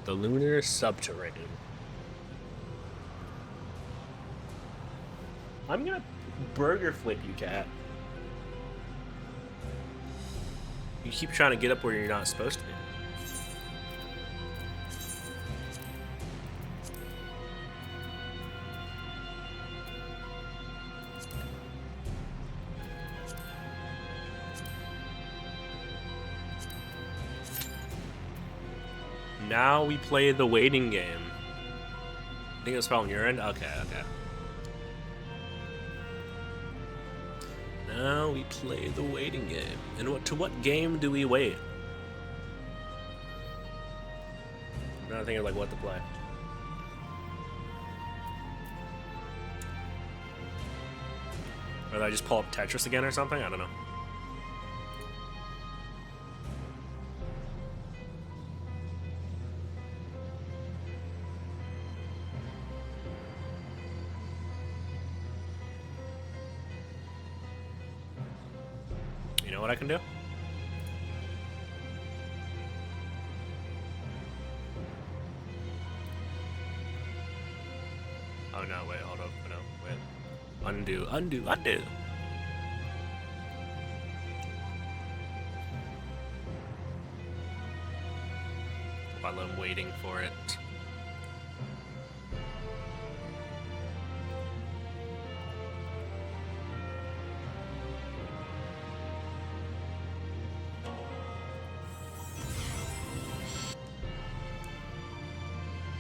The lunar subterranean. I'm gonna burger flip you, cat. You keep trying to get up where you're not supposed to be. Now we play the waiting game. I think it was from your end? Okay. Now we play the waiting game. And to what game do we wait? I'm trying to think of like what to play. Or did I just pull up Tetris again or something? I don't know. You know what I can do? Oh no, wait, hold up, no, wait. Undo. While I'm waiting for it.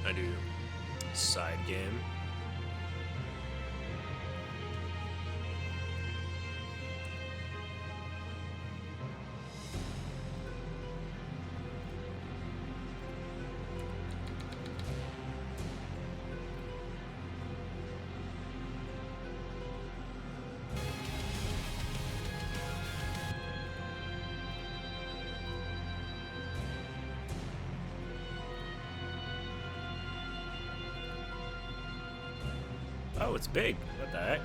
I do side game. Oh, it's big. What the heck?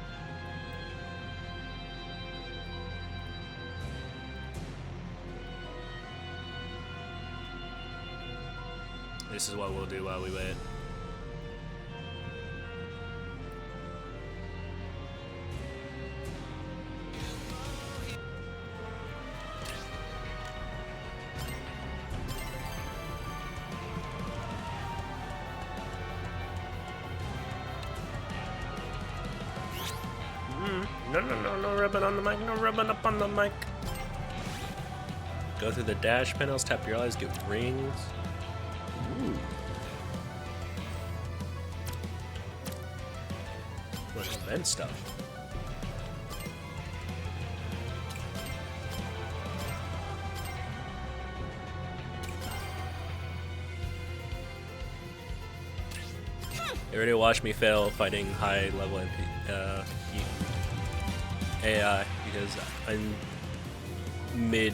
This is what we'll do while we wait. No rubbing on the mic, no rubbing up on the mic. Go through the dash panels, tap your eyes, get rings. Ooh. What event stuff? You already watched me fail fighting high level AI because I'm mid.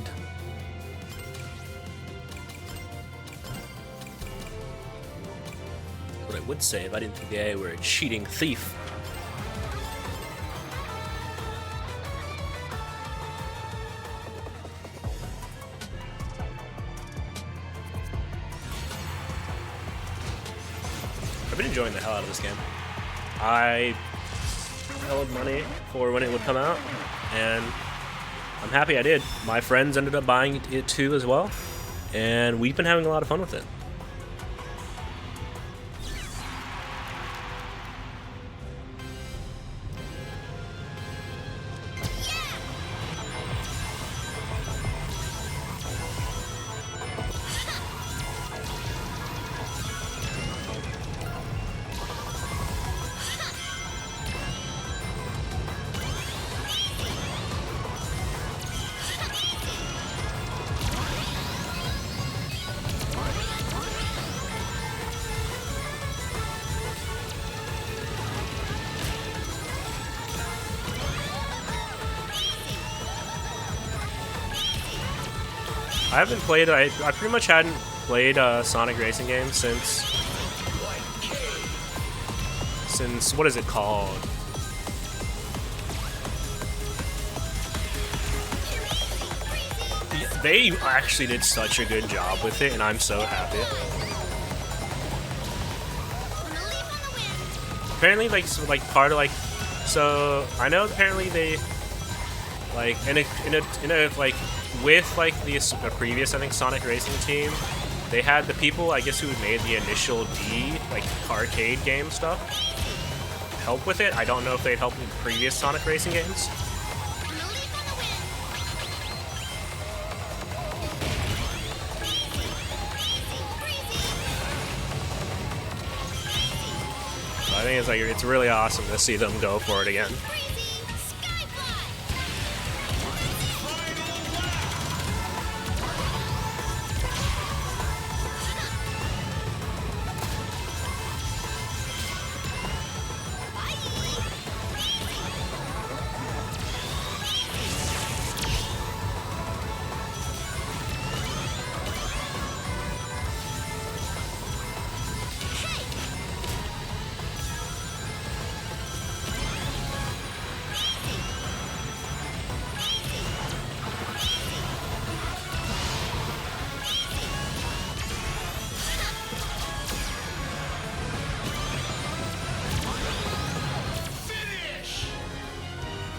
What I would say if I didn't think the AI were a cheating thief. I've been enjoying the hell out of this game. I held money for when it would come out, and I'm happy I did. My friends ended up buying it too as well, and we've been having a lot of fun with it. I haven't played, I pretty much hadn't played a Sonic racing game since, what is it called? They actually did such a good job with it, and I'm so happy. Apparently, like part of so I know apparently they in a like with like the previous I think Sonic racing team, they had the people I guess who made the initial D like arcade game stuff help with it. I don't know if they'd helped with previous Sonic racing games. I think it's really awesome to see them go for it again.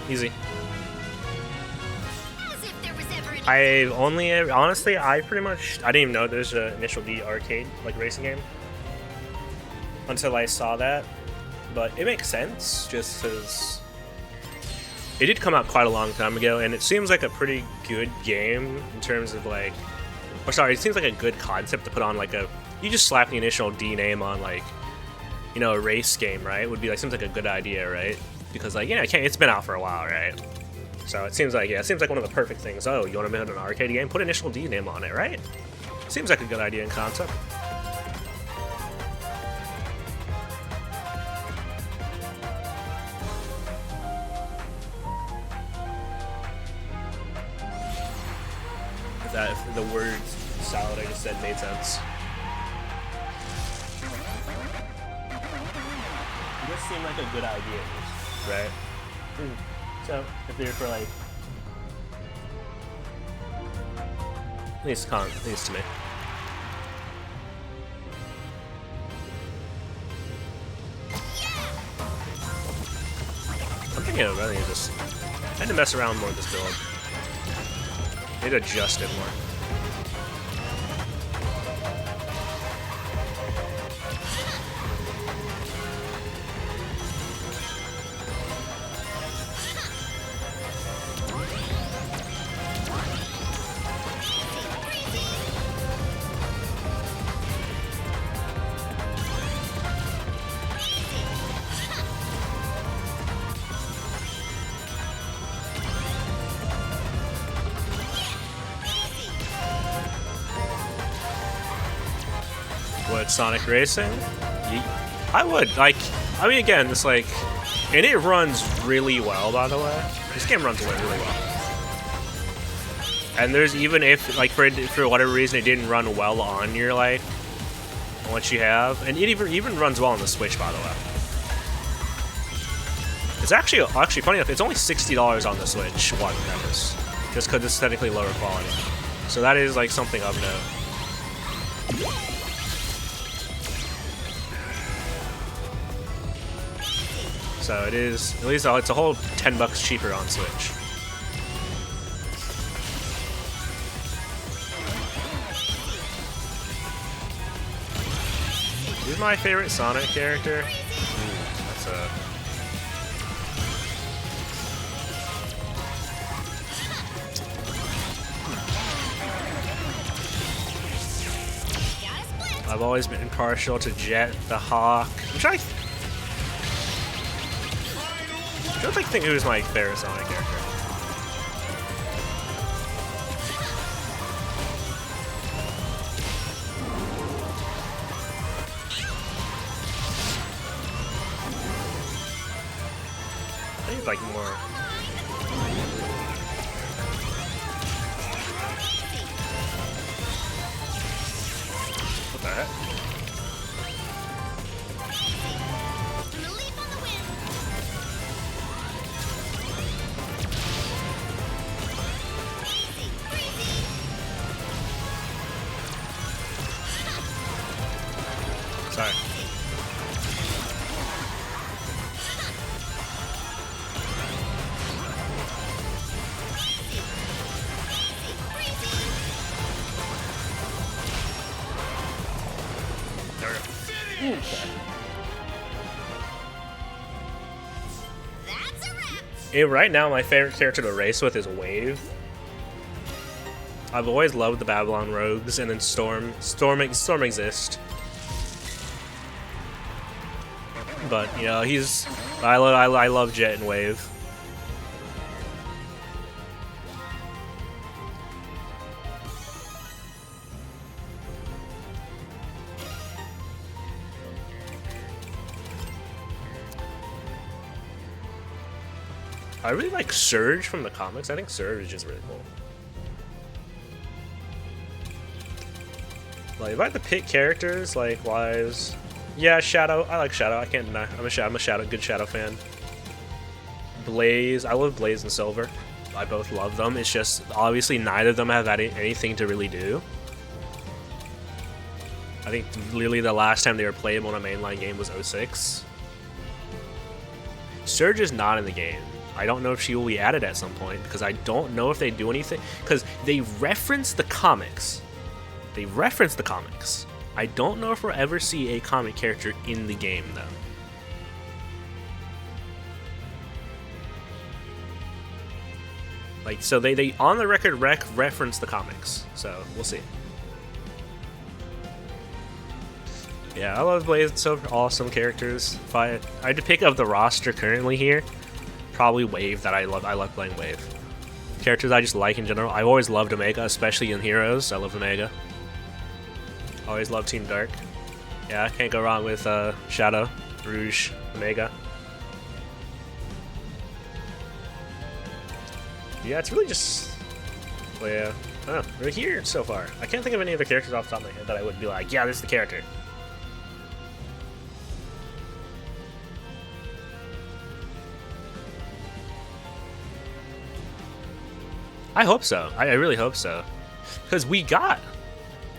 Easy. Honestly, I didn't even know there's an initial D arcade, like, racing game. Until I saw that. But it makes sense, just because it did come out quite a long time ago, and it seems like a pretty good game in terms of, like, or sorry, it seems like a good concept to put on, like, you just slap the initial D name on, like, you know, a race game, right? Would be, like, seems like a good idea, right? Because, like, you know, it's been out for a while, right? So it seems like, yeah, it seems like one of the perfect things. Oh, you want to build an arcade game? Put initial D name on it, right? Seems like a good idea in concept. If the word salad I just said made sense. It does seem like a good idea, right? So, if they're for like, at least to me. I'm thinking of really just, I had to mess around more with this build. Need to adjust it more. Would Sonic Racing? I would. Like, I mean, again, it's like, and it runs really well, by the way. This game runs really well. And there's even if, like, for whatever reason it didn't run well on your, like, what you have, and it even runs well on the Switch, by the way. It's actually funny enough, it's only $60 on the Switch One members, just because it's technically lower quality. So that is like something of note. So it is, at least it's a whole $10 cheaper on Switch. Who's my favorite Sonic character? That's a... I've always been partial to Jet the Hawk. I'm trying to think who's my favorite Sonic character. I think it's like more. What the heck? Sorry. There we go. Right now, my favorite character to race with is Wave. I've always loved the Babylon Rogues, and then Storm exists. But you know, I love Jet and Wave. I really like Surge from the comics. I think Surge is just really cool. Like, if I had to pick characters, like, wise... Yeah, Shadow. I like Shadow. I can't deny. I'm a good Shadow fan. Blaze. I love Blaze and Silver. I both love them. It's just, obviously, neither of them have had anything to really do. I think, literally, the last time they were playable in a mainline game was 06. Surge is not in the game. I don't know if she will be added at some point, because I don't know if they do anything. Because they reference the comics. I don't know if we'll ever see a comic character in the game, though. Like, so they on the record reference the comics, so we'll see. Yeah, I love Blaze and Silver, awesome characters. If I had to pick up the roster currently here, probably Wave. That I love playing Wave. Characters I just like in general. I've always loved Omega, especially in Heroes. I love Omega. Always love Team Dark. Yeah, can't go wrong with Shadow, Rouge, Omega. Yeah, it's really just... Well, yeah, I don't know. We're here so far. I can't think of any other characters off the top of my head that I would be like, yeah, this is the character. I hope so. I really hope so. Because we got...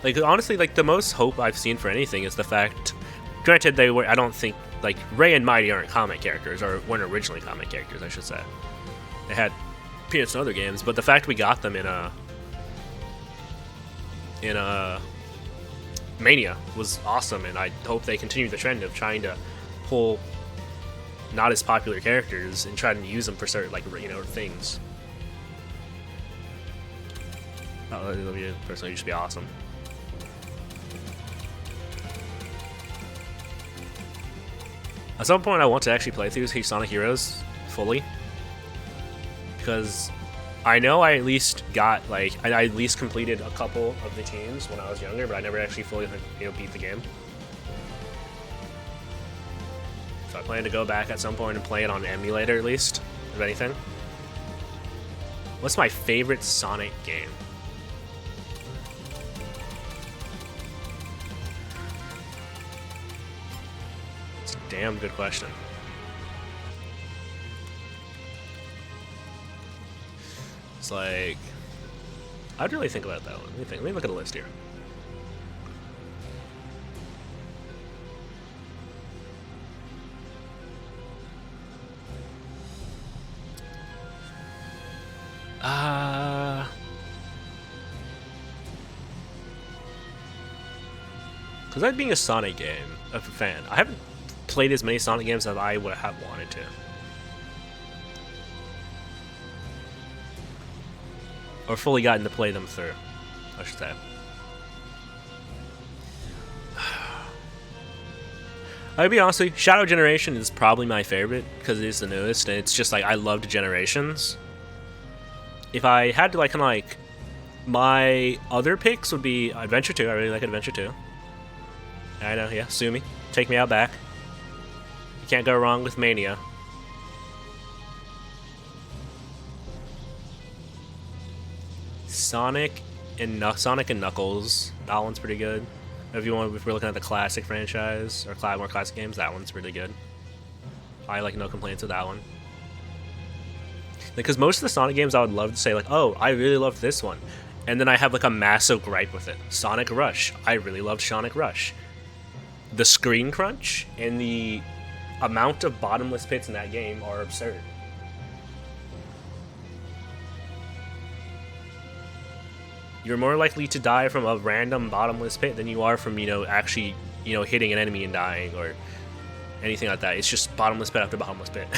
Like, honestly, like, the most hope I've seen for anything is the fact... Granted, they were... I don't think... Like, Ray and Mighty aren't comic characters, or weren't originally comic characters, I should say. They had appearance in other games, but the fact we got them in a Mania was awesome, and I hope they continue the trend of trying to pull not as popular characters and try to use them for certain, like, you know, things. Oh, that would personally just be awesome. At some point, I want to actually play through Sonic Heroes fully, because I know I at least got, like, I at least completed a couple of the teams when I was younger, but I never actually fully, you know, beat the game. So I plan to go back at some point and play it on emulator at least, if anything. What's my favorite Sonic game? It's a damn good question. It's like, I'd really think about that one. Let me think. Let me look at the list here. Because that being a Sonic game, a fan, I haven't played as many Sonic games as I would have wanted to. Or fully gotten to play them through, I should say. I'll be honest with you, Shadow Generation is probably my favorite because it is the newest, and it's just like I loved Generations. If I had to like kind of like, my other picks would be Adventure 2. I really like Adventure 2. I know, yeah, sue me. Take me out back. You can't go wrong with Mania. Sonic and Knuckles. That one's pretty good. If we're looking at the classic franchise or more classic games, that one's pretty good. I like no complaints with that one. Because most of the Sonic games, I would love to say like, oh, I really love this one, and then I have like a massive gripe with it. Sonic Rush. I really loved Sonic Rush. The screen crunch and the amount of bottomless pits in that game are absurd. You're more likely to die from a random bottomless pit than you are from, actually, hitting an enemy and dying or anything like that. It's just bottomless pit after bottomless pit.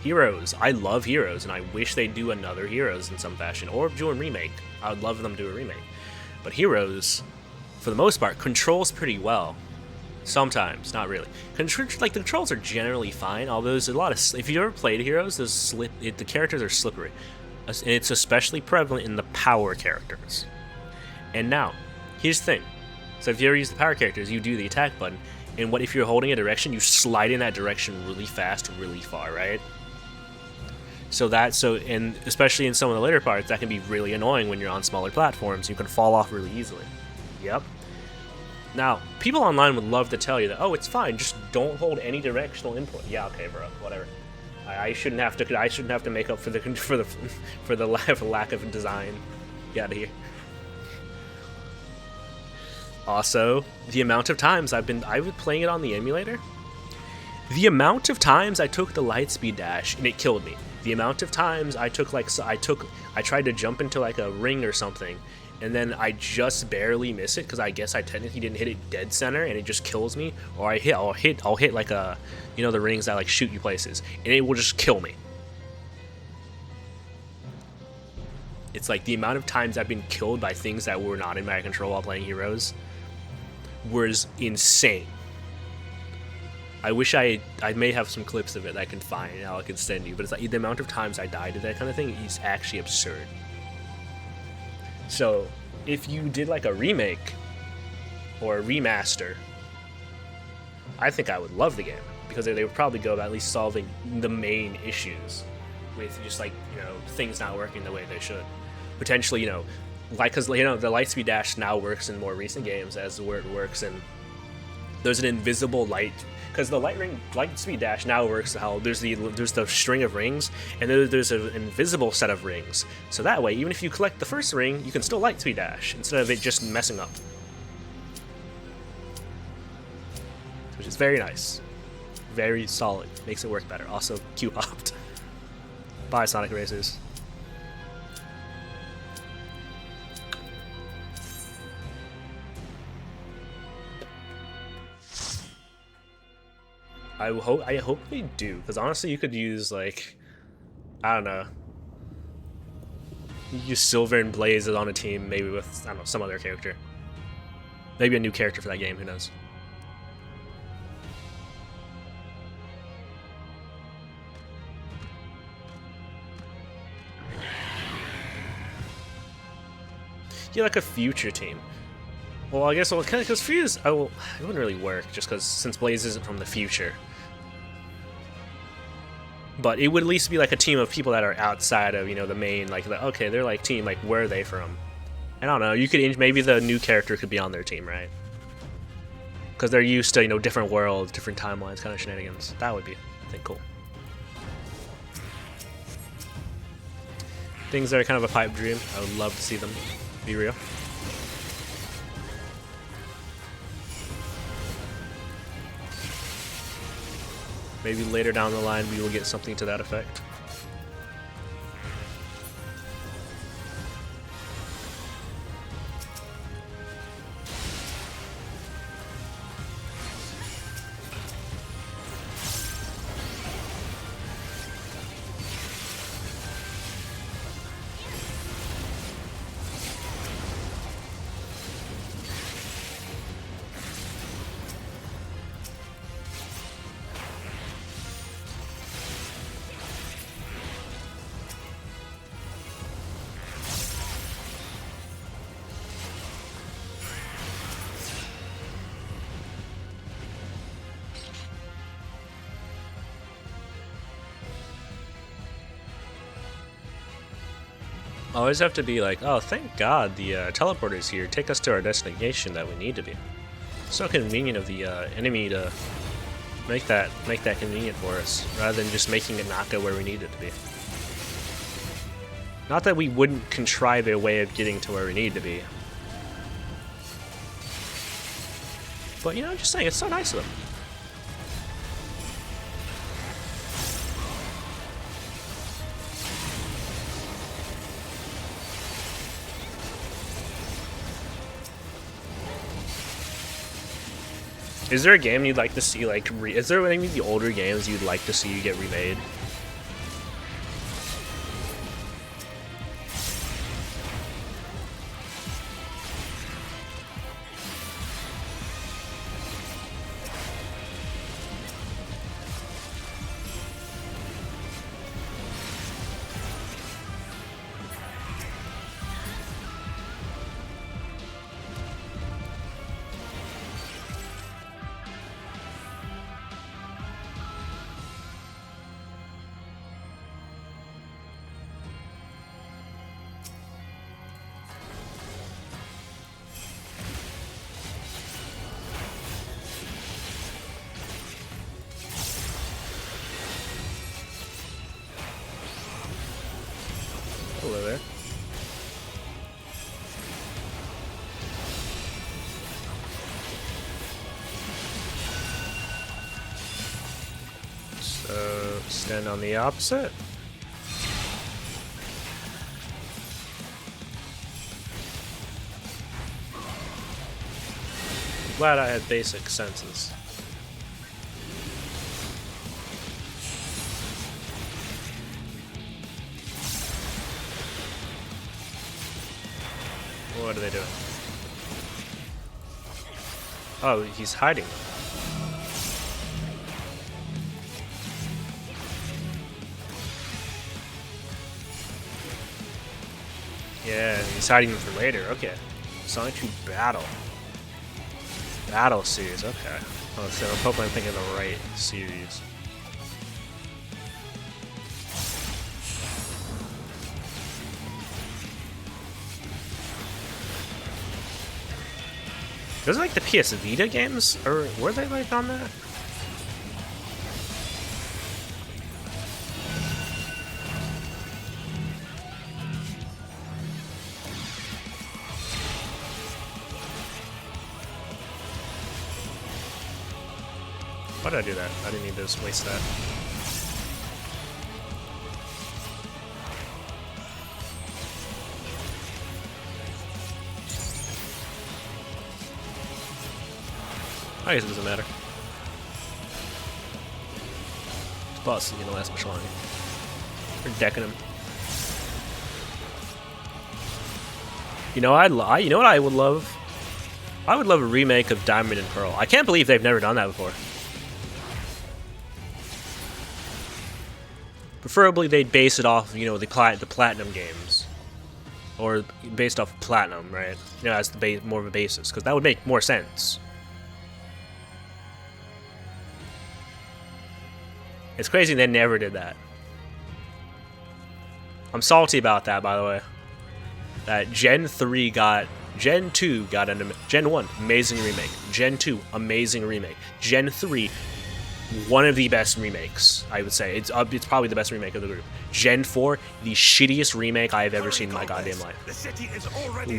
Heroes. I love Heroes, and I wish they'd do another Heroes in some fashion, or do a remake. I would love them to do a remake. But Heroes, for the most part, controls pretty well. Sometimes, not really. The controls are generally fine, although there's a lot of... If you ever played Heroes, the characters are slippery. And it's especially prevalent in the power characters. And now, here's the thing. So if you ever use the power characters, you do the attack button, and if you're holding a direction, you slide in that direction really fast, really far, right? And especially in some of the later parts, that can be really annoying when you're on smaller platforms. You can fall off really easily. Yep. Now, people online would love to tell you that, oh, it's fine, just don't hold any directional input. Yeah, okay, bro, whatever. I shouldn't have to make up for the lack of design. Get out of here. Also, the amount of times I was playing it on the emulator. The amount of times I took the Lightspeed dash and it killed me. The amount of times I tried to jump into like a ring or something, and then I just barely miss it because I guess I technically didn't hit it dead center and it just kills me. Or I'll hit like the rings that like shoot you places, and it will just kill me. It's like the amount of times I've been killed by things that were not in my control while playing Heroes was insane. I wish I may have some clips of it that I can find and I can send you, but it's like the amount of times I died to that kind of thing is actually absurd. So if you did like a remake or a remaster, I think I would love the game because they would probably go about at least solving the main issues with just like, things not working the way they should. Potentially, because the Lightspeed dash now works in more recent games as where it works, and there's an invisible light. Because the Lightspeed dash now works how there's the string of rings, and there's an invisible set of rings. So that way, even if you collect the first ring, you can still Lightspeed dash instead of it just messing up. Which is very nice, very solid, makes it work better. Also, Q-hopped. Bye, Sonic Racers. I hope they do, because honestly, you could use like, I don't know, you use Silver and Blaze on a team, maybe with, I don't know, some other character, maybe a new character for that game. Who knows? Yeah, like a future team. Well, I guess because Fuse, it wouldn't really work just because since Blaze isn't from the future. But it would at least be like a team of people that are outside of, you know, the main, like, okay, they're like team, like, where are they from? I don't know, you could, maybe the new character could be on their team, right? Because they're used to, you know, different worlds, different timelines, kind of shenanigans. That would be, I think, cool. Things that are kind of a pipe dream. I would love to see them be real. Maybe later down the line we will get something to that effect. Always have to be like, oh, thank God the teleporter's here. Take us to our destination that we need to be. So convenient of the enemy to make that convenient for us, rather than just making it not go where we need it to be. Not that we wouldn't contrive a way of getting to where we need to be. But, you know, just saying, it's so nice of them. Is there a game you'd like to see, like, is there any of the older games you'd like to see get remade? Hello there. So, stand on the opposite. Glad I had basic senses. What are they doing? Oh, he's hiding. Yeah, he's hiding for later. Okay. Sonic 2 Battle. Battle series, okay. Oh, so I'm hoping I'm thinking of the right series. Those are like the PS Vita games? Or were they like on that? Why did I do that? I didn't need to waste that. I guess it doesn't matter. This boss isn't gonna last much longer. We're decking him. You know, you know what I would love? I would love a remake of Diamond and Pearl. I can't believe they've never done that before. Preferably they'd base it off, you know, the Platinum games. or based off of Platinum, right? You know, as the more of a basis, because that would make more sense. It's crazy they never did that. I'm salty about that, by the way. That Gen 3 got... Gen 2 got an... Gen 1, amazing remake. Gen 2, amazing remake. Gen 3, one of the best remakes, I would say. It's probably the best remake of the group. Gen 4, the shittiest remake I have ever seen in my goddamn life.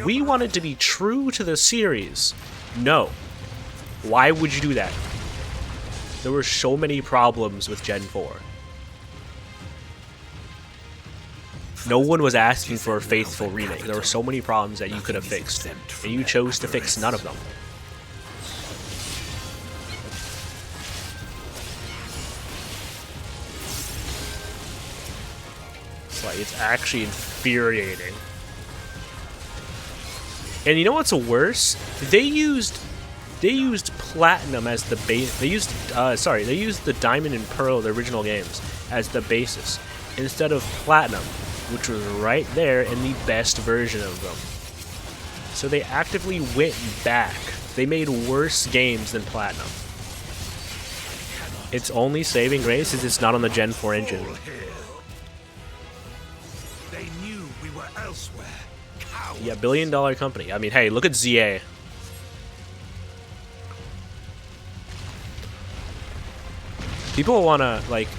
We wanted to be true to the series. No. Why would you do that? There were so many problems with Gen 4. No one was asking for a faithful remake. There were so many problems that you could have fixed, and you chose to fix none of them. It's like, it's actually infuriating. And you know what's worse? They used Platinum as the base. They used the Diamond and Pearl, the original games, as the basis instead of Platinum, which was right there in the best version of them. So they actively went back. They made worse games than Platinum. Its only saving grace is it's not on the Gen 4 engine. They knew we were elsewhere. Yeah, billion-dollar company. I mean, hey, look at ZA. People wanna like.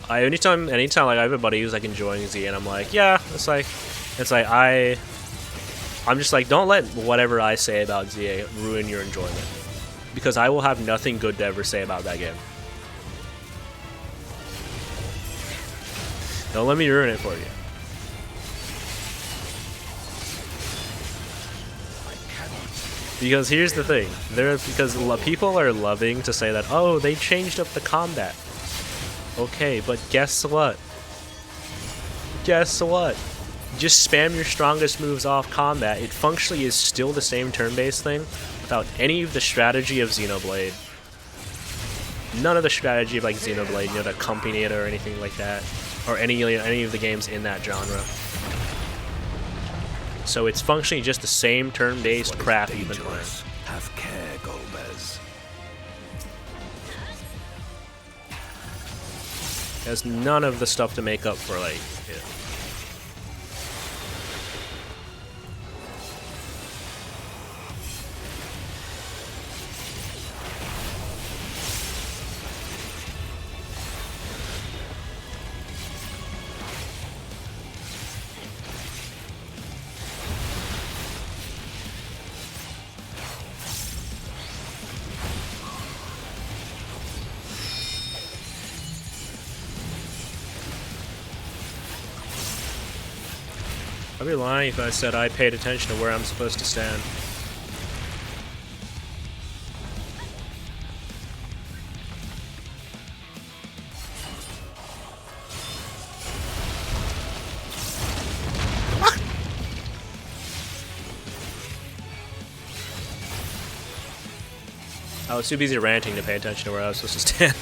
Anytime like I have a buddy who's like enjoying Z, and I'm like, yeah, it's like I'm just like, don't let whatever I say about ZA ruin your enjoyment, because I will have nothing good to ever say about that game. Don't let me ruin it for you. Because here's the thing, because people are loving to say that, oh, they changed up the combat. Okay, but guess what? Guess what? Just spam your strongest moves off combat. It functionally is still the same turn-based thing without any of the strategy of Xenoblade. None of the strategy of like Xenoblade, you know, to accompany it or anything like that, or any of the games in that genre. So it's functionally just the same turn-based crap you've been playing. Have care, Golbez. It has none of the stuff to make up for, like, yeah. I'd be lying if I said I paid attention to where I'm supposed to stand. I was too busy ranting to pay attention to where I was supposed to stand.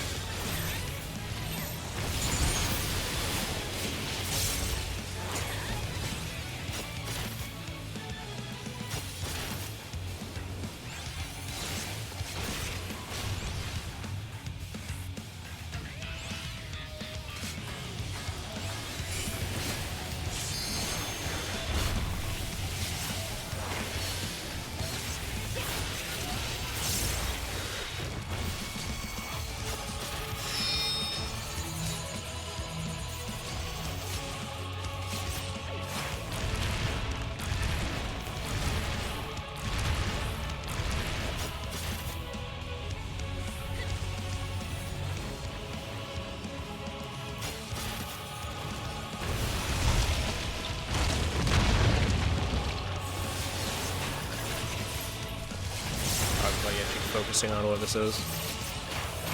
Focusing on what this is.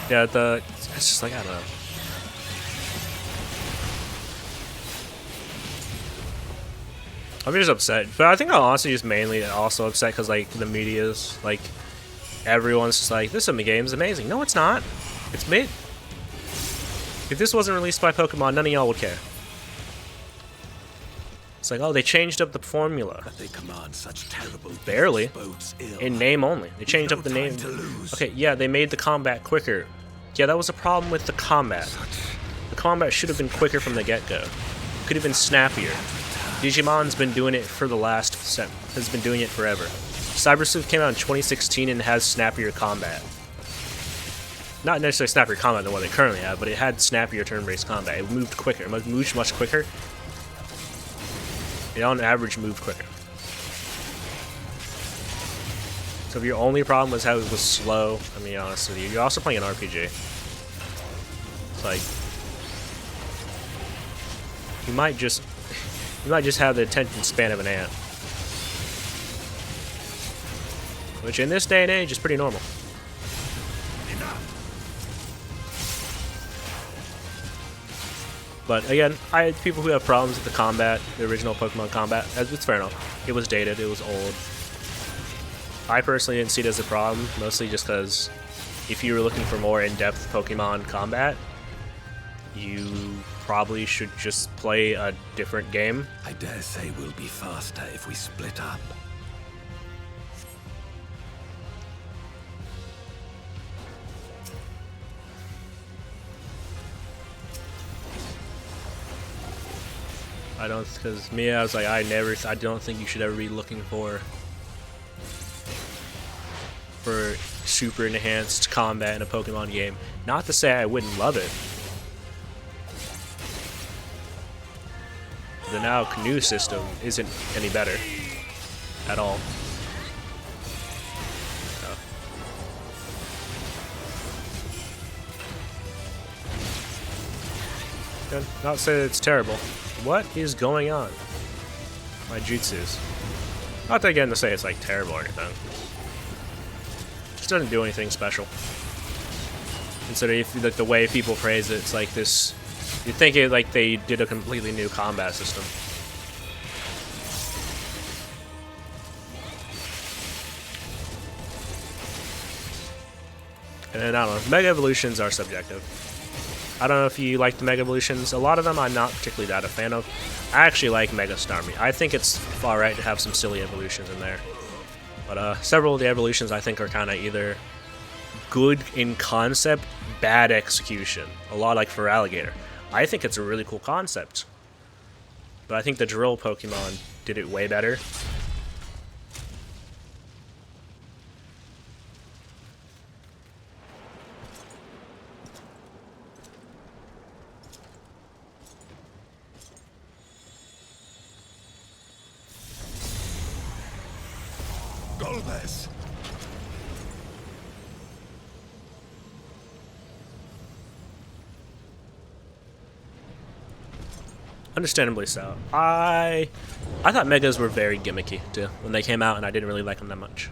Yeah, it's just like, I don't know. I'm just upset, but I think I'm honestly just mainly also upset because like the media's like, everyone's just like, this game's amazing. No, it's not. It's mid. If this wasn't released by Pokemon, none of y'all would care. It's like, oh, they changed up the formula. But they command such terrible Barely. bodes ill. In name only. They changed No up the time name. to lose. Okay, yeah, they made the combat quicker. Yeah, that was a problem with the combat. The combat should have been quicker from the get-go. Could have been snappier. Digimon's been doing it for the last set. Has been doing it forever. Cyber Sleuth came out in 2016 and has snappier combat. Not necessarily snappier combat than what they currently have, but it had snappier turn-based combat. It moved quicker. It moved much quicker. It on average moved quicker. So if your only problem was how it was slow, I mean, honestly, you're also playing an RPG. It's like you might just have the attention span of an ant, which in this day and age is pretty normal. But again, people who have problems with the combat, the original Pokemon combat, it's fair enough. It was dated, it was old. I personally didn't see it as a problem, mostly just because if you were looking for more in-depth Pokemon combat, you probably should just play a different game. I dare say we'll be faster if we split up. I don't, because me, I was like, I don't think you should ever be looking for super enhanced combat in a Pokemon game. Not to say I wouldn't love it. The now canoe system isn't any better at all. Not say that it's terrible. What is going on? My jutsus. Not that again to say it's like terrible or anything. Just doesn't do anything special. Considering if like the way people praise it, it's like this. You'd think it like they did a completely new combat system. And then, I don't know, Mega Evolutions are subjective. I don't know if you like the Mega Evolutions. A lot of them I'm not particularly that a fan of. I actually like Mega Starmie. I think it's alright to have some silly evolutions in there. But several of the evolutions I think are kind of either good in concept, bad execution. A lot like for Alligator. I think it's a really cool concept. But I think the Drill Pokemon did it way better. Golbez! Understandably so. I thought Megas were very gimmicky too when they came out, and I didn't really like them that much.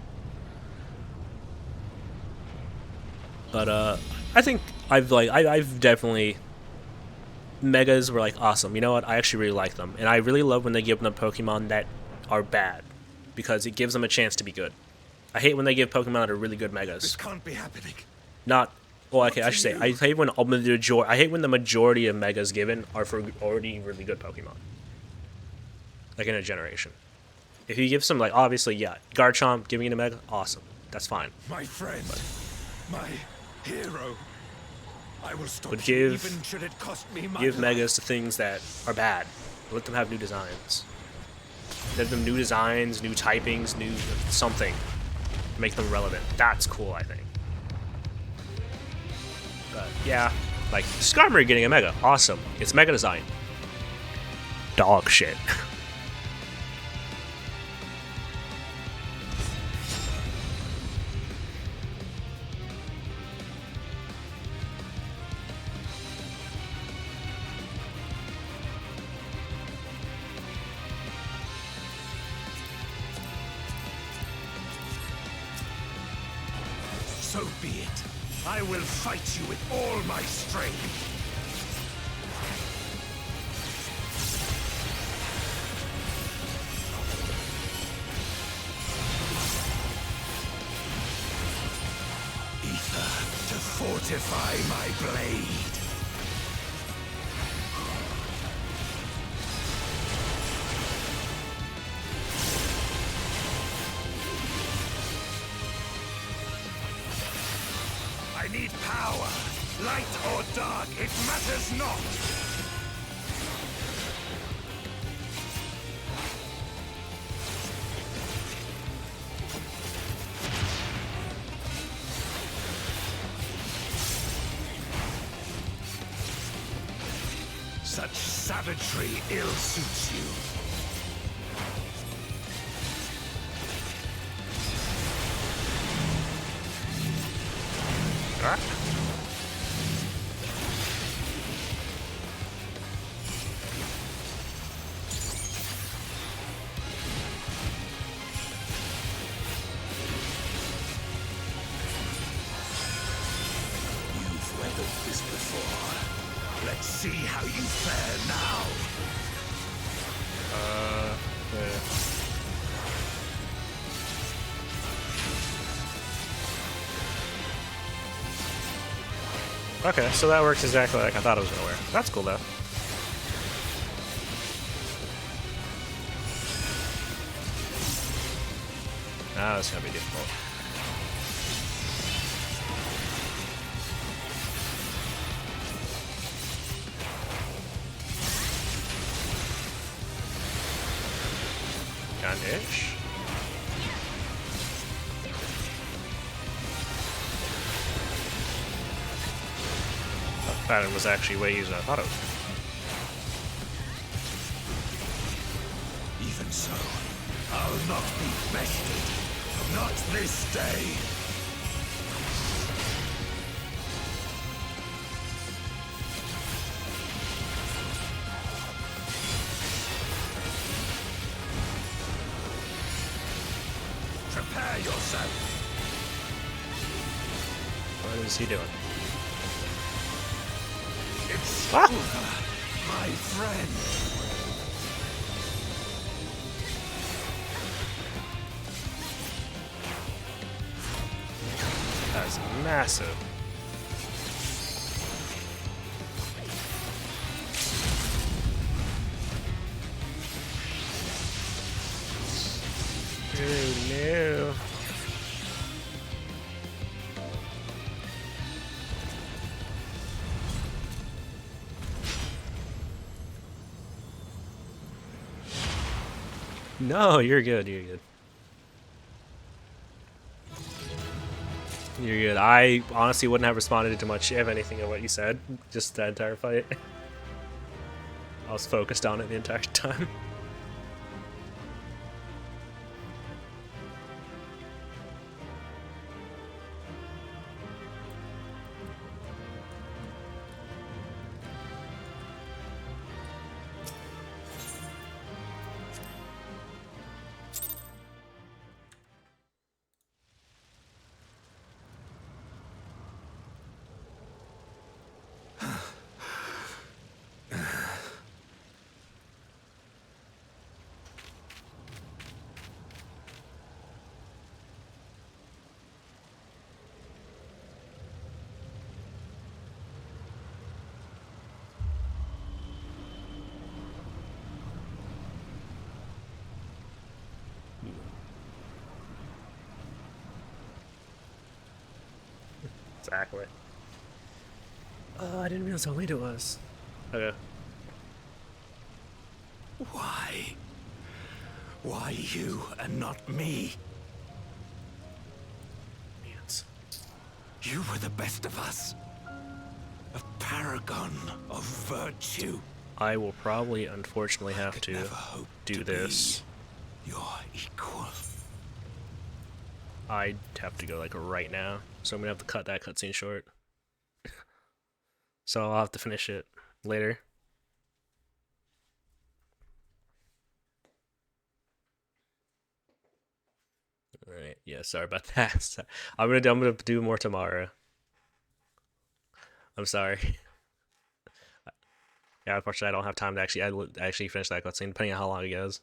But I think I've definitely Megas were like awesome. You know what? I actually really like them, and I really love when they give them Pokemon that are bad, because it gives them a chance to be good. I hate when they give Pokemon that are really good Megas. This can't be happening. Not. Well, okay, I should say I hate when the majority of Megas given are for already really good Pokemon. Like in a generation. If you give some, like, obviously, yeah, Garchomp giving it a Mega, awesome. That's fine. My friend, my hero. I will stop But you, even should it cost me my give life. Megas to things that are bad. Let them have new designs. Give them new designs, new typings, new something. Make them relevant. That's cool, I think. But yeah, like Skarmory getting a Mega, awesome. It's Mega design. Dog shit. So be it. I will fight you with all my strength. Ether to fortify my blade. Light or dark, it matters not! Such savagery ill suits you. Ah. You've weathered this before. Let's see how you fare now. Okay, so that works exactly like I thought it was gonna work. That's cool though. Now it's gonna be difficult. Got an itch. That pattern was actually way easier than I thought it was. Even so, I'll not be bested. Not this day. Prepare yourself. What is he doing? It's Ah! over, my friend. That's massive. Oh no. No, you're good, you're good. You're good. I honestly wouldn't have responded to much of anything of what you said, just that entire fight. I was focused on it the entire time. Exactly. Oh, I didn't realize how late it was. Okay. Why? Why you and not me? You were the best of us. A paragon of virtue. I will probably, unfortunately, have to Never hope do to this. be your equal. I'd have to go like right now, so I'm gonna have to cut that cutscene short. So I'll have to finish it later. Alright, yeah, sorry about that. I'm gonna do more tomorrow. I'm sorry. Yeah, unfortunately, I don't have time to actually finish that cutscene, depending on how long it goes.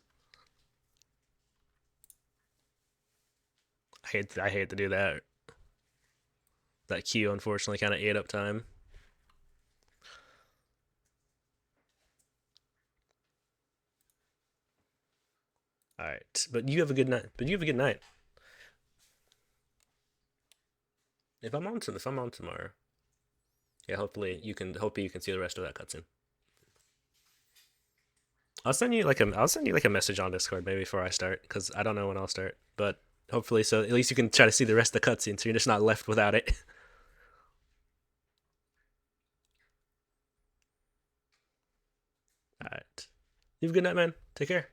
I hate to do that. That queue, unfortunately, kind of ate up time. All right, but you have a good night. If I'm on tomorrow, Yeah, hopefully you can see the rest of that cutscene. I'll send you like a message on Discord maybe before I start, because I don't know when I'll start, but hopefully, so at least you can try to see the rest of the cutscene, so you're just not left without it. All right, you have a good night, man. Take care.